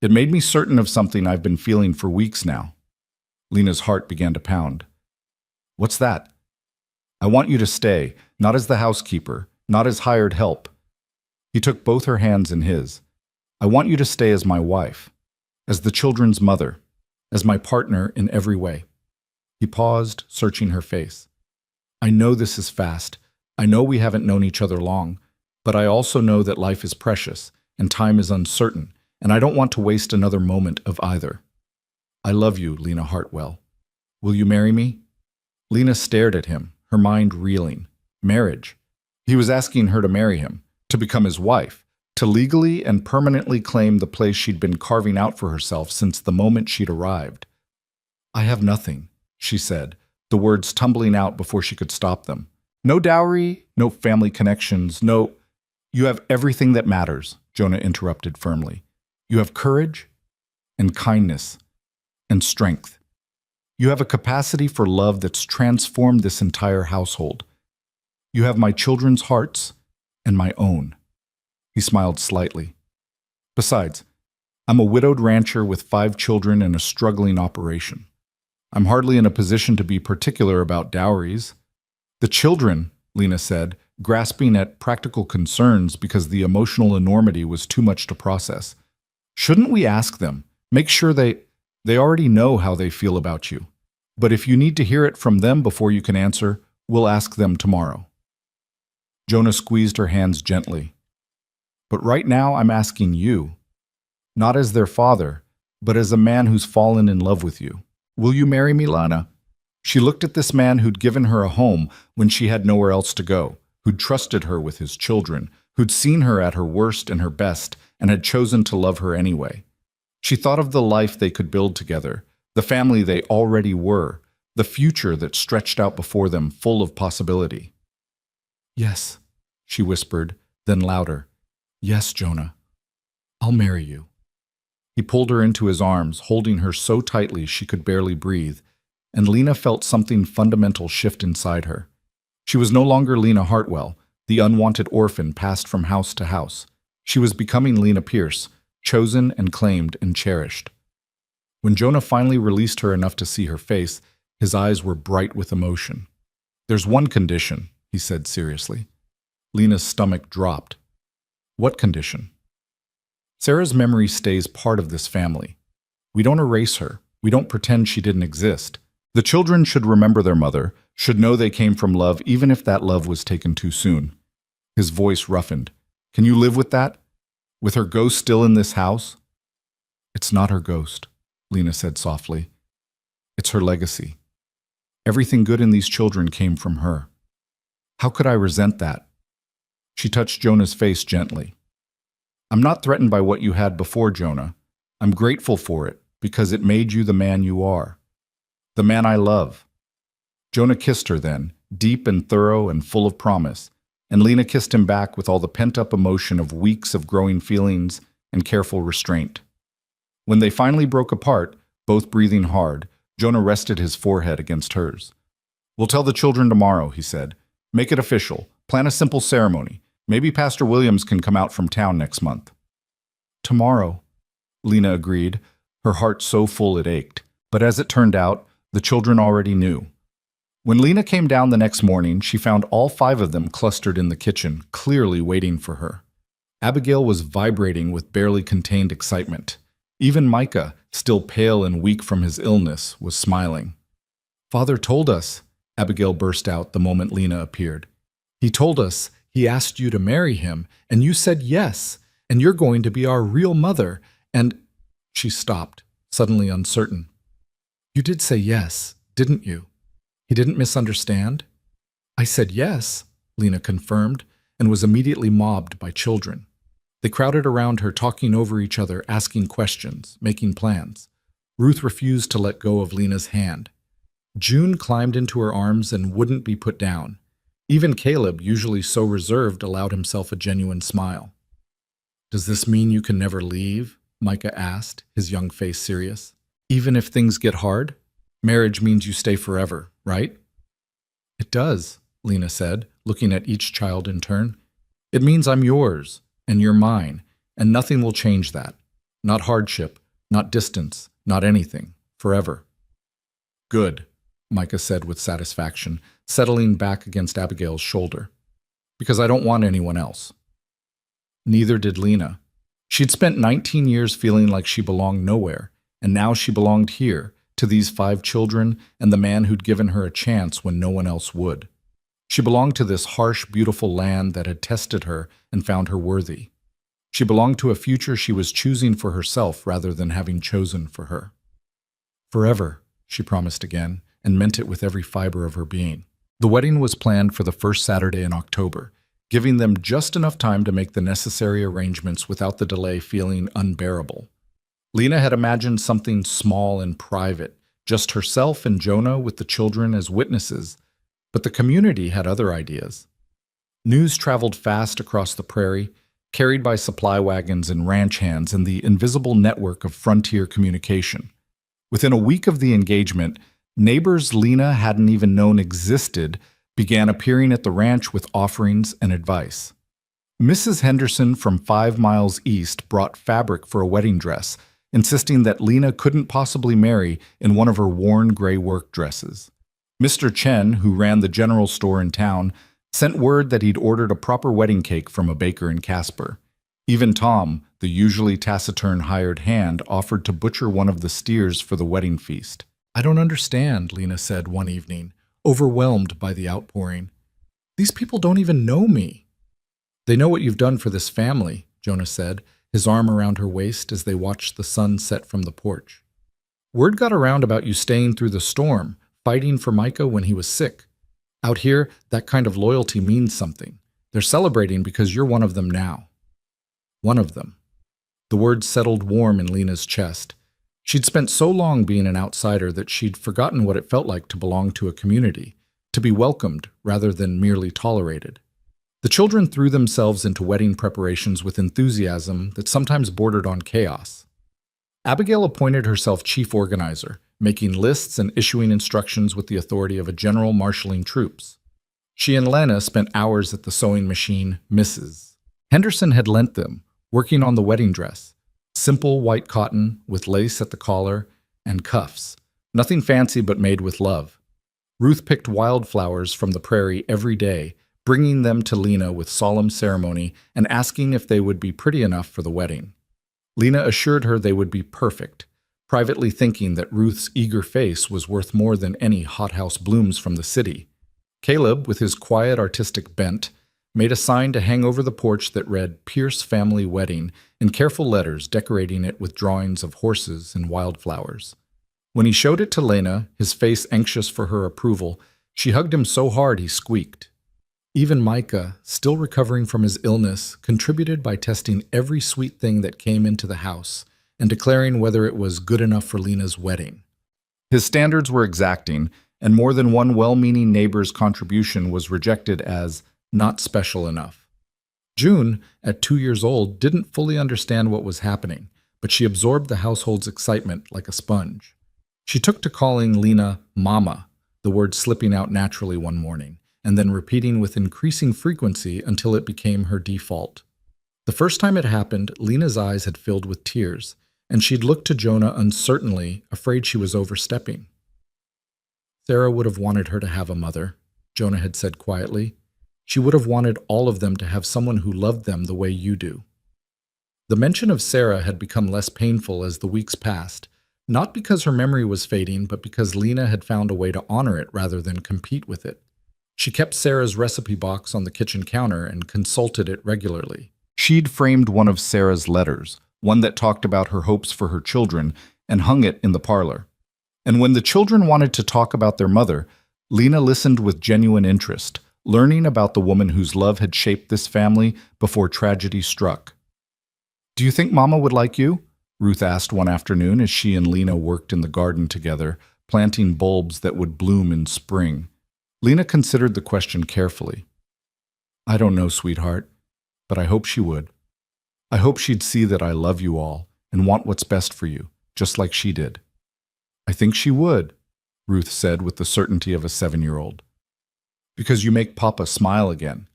it made me certain of something I've been feeling for weeks now. Lena's heart began to pound. What's that? I want you to stay, not as the housekeeper, not as hired help. He took both her hands in his. I want you to stay as my wife, as the children's mother, as my partner in every way. He paused, searching her face. I know this is fast. I know we haven't known each other long, but I also know that life is precious and time is uncertain, and I don't want to waste another moment of either. I love you, Lena Hartwell. Will you marry me? Lena stared at him, her mind reeling. Marriage. He was asking her to marry him, to become his wife, to legally and permanently claim the place she'd been carving out for herself since the moment she'd arrived. I have nothing, she said, the words tumbling out before she could stop them. No dowry, no family connections, no— You have everything that matters, Jonah interrupted firmly. You have courage and kindness and strength. You have a capacity for love that's transformed this entire household. You have my children's hearts and my own. He smiled slightly. Besides, I'm a widowed rancher with 5 children and a struggling operation. I'm hardly in a position to be particular about dowries. The children, Lena said, grasping at practical concerns because the emotional enormity was too much to process. Shouldn't we ask them? Make sure they already know how they feel about you. But if you need to hear it from them before you can answer, we'll ask them tomorrow. Jonah squeezed her hands gently. But right now I'm asking you, not as their father, but as a man who's fallen in love with you. Will you marry me, Lana? She looked at this man who'd given her a home when she had nowhere else to go, who'd trusted her with his children, who'd seen her at her worst and her best and had chosen to love her anyway. She thought of the life they could build together, the family they already were, the future that stretched out before them full of possibility. "Yes," she whispered, then louder. "Yes, Jonah. I'll marry you." He pulled her into his arms, holding her so tightly she could barely breathe, and Lena felt something fundamental shift inside her. She was no longer Lena Hartwell, the unwanted orphan passed from house to house. She was becoming Lena Pierce, chosen and claimed and cherished. When Jonah finally released her enough to see her face, his eyes were bright with emotion. "There's one condition," he said seriously. Lena's stomach dropped. "What condition?" "Sarah's memory stays part of this family. We don't erase her. We don't pretend she didn't exist. The children should remember their mother, should know they came from love even if that love was taken too soon." His voice roughened. "Can you live with that? With her ghost still in this house?" "It's not her ghost," Lena said softly. "It's her legacy. Everything good in these children came from her. How could I resent that?" She touched Jonah's face gently. "I'm not threatened by what you had before, Jonah. I'm grateful for it because it made you the man you are. The man I love." Jonah kissed her then, deep and thorough and full of promise, and Lena kissed him back with all the pent-up emotion of weeks of growing feelings and careful restraint. When they finally broke apart, both breathing hard, Jonah rested his forehead against hers. "We'll tell the children tomorrow," he said. "Make it official. Plan a simple ceremony. Maybe Pastor Williams can come out from town next month." "Tomorrow," Lena agreed, her heart so full it ached. But as it turned out, the children already knew. When Lena came down the next morning, she found all 5 of them clustered in the kitchen, clearly waiting for her. Abigail was vibrating with barely contained excitement. Even Micah, still pale and weak from his illness, was smiling. "Father told us," Abigail burst out the moment Lena appeared. "He told us he asked you to marry him, and you said yes, and you're going to be our real mother, and—" She stopped, suddenly uncertain. "You did say yes, didn't you? He didn't misunderstand?" "I said yes," Lena confirmed, and was immediately mobbed by children. They crowded around her, talking over each other, asking questions, making plans. Ruth refused to let go of Lena's hand. June climbed into her arms and wouldn't be put down. Even Caleb, usually so reserved, allowed himself a genuine smile. "Does this mean you can never leave?" Micah asked, his young face serious. "Even if things get hard? Marriage means you stay forever, right?" "It does," Lena said, looking at each child in turn. "It means I'm yours, and you're mine, and nothing will change that. Not hardship, not distance, not anything. Forever." "Good," Micah said with satisfaction, settling back against Abigail's shoulder. "Because I don't want anyone else." Neither did Lena. She'd spent 19 years feeling like she belonged nowhere, and now she belonged here, to these 5 children and the man who'd given her a chance when no one else would. She belonged to this harsh, beautiful land that had tested her and found her worthy. She belonged to a future she was choosing for herself rather than having chosen for her. "Forever," she promised again, and meant it with every fiber of her being. The wedding was planned for the first Saturday in October, giving them just enough time to make the necessary arrangements without the delay feeling unbearable. Lena had imagined something small and private, just herself and Jonah with the children as witnesses, but the community had other ideas. News traveled fast across the prairie, carried by supply wagons and ranch hands and the invisible network of frontier communication. Within a week of the engagement, neighbors Lena hadn't even known existed began appearing at the ranch with offerings and advice. Mrs. Henderson from 5 miles east brought fabric for a wedding dress, insisting that Lena couldn't possibly marry in one of her worn gray work dresses. Mr. Chen, who ran the general store in town, sent word that he'd ordered a proper wedding cake from a baker in Casper. Even Tom, the usually taciturn hired hand, offered to butcher one of the steers for the wedding feast. "I don't understand," Lena said one evening, overwhelmed by the outpouring. "These people don't even know me." "They know what you've done for this family," Jonah said, his arm around her waist as they watched the sun set from the porch. "Word got around about you staying through the storm, fighting for Micah when he was sick. Out here, that kind of loyalty means something. They're celebrating because you're one of them now. One of them. The words settled warm in Lena's chest. She'd spent so long being an outsider that she'd forgotten what it felt like to belong to a community, to be welcomed rather than merely tolerated. The children threw themselves into wedding preparations with enthusiasm that sometimes bordered on chaos. Abigail appointed herself chief organizer, making lists and issuing instructions with the authority of a general marshalling troops. She and Lena spent hours at the sewing machine, Mrs. Henderson had lent them, working on the wedding dress. Simple white cotton with lace at the collar and cuffs. Nothing fancy but made with love. Ruth picked wildflowers from the prairie every day, bringing them to Lena with solemn ceremony and asking if they would be pretty enough for the wedding. Lena assured her they would be perfect, privately thinking that Ruth's eager face was worth more than any hothouse blooms from the city. Caleb, with his quiet artistic bent, made a sign to hang over the porch that read Pierce Family Wedding in careful letters, decorating it with drawings of horses and wildflowers. When he showed it to Lena, his face anxious for her approval, she hugged him so hard he squeaked. Even Micah, still recovering from his illness, contributed by testing every sweet thing that came into the house and declaring whether it was good enough for Lena's wedding. His standards were exacting, and more than one well-meaning neighbor's contribution was rejected as not special enough. June, at 2 years old, didn't fully understand what was happening, but she absorbed the household's excitement like a sponge. She took to calling Lena Mama, the word slipping out naturally one morning, and then repeating with increasing frequency until it became her default. The first time it happened, Lena's eyes had filled with tears, and she'd looked to Jonah uncertainly, afraid she was overstepping. Sarah would have wanted her to have a mother, Jonah had said quietly. She would have wanted all of them to have someone who loved them the way you do. The mention of Sarah had become less painful as the weeks passed, not because her memory was fading, but because Lena had found a way to honor it rather than compete with it. She kept Sarah's recipe box on the kitchen counter and consulted it regularly. She'd framed one of Sarah's letters, one that talked about her hopes for her children, and hung it in the parlor. And when the children wanted to talk about their mother, Lena listened with genuine interest, learning about the woman whose love had shaped this family before tragedy struck. "Do you think Mama would like you?" Ruth asked one afternoon as she and Lena worked in the garden together, planting bulbs that would bloom in spring. Lena considered the question carefully. "I don't know, sweetheart, but I hope she would. I hope she'd see that I love you all and want what's best for you, just like she did." "I think she would," Ruth said with the certainty of a 7-year-old. "Because you make Papa smile again.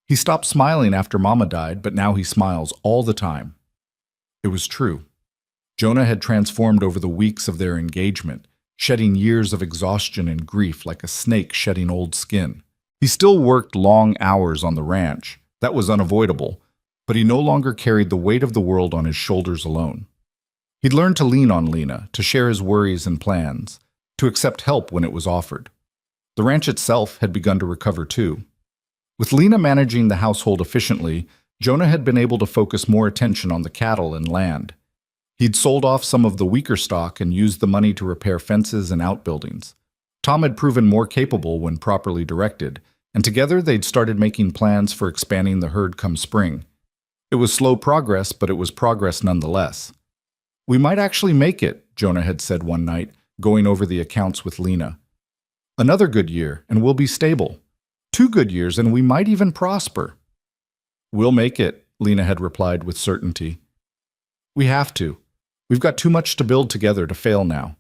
He stopped smiling after Mama died, but now he smiles all the time." It was true. Jonah had transformed over the weeks of their engagement, shedding years of exhaustion and grief like a snake shedding old skin. He still worked long hours on the ranch. That was unavoidable, but he no longer carried the weight of the world on his shoulders alone. He'd learned to lean on Lena, to share his worries and plans, to accept help when it was offered. The ranch itself had begun to recover too. With Lena managing the household efficiently, Jonah had been able to focus more attention on the cattle and land. He'd sold off some of the weaker stock and used the money to repair fences and outbuildings. Tom had proven more capable when properly directed, and together they'd started making plans for expanding the herd come spring. It was slow progress, but it was progress nonetheless. "We might actually make it," Jonah had said one night, going over the accounts with Lena. "Another good year, and we'll be stable. 2 good years, and we might even prosper." "We'll make it," Lena had replied with certainty. "We have to. We've got too much to build together to fail now."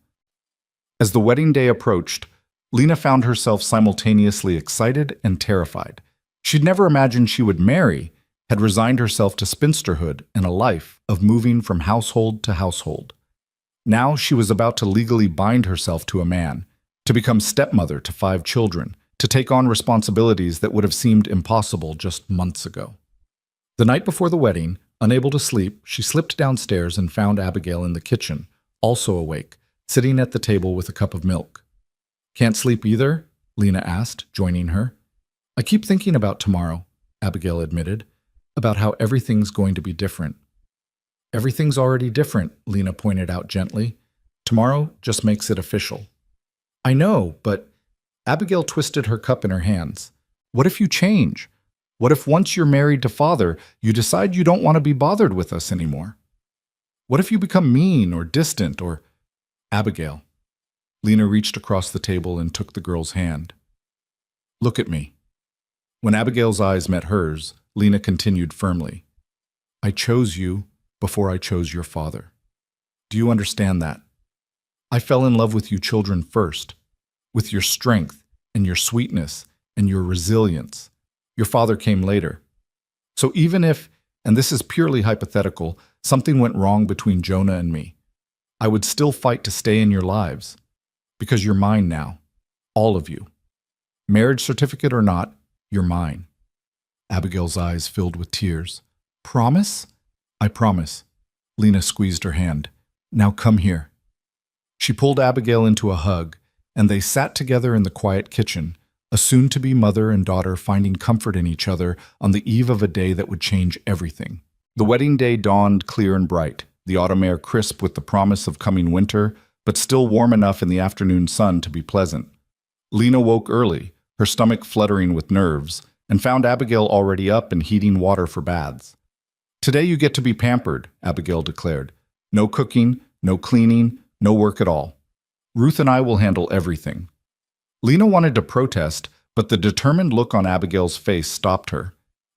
As the wedding day approached, Lena found herself simultaneously excited and terrified. She'd never imagined she would marry, had resigned herself to spinsterhood and a life of moving from household to household. Now she was about to legally bind herself to a man, to become stepmother to 5 children, to take on responsibilities that would have seemed impossible just months ago. The night before the wedding, unable to sleep, she slipped downstairs and found Abigail in the kitchen, also awake, sitting at the table with a cup of milk. "Can't sleep either?" Lena asked, joining her. "I keep thinking about tomorrow," Abigail admitted, "about how everything's going to be different." "Everything's already different," Lena pointed out gently. "Tomorrow just makes it official." "I know, but..." Abigail twisted her cup in her hands. "What if you change? What if once you're married to father, you decide you don't want to be bothered with us anymore? What if you become mean or distant or Abigail? Lena reached across the table and took the girl's hand. Look at me. When Abigail's eyes met hers, Lena continued firmly. I chose you before I chose your father. Do you understand that? I fell in love with you children first, with your strength and your sweetness and your resilience. Your father came later. So even if, and this is purely hypothetical, something went wrong between Jonah and me, I would still fight to stay in your lives, because you're mine now, all of you. Marriage certificate or not, you're mine. Abigail's eyes filled with tears. Promise? I promise. Lena squeezed her hand. Now come here. She pulled Abigail into a hug, and they sat together in the quiet kitchen, a soon-to-be mother and daughter finding comfort in each other on the eve of a day that would change everything. The wedding day dawned clear and bright, the autumn air crisp with the promise of coming winter, but still warm enough in the afternoon sun to be pleasant. Lena woke early, her stomach fluttering with nerves, and found Abigail already up and heating water for baths. Today you get to be pampered, Abigail declared. No cooking, no cleaning, no work at all. Ruth and I will handle everything. Lena wanted to protest, but the determined look on Abigail's face stopped her.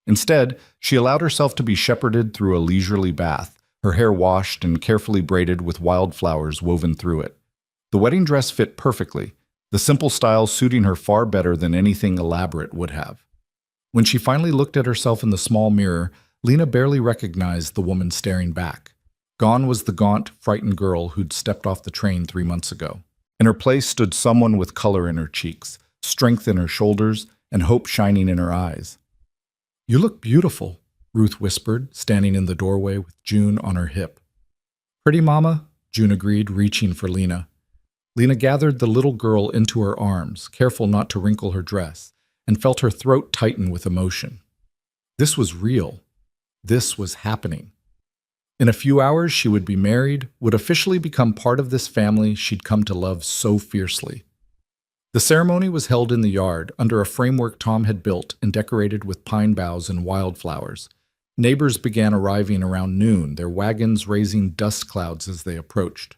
Instead, she allowed herself to be shepherded through a leisurely bath, her hair washed and carefully braided with wildflowers woven through it. The wedding dress fit perfectly, the simple style suiting her far better than anything elaborate would have. When she finally looked at herself in the small mirror, Lena barely recognized the woman staring back. Gone was the gaunt, frightened girl who'd stepped off the train 3 months ago. In her place stood someone with color in her cheeks, strength in her shoulders, and hope shining in her eyes. You look beautiful, Ruth whispered, standing in the doorway with June on her hip. Pretty, Mama, June agreed, reaching for Lena. Lena gathered the little girl into her arms, careful not to wrinkle her dress, and felt her throat tighten with emotion. This was real. This was happening. In a few hours, she would be married, would officially become part of this family she'd come to love so fiercely. The ceremony was held in the yard, under a framework Tom had built and decorated with pine boughs and wildflowers. Neighbors began arriving around noon, their wagons raising dust clouds as they approached.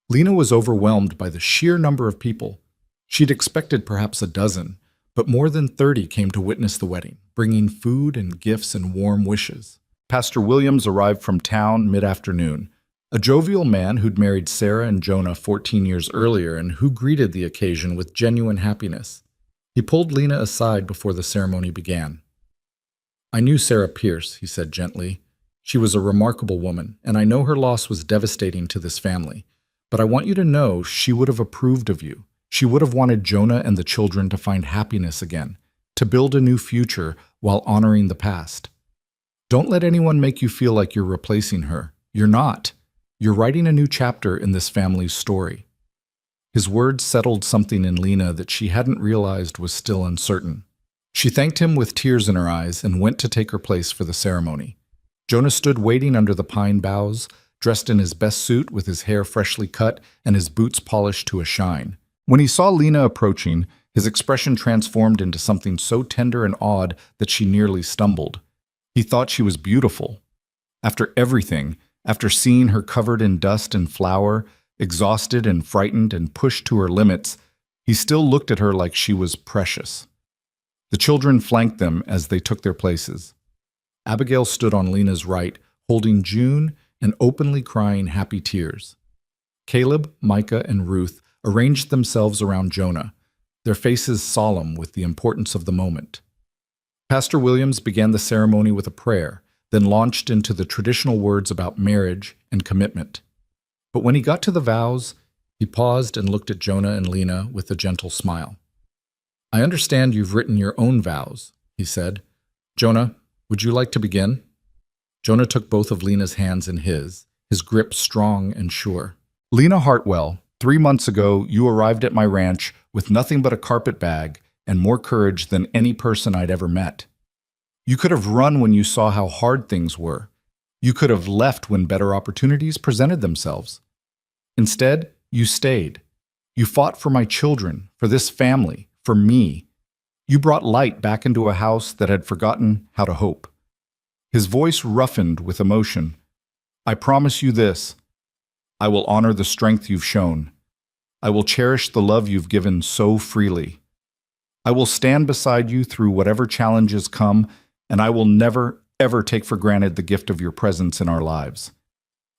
Lena was overwhelmed by the sheer number of people. She'd expected perhaps a dozen, but more than 30 came to witness the wedding, bringing food and gifts and warm wishes. Pastor Williams arrived from town mid-afternoon, a jovial man who'd married Sarah and Jonah 14 years earlier and who greeted the occasion with genuine happiness. He pulled Lena aside before the ceremony began. I knew Sarah Pierce, he said gently. She was a remarkable woman, and I know her loss was devastating to this family. But I want you to know she would have approved of you. She would have wanted Jonah and the children to find happiness again, to build a new future while honoring the past. Don't let anyone make you feel like you're replacing her. You're not. You're writing a new chapter in this family's story. His words settled something in Lena that she hadn't realized was still uncertain. She thanked him with tears in her eyes and went to take her place for the ceremony. Jonah stood waiting under the pine boughs, dressed in his best suit with his hair freshly cut and his boots polished to a shine. When he saw Lena approaching, his expression transformed into something so tender and odd that she nearly stumbled. He thought she was beautiful. After everything, after seeing her covered in dust and flour, exhausted and frightened and pushed to her limits, he still looked at her like she was precious. The children flanked them as they took their places. Abigail stood on Lena's right, holding June and openly crying happy tears. Caleb, Micah, and Ruth arranged themselves around Jonah, their faces solemn with the importance of the moment. Pastor Williams began the ceremony with a prayer, then launched into the traditional words about marriage and commitment. But when he got to the vows, he paused and looked at Jonah and Lena with a gentle smile. I understand you've written your own vows, he said. Jonah, would you like to begin? Jonah took both of Lena's hands in his grip strong and sure. Lena Hartwell, 3 months ago, you arrived at my ranch with nothing but a carpet bag and more courage than any person I'd ever met. You could have run when you saw how hard things were. You could have left when better opportunities presented themselves. Instead, you stayed. You fought for my children, for this family, for me. You brought light back into a house that had forgotten how to hope. His voice roughened with emotion. I promise you this. I will honor the strength you've shown. I will cherish the love you've given so freely. I will stand beside you through whatever challenges come, and I will never, ever take for granted the gift of your presence in our lives.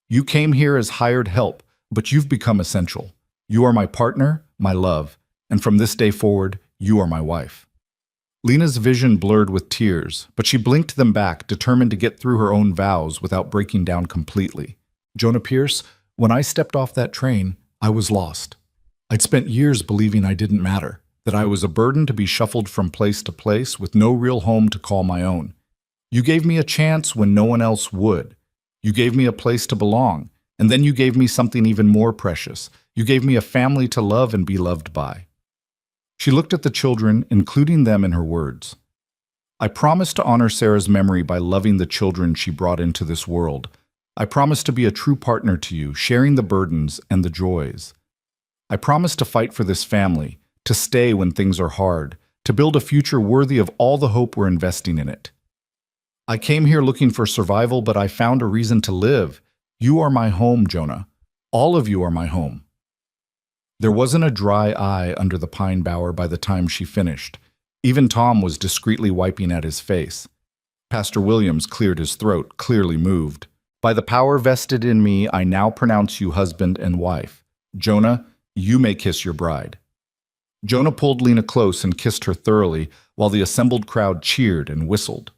You came here as hired help, but you've become essential. You are my partner, my love, and from this day forward, you are my wife. Lena's vision blurred with tears, but she blinked them back, determined to get through her own vows without breaking down completely. Jonah Pierce, when I stepped off that train, I was lost. I'd spent years believing I didn't matter, that I was a burden to be shuffled from place to place with no real home to call my own. You gave me a chance when no one else would. You gave me a place to belong, and then you gave me something even more precious. You gave me a family to love and be loved by. She looked at the children, including them in her words. I promised to honor Sarah's memory by loving the children she brought into this world. I promised to be a true partner to you, sharing the burdens and the joys. I promised to fight for this family, to stay when things are hard, to build a future worthy of all the hope we're investing in it. I came here looking for survival, but I found a reason to live. You are my home, Jonah. All of you are my home. There wasn't a dry eye under the pine bower by the time she finished. Even Tom was discreetly wiping at his face. Pastor Williams cleared his throat, clearly moved. By the power vested in me, I now pronounce you husband and wife. Jonah, you may kiss your bride. Jonah pulled Lena close and kissed her thoroughly, while the assembled crowd cheered and whistled.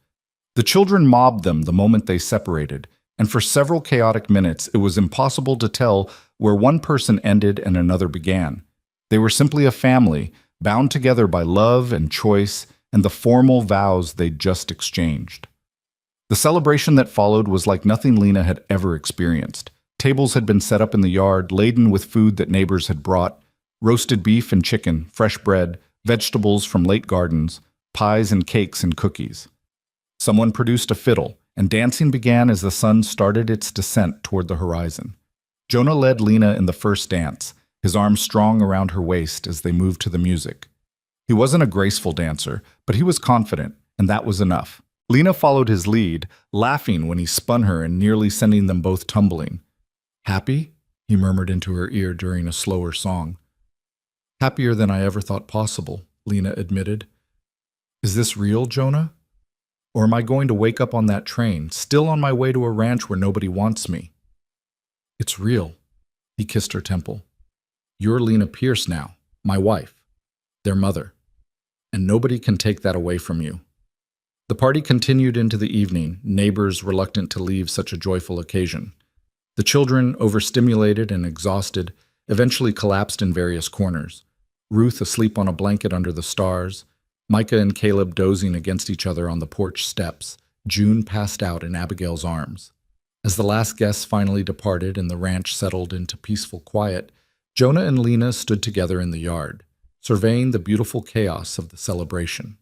The children mobbed them the moment they separated, and for several chaotic minutes it was impossible to tell where one person ended and another began. They were simply a family, bound together by love and choice and the formal vows they'd just exchanged. The celebration that followed was like nothing Lena had ever experienced. Tables had been set up in the yard, laden with food that neighbors had brought: roasted beef and chicken, fresh bread, vegetables from late gardens, pies and cakes and cookies. Someone produced a fiddle, and dancing began as the sun started its descent toward the horizon. Jonah led Lena in the first dance, his arms strong around her waist as they moved to the music. He wasn't a graceful dancer, but he was confident, and that was enough. Lena followed his lead, laughing when he spun her and nearly sending them both tumbling. Happy? He murmured into her ear during a slower song. Happier than I ever thought possible, Lena admitted. Is this real, Jonah? Or am I going to wake up on that train, still on my way to a ranch where nobody wants me? It's real. He kissed her temple. You're Lena Pierce now, my wife, their mother, and nobody can take that away from you. The party continued into the evening, neighbors reluctant to leave such a joyful occasion. The children, overstimulated and exhausted, eventually collapsed in various corners. Ruth asleep on a blanket under the stars, Micah and Caleb dozing against each other on the porch steps, June passed out in Abigail's arms. As the last guests finally departed and the ranch settled into peaceful quiet, Jonah and Lena stood together in the yard, surveying the beautiful chaos of the celebration.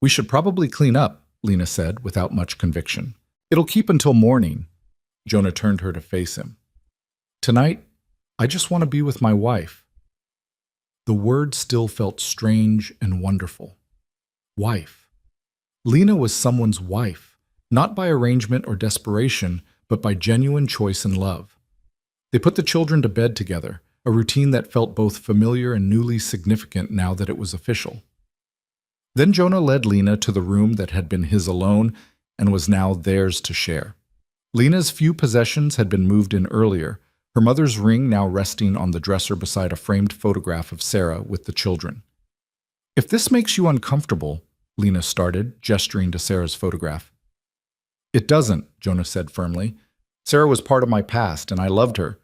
We should probably clean up, Lena said without much conviction. It'll keep until morning. Jonah turned her to face him. Tonight, I just want to be with my wife. The word still felt strange and wonderful. Wife. Lena was someone's wife, not by arrangement or desperation, but by genuine choice and love. They put the children to bed together, a routine that felt both familiar and newly significant now that it was official. Then Jonah led Lena to the room that had been his alone and was now theirs to share. Lena's few possessions had been moved in earlier, her mother's ring now resting on the dresser beside a framed photograph of Sarah with the children. If this makes you uncomfortable, Lena started, gesturing to Sarah's photograph. It doesn't, Jonah said firmly. Sarah was part of my past, and I loved her.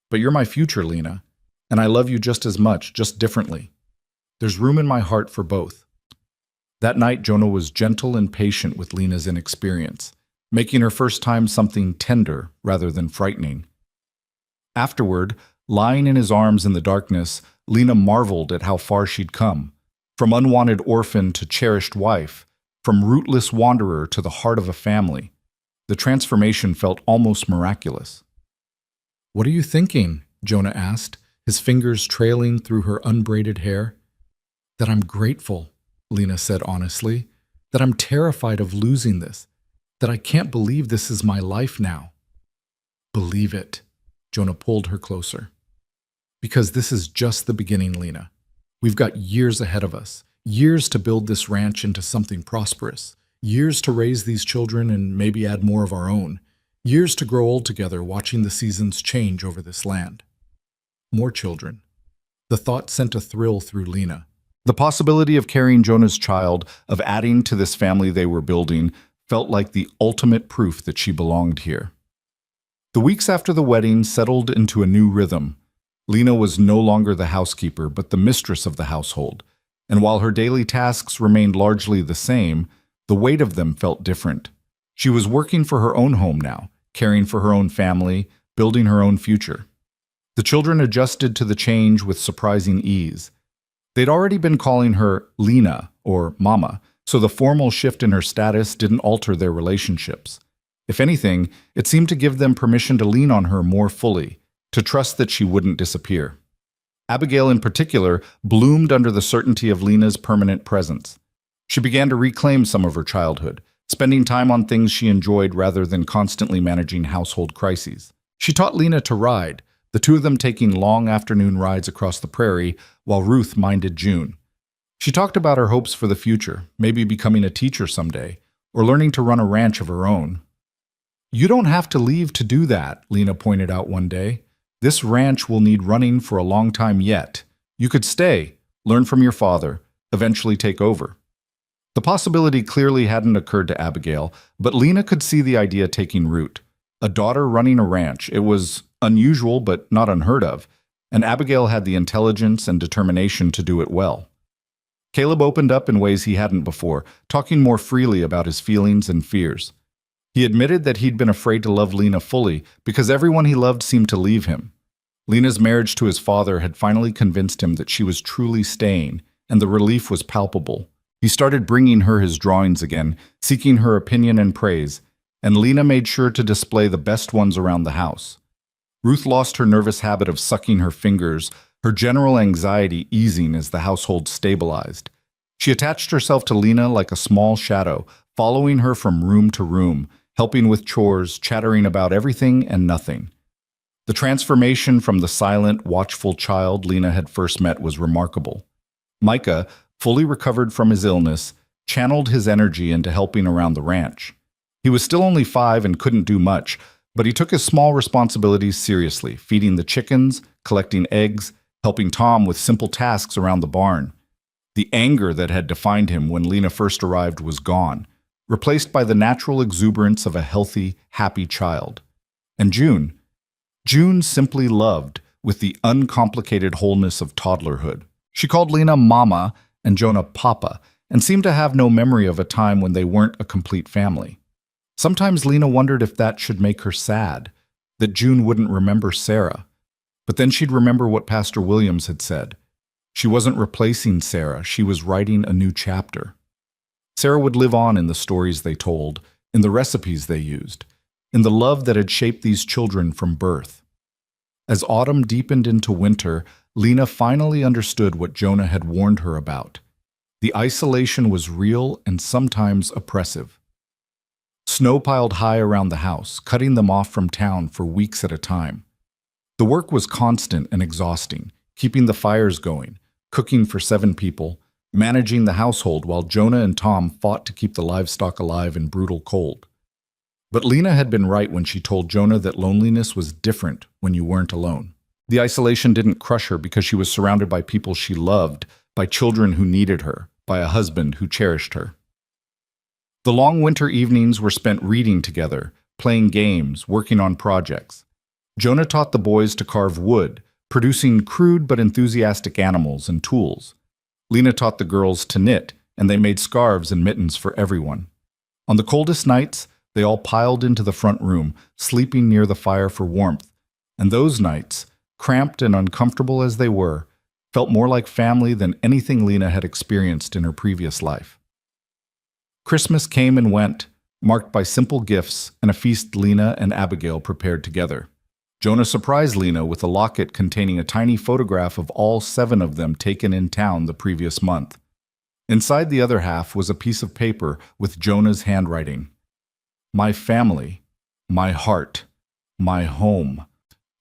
But you're my future, Lena, and I love you just as much, just differently. There's room in my heart for both. That night, Jonah was gentle and patient with Lena's inexperience, making her first time something tender rather than frightening. Afterward, lying in his arms in the darkness, Lena marveled at how far she'd come, from unwanted orphan to cherished wife, from rootless wanderer to the heart of a family. The transformation felt almost miraculous. What are you thinking? Jonah asked, his fingers trailing through her unbraided hair. That I'm grateful. Lena said honestly, that I'm terrified of losing this, that I can't believe this is my life now. Believe it. Jonah pulled her closer. Because this is just the beginning, Lena. We've got years ahead of us, years to build this ranch into something prosperous, years to raise these children and maybe add more of our own, years to grow old together watching the seasons change over this land. More children. The thought sent a thrill through Lena. The possibility of carrying Jonah's child, of adding to this family they were building, felt like the ultimate proof that she belonged here. The weeks after the wedding settled into a new rhythm. Lena was no longer the housekeeper, but the mistress of the household, and while her daily tasks remained largely the same, the weight of them felt different. She was working for her own home now, caring for her own family, building her own future. The children adjusted to the change with surprising ease. They'd already been calling her Lena, or Mama, so the formal shift in her status didn't alter their relationships. If anything, it seemed to give them permission to lean on her more fully, to trust that she wouldn't disappear. Abigail, in particular, bloomed under the certainty of Lena's permanent presence. She began to reclaim some of her childhood, spending time on things she enjoyed rather than constantly managing household crises. She taught Lena to ride, the two of them taking long afternoon rides across the prairie while Ruth minded June. She talked about her hopes for the future, maybe becoming a teacher someday, or learning to run a ranch of her own. "You don't have to leave to do that," Lena pointed out one day. "This ranch will need running for a long time yet. You could stay, learn from your father, eventually take over." The possibility clearly hadn't occurred to Abigail, but Lena could see the idea taking root. A daughter running a ranch, it was unusual but not unheard of, and Abigail had the intelligence and determination to do it well. Caleb opened up in ways he hadn't before, talking more freely about his feelings and fears. He admitted that he'd been afraid to love Lena fully because everyone he loved seemed to leave him. Lena's marriage to his father had finally convinced him that she was truly staying, and the relief was palpable. He started bringing her his drawings again, seeking her opinion and praise, and Lena made sure to display the best ones around the house. Ruth lost her nervous habit of sucking her fingers, her general anxiety easing as the household stabilized. She attached herself to Lena like a small shadow, following her from room to room, helping with chores, chattering about everything and nothing. The transformation from the silent, watchful child Lena had first met was remarkable. Micah, fully recovered from his illness, channeled his energy into helping around the ranch. He was still only 5 and couldn't do much, but he took his small responsibilities seriously, feeding the chickens, collecting eggs, helping Tom with simple tasks around the barn. The anger that had defined him when Lena first arrived was gone, replaced by the natural exuberance of a healthy, happy child. And June simply loved with the uncomplicated wholeness of toddlerhood. She called Lena Mama and Jonah Papa, and seemed to have no memory of a time when they weren't a complete family. Sometimes Lena wondered if that should make her sad, that June wouldn't remember Sarah. But then she'd remember what Pastor Williams had said. She wasn't replacing Sarah, she was writing a new chapter. Sarah would live on in the stories they told, in the recipes they used, in the love that had shaped these children from birth. As autumn deepened into winter, Lena finally understood what Jonah had warned her about. The isolation was real and sometimes oppressive. Snow piled high around the house, cutting them off from town for weeks at a time. The work was constant and exhausting, keeping the fires going, cooking for 7 people, managing the household while Jonah and Tom fought to keep the livestock alive in brutal cold. But Lena had been right when she told Jonah that loneliness was different when you weren't alone. The isolation didn't crush her because she was surrounded by people she loved, by children who needed her, by a husband who cherished her. The long winter evenings were spent reading together, playing games, working on projects. Jonah taught the boys to carve wood, producing crude but enthusiastic animals and tools. Lena taught the girls to knit, and they made scarves and mittens for everyone. On the coldest nights, they all piled into the front room, sleeping near the fire for warmth, and those nights, cramped and uncomfortable as they were, felt more like family than anything Lena had experienced in her previous life. Christmas came and went, marked by simple gifts and a feast Lena and Abigail prepared together. Jonah surprised Lena with a locket containing a tiny photograph of all 7 of them taken in town the previous month. Inside the other half was a piece of paper with Jonah's handwriting. My family, my heart, my home.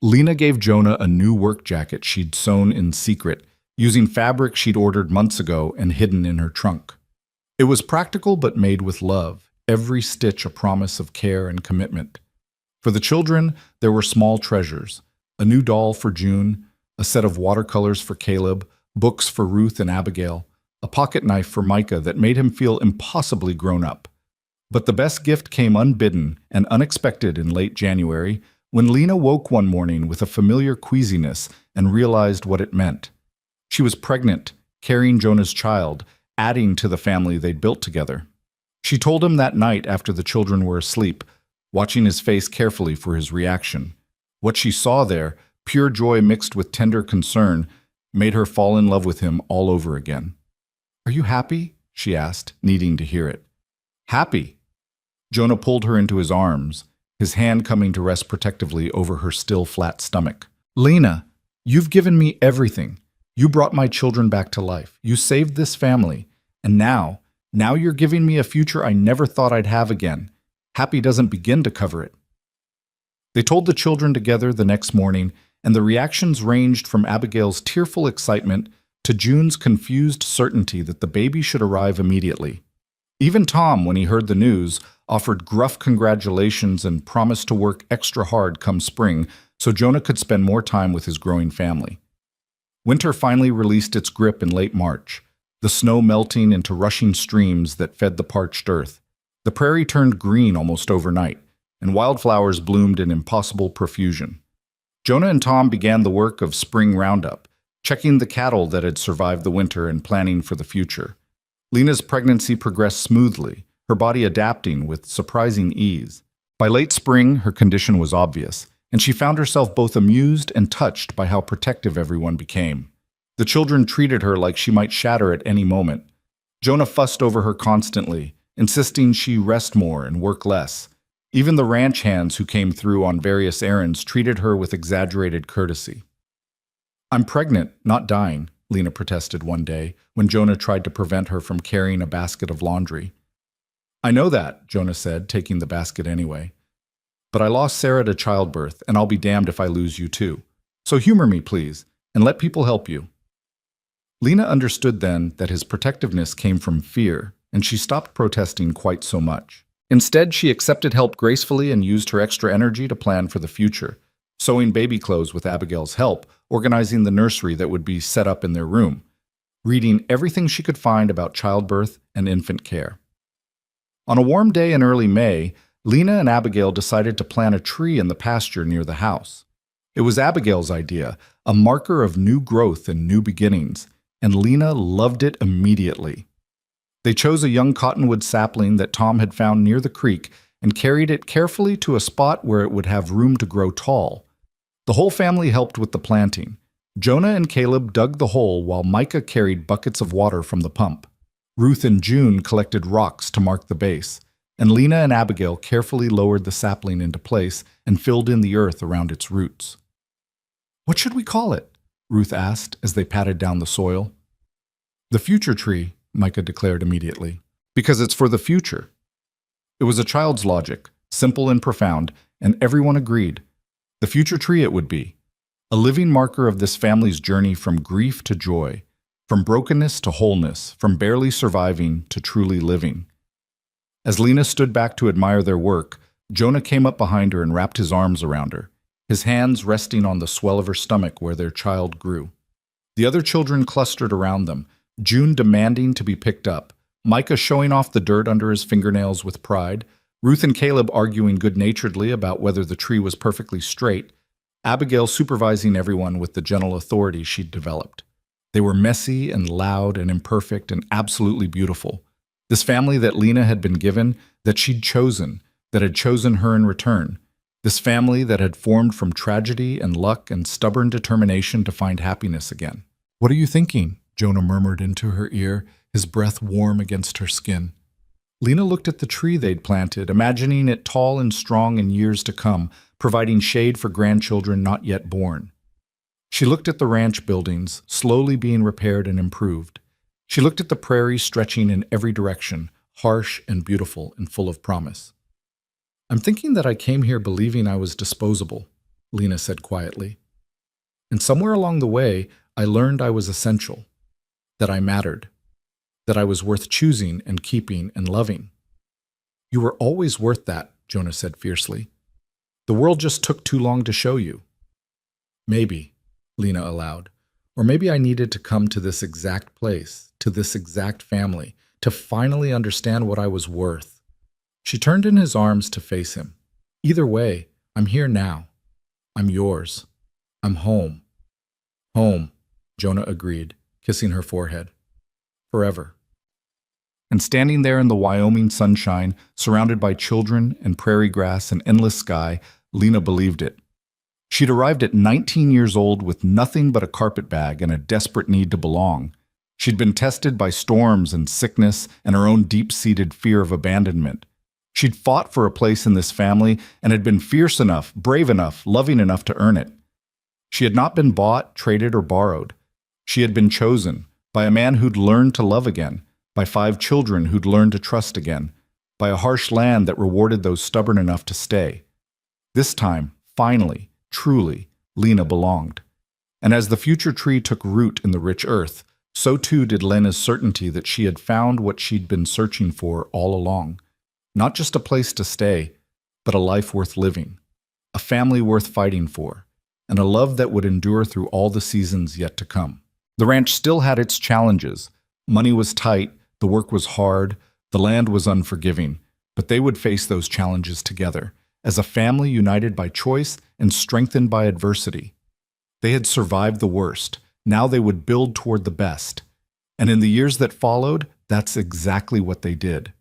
Lena gave Jonah a new work jacket she'd sewn in secret, using fabric she'd ordered months ago and hidden in her trunk. It was practical but made with love, every stitch a promise of care and commitment. For the children, there were small treasures: a new doll for June, a set of watercolors for Caleb, books for Ruth and Abigail, a pocket knife for Micah that made him feel impossibly grown up. But the best gift came unbidden and unexpected in late January, when Lena woke one morning with a familiar queasiness and realized what it meant. She was pregnant, carrying Jonah's child, adding to the family they'd built together. She told him that night after the children were asleep, watching his face carefully for his reaction. What she saw there, pure joy mixed with tender concern, made her fall in love with him all over again. "Are you happy?" she asked, needing to hear it. "Happy." Jonah pulled her into his arms, his hand coming to rest protectively over her still flat stomach. "Lena, you've given me everything. You brought my children back to life. You saved this family. And now you're giving me a future I never thought I'd have again. Happy doesn't begin to cover it." They told the children together the next morning, and the reactions ranged from Abigail's tearful excitement to June's confused certainty that the baby should arrive immediately. Even Tom, when he heard the news, offered gruff congratulations and promised to work extra hard come spring so Jonah could spend more time with his growing family. Winter finally released its grip in late March, the snow melting into rushing streams that fed the parched earth. The prairie turned green almost overnight, and wildflowers bloomed in impossible profusion. Jonah and Tom began the work of spring roundup, checking the cattle that had survived the winter and planning for the future. Lena's pregnancy progressed smoothly, her body adapting with surprising ease. By late spring, her condition was obvious, and she found herself both amused and touched by how protective everyone became. The children treated her like she might shatter at any moment. Jonah fussed over her constantly, insisting she rest more and work less. Even the ranch hands who came through on various errands treated her with exaggerated courtesy. "I'm pregnant, not dying," Lena protested one day when Jonah tried to prevent her from carrying a basket of laundry. "I know that," Jonah said, taking the basket anyway. "But I lost Sarah to childbirth, and I'll be damned if I lose you too. So humor me, please, and let people help you." Lena understood then that his protectiveness came from fear, and she stopped protesting quite so much. Instead, she accepted help gracefully and used her extra energy to plan for the future, sewing baby clothes with Abigail's help, organizing the nursery that would be set up in their room, reading everything she could find about childbirth and infant care. On a warm day in early May, Lena and Abigail decided to plant a tree in the pasture near the house. It was Abigail's idea, a marker of new growth and new beginnings, and Lena loved it immediately. They chose a young cottonwood sapling that Tom had found near the creek and carried it carefully to a spot where it would have room to grow tall. The whole family helped with the planting. Jonah and Caleb dug the hole while Micah carried buckets of water from the pump. Ruth and June collected rocks to mark the base, and Lena and Abigail carefully lowered the sapling into place and filled in the earth around its roots. "What should we call it?" Ruth asked as they patted down the soil. "The future tree," Micah declared immediately, "because it's for the future." It was a child's logic, simple and profound, and everyone agreed. The future tree it would be, a living marker of this family's journey from grief to joy, from brokenness to wholeness, from barely surviving to truly living. As Lena stood back to admire their work, Jonah came up behind her and wrapped his arms around her, his hands resting on the swell of her stomach where their child grew. The other children clustered around them, June demanding to be picked up, Micah showing off the dirt under his fingernails with pride, Ruth and Caleb arguing good-naturedly about whether the tree was perfectly straight, Abigail supervising everyone with the gentle authority she'd developed. They were messy and loud and imperfect and absolutely beautiful. This family that Lena had been given, that she'd chosen, that had chosen her in return. This family that had formed from tragedy and luck and stubborn determination to find happiness again. "What are you thinking?" Jonah murmured into her ear, his breath warm against her skin. Lena looked at the tree they'd planted, imagining it tall and strong in years to come, providing shade for grandchildren not yet born. She looked at the ranch buildings, slowly being repaired and improved. She looked at the prairie stretching in every direction, harsh and beautiful and full of promise. I'm thinking that I came here believing I was disposable, Lena said quietly. And somewhere along the way, I learned I was essential, that I mattered, that I was worth choosing and keeping and loving. You were always worth that, Jonah said fiercely. The world just took too long to show you. Maybe, Lena allowed, or maybe I needed to come to this exact place, to this exact family, to finally understand what I was worth. She turned in his arms to face him. Either way, I'm here now. I'm yours. I'm home. Home, Jonah agreed, kissing her forehead. Forever. And standing there in the Wyoming sunshine, surrounded by children and prairie grass and endless sky, Lena believed it. She'd arrived at 19 years old with nothing but a carpet bag and a desperate need to belong. She'd been tested by storms and sickness and her own deep-seated fear of abandonment. She'd fought for a place in this family and had been fierce enough, brave enough, loving enough to earn it. She had not been bought, traded, or borrowed. She had been chosen by a man who'd learned to love again, by 5 children who'd learned to trust again, by a harsh land that rewarded those stubborn enough to stay. This time, finally, truly, Lena belonged. And as the future tree took root in the rich earth, so too did Lena's certainty that she had found what she'd been searching for all along. Not just a place to stay, but a life worth living, a family worth fighting for, and a love that would endure through all the seasons yet to come. The ranch still had its challenges. Money was tight, the work was hard, the land was unforgiving, but they would face those challenges together, as a family united by choice and strengthened by adversity. They had survived the worst. Now they would build toward the best. And in the years that followed, that's exactly what they did.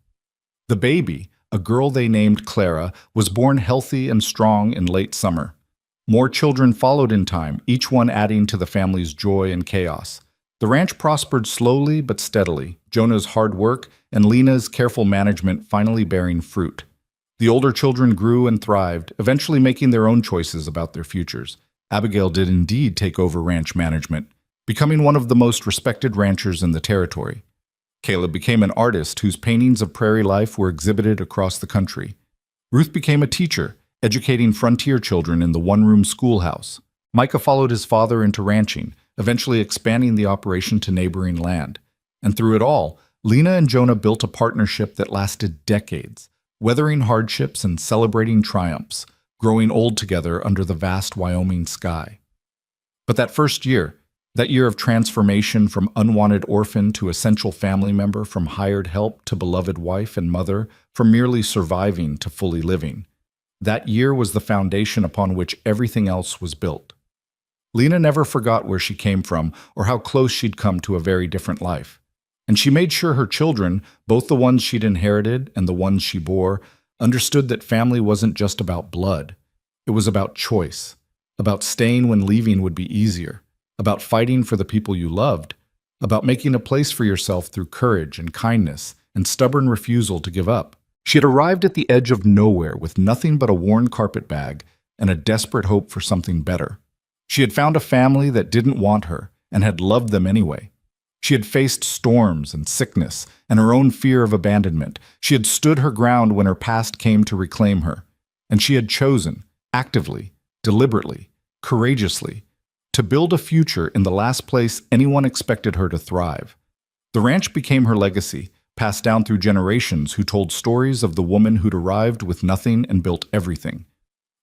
The baby, a girl they named Clara, was born healthy and strong in late summer. More children followed in time, each one adding to the family's joy and chaos. The ranch prospered slowly but steadily, Jonah's hard work and Lena's careful management finally bearing fruit. The older children grew and thrived, eventually making their own choices about their futures. Abigail did indeed take over ranch management, becoming one of the most respected ranchers in the territory. Caleb became an artist whose paintings of prairie life were exhibited across the country. Ruth became a teacher, educating frontier children in the one-room schoolhouse. Micah followed his father into ranching, eventually expanding the operation to neighboring land. And through it all, Lena and Jonah built a partnership that lasted decades, weathering hardships and celebrating triumphs, growing old together under the vast Wyoming sky. But that first year, that year of transformation from unwanted orphan to essential family member, from hired help to beloved wife and mother, from merely surviving to fully living, that year was the foundation upon which everything else was built. Lena never forgot where she came from or how close she'd come to a very different life. And she made sure her children, both the ones she'd inherited and the ones she bore, understood that family wasn't just about blood. It was about choice, about staying when leaving would be easier, about fighting for the people you loved, about making a place for yourself through courage and kindness and stubborn refusal to give up. She had arrived at the edge of nowhere with nothing but a worn carpet bag and a desperate hope for something better. She had found a family that didn't want her and had loved them anyway. She had faced storms and sickness and her own fear of abandonment. She had stood her ground when her past came to reclaim her. And she had chosen, actively, deliberately, courageously, to build a future in the last place anyone expected her to thrive. The ranch became her legacy, passed down through generations who told stories of the woman who'd arrived with nothing and built everything.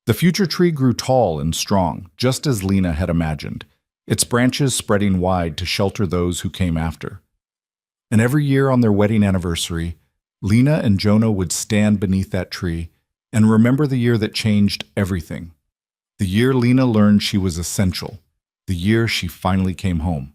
The future tree grew tall and strong, just as Lena had imagined, its branches spreading wide to shelter those who came after. And every year on their wedding anniversary, Lena and Jonah would stand beneath that tree and remember the year that changed everything. The year Lena learned she was essential. The year she finally came home.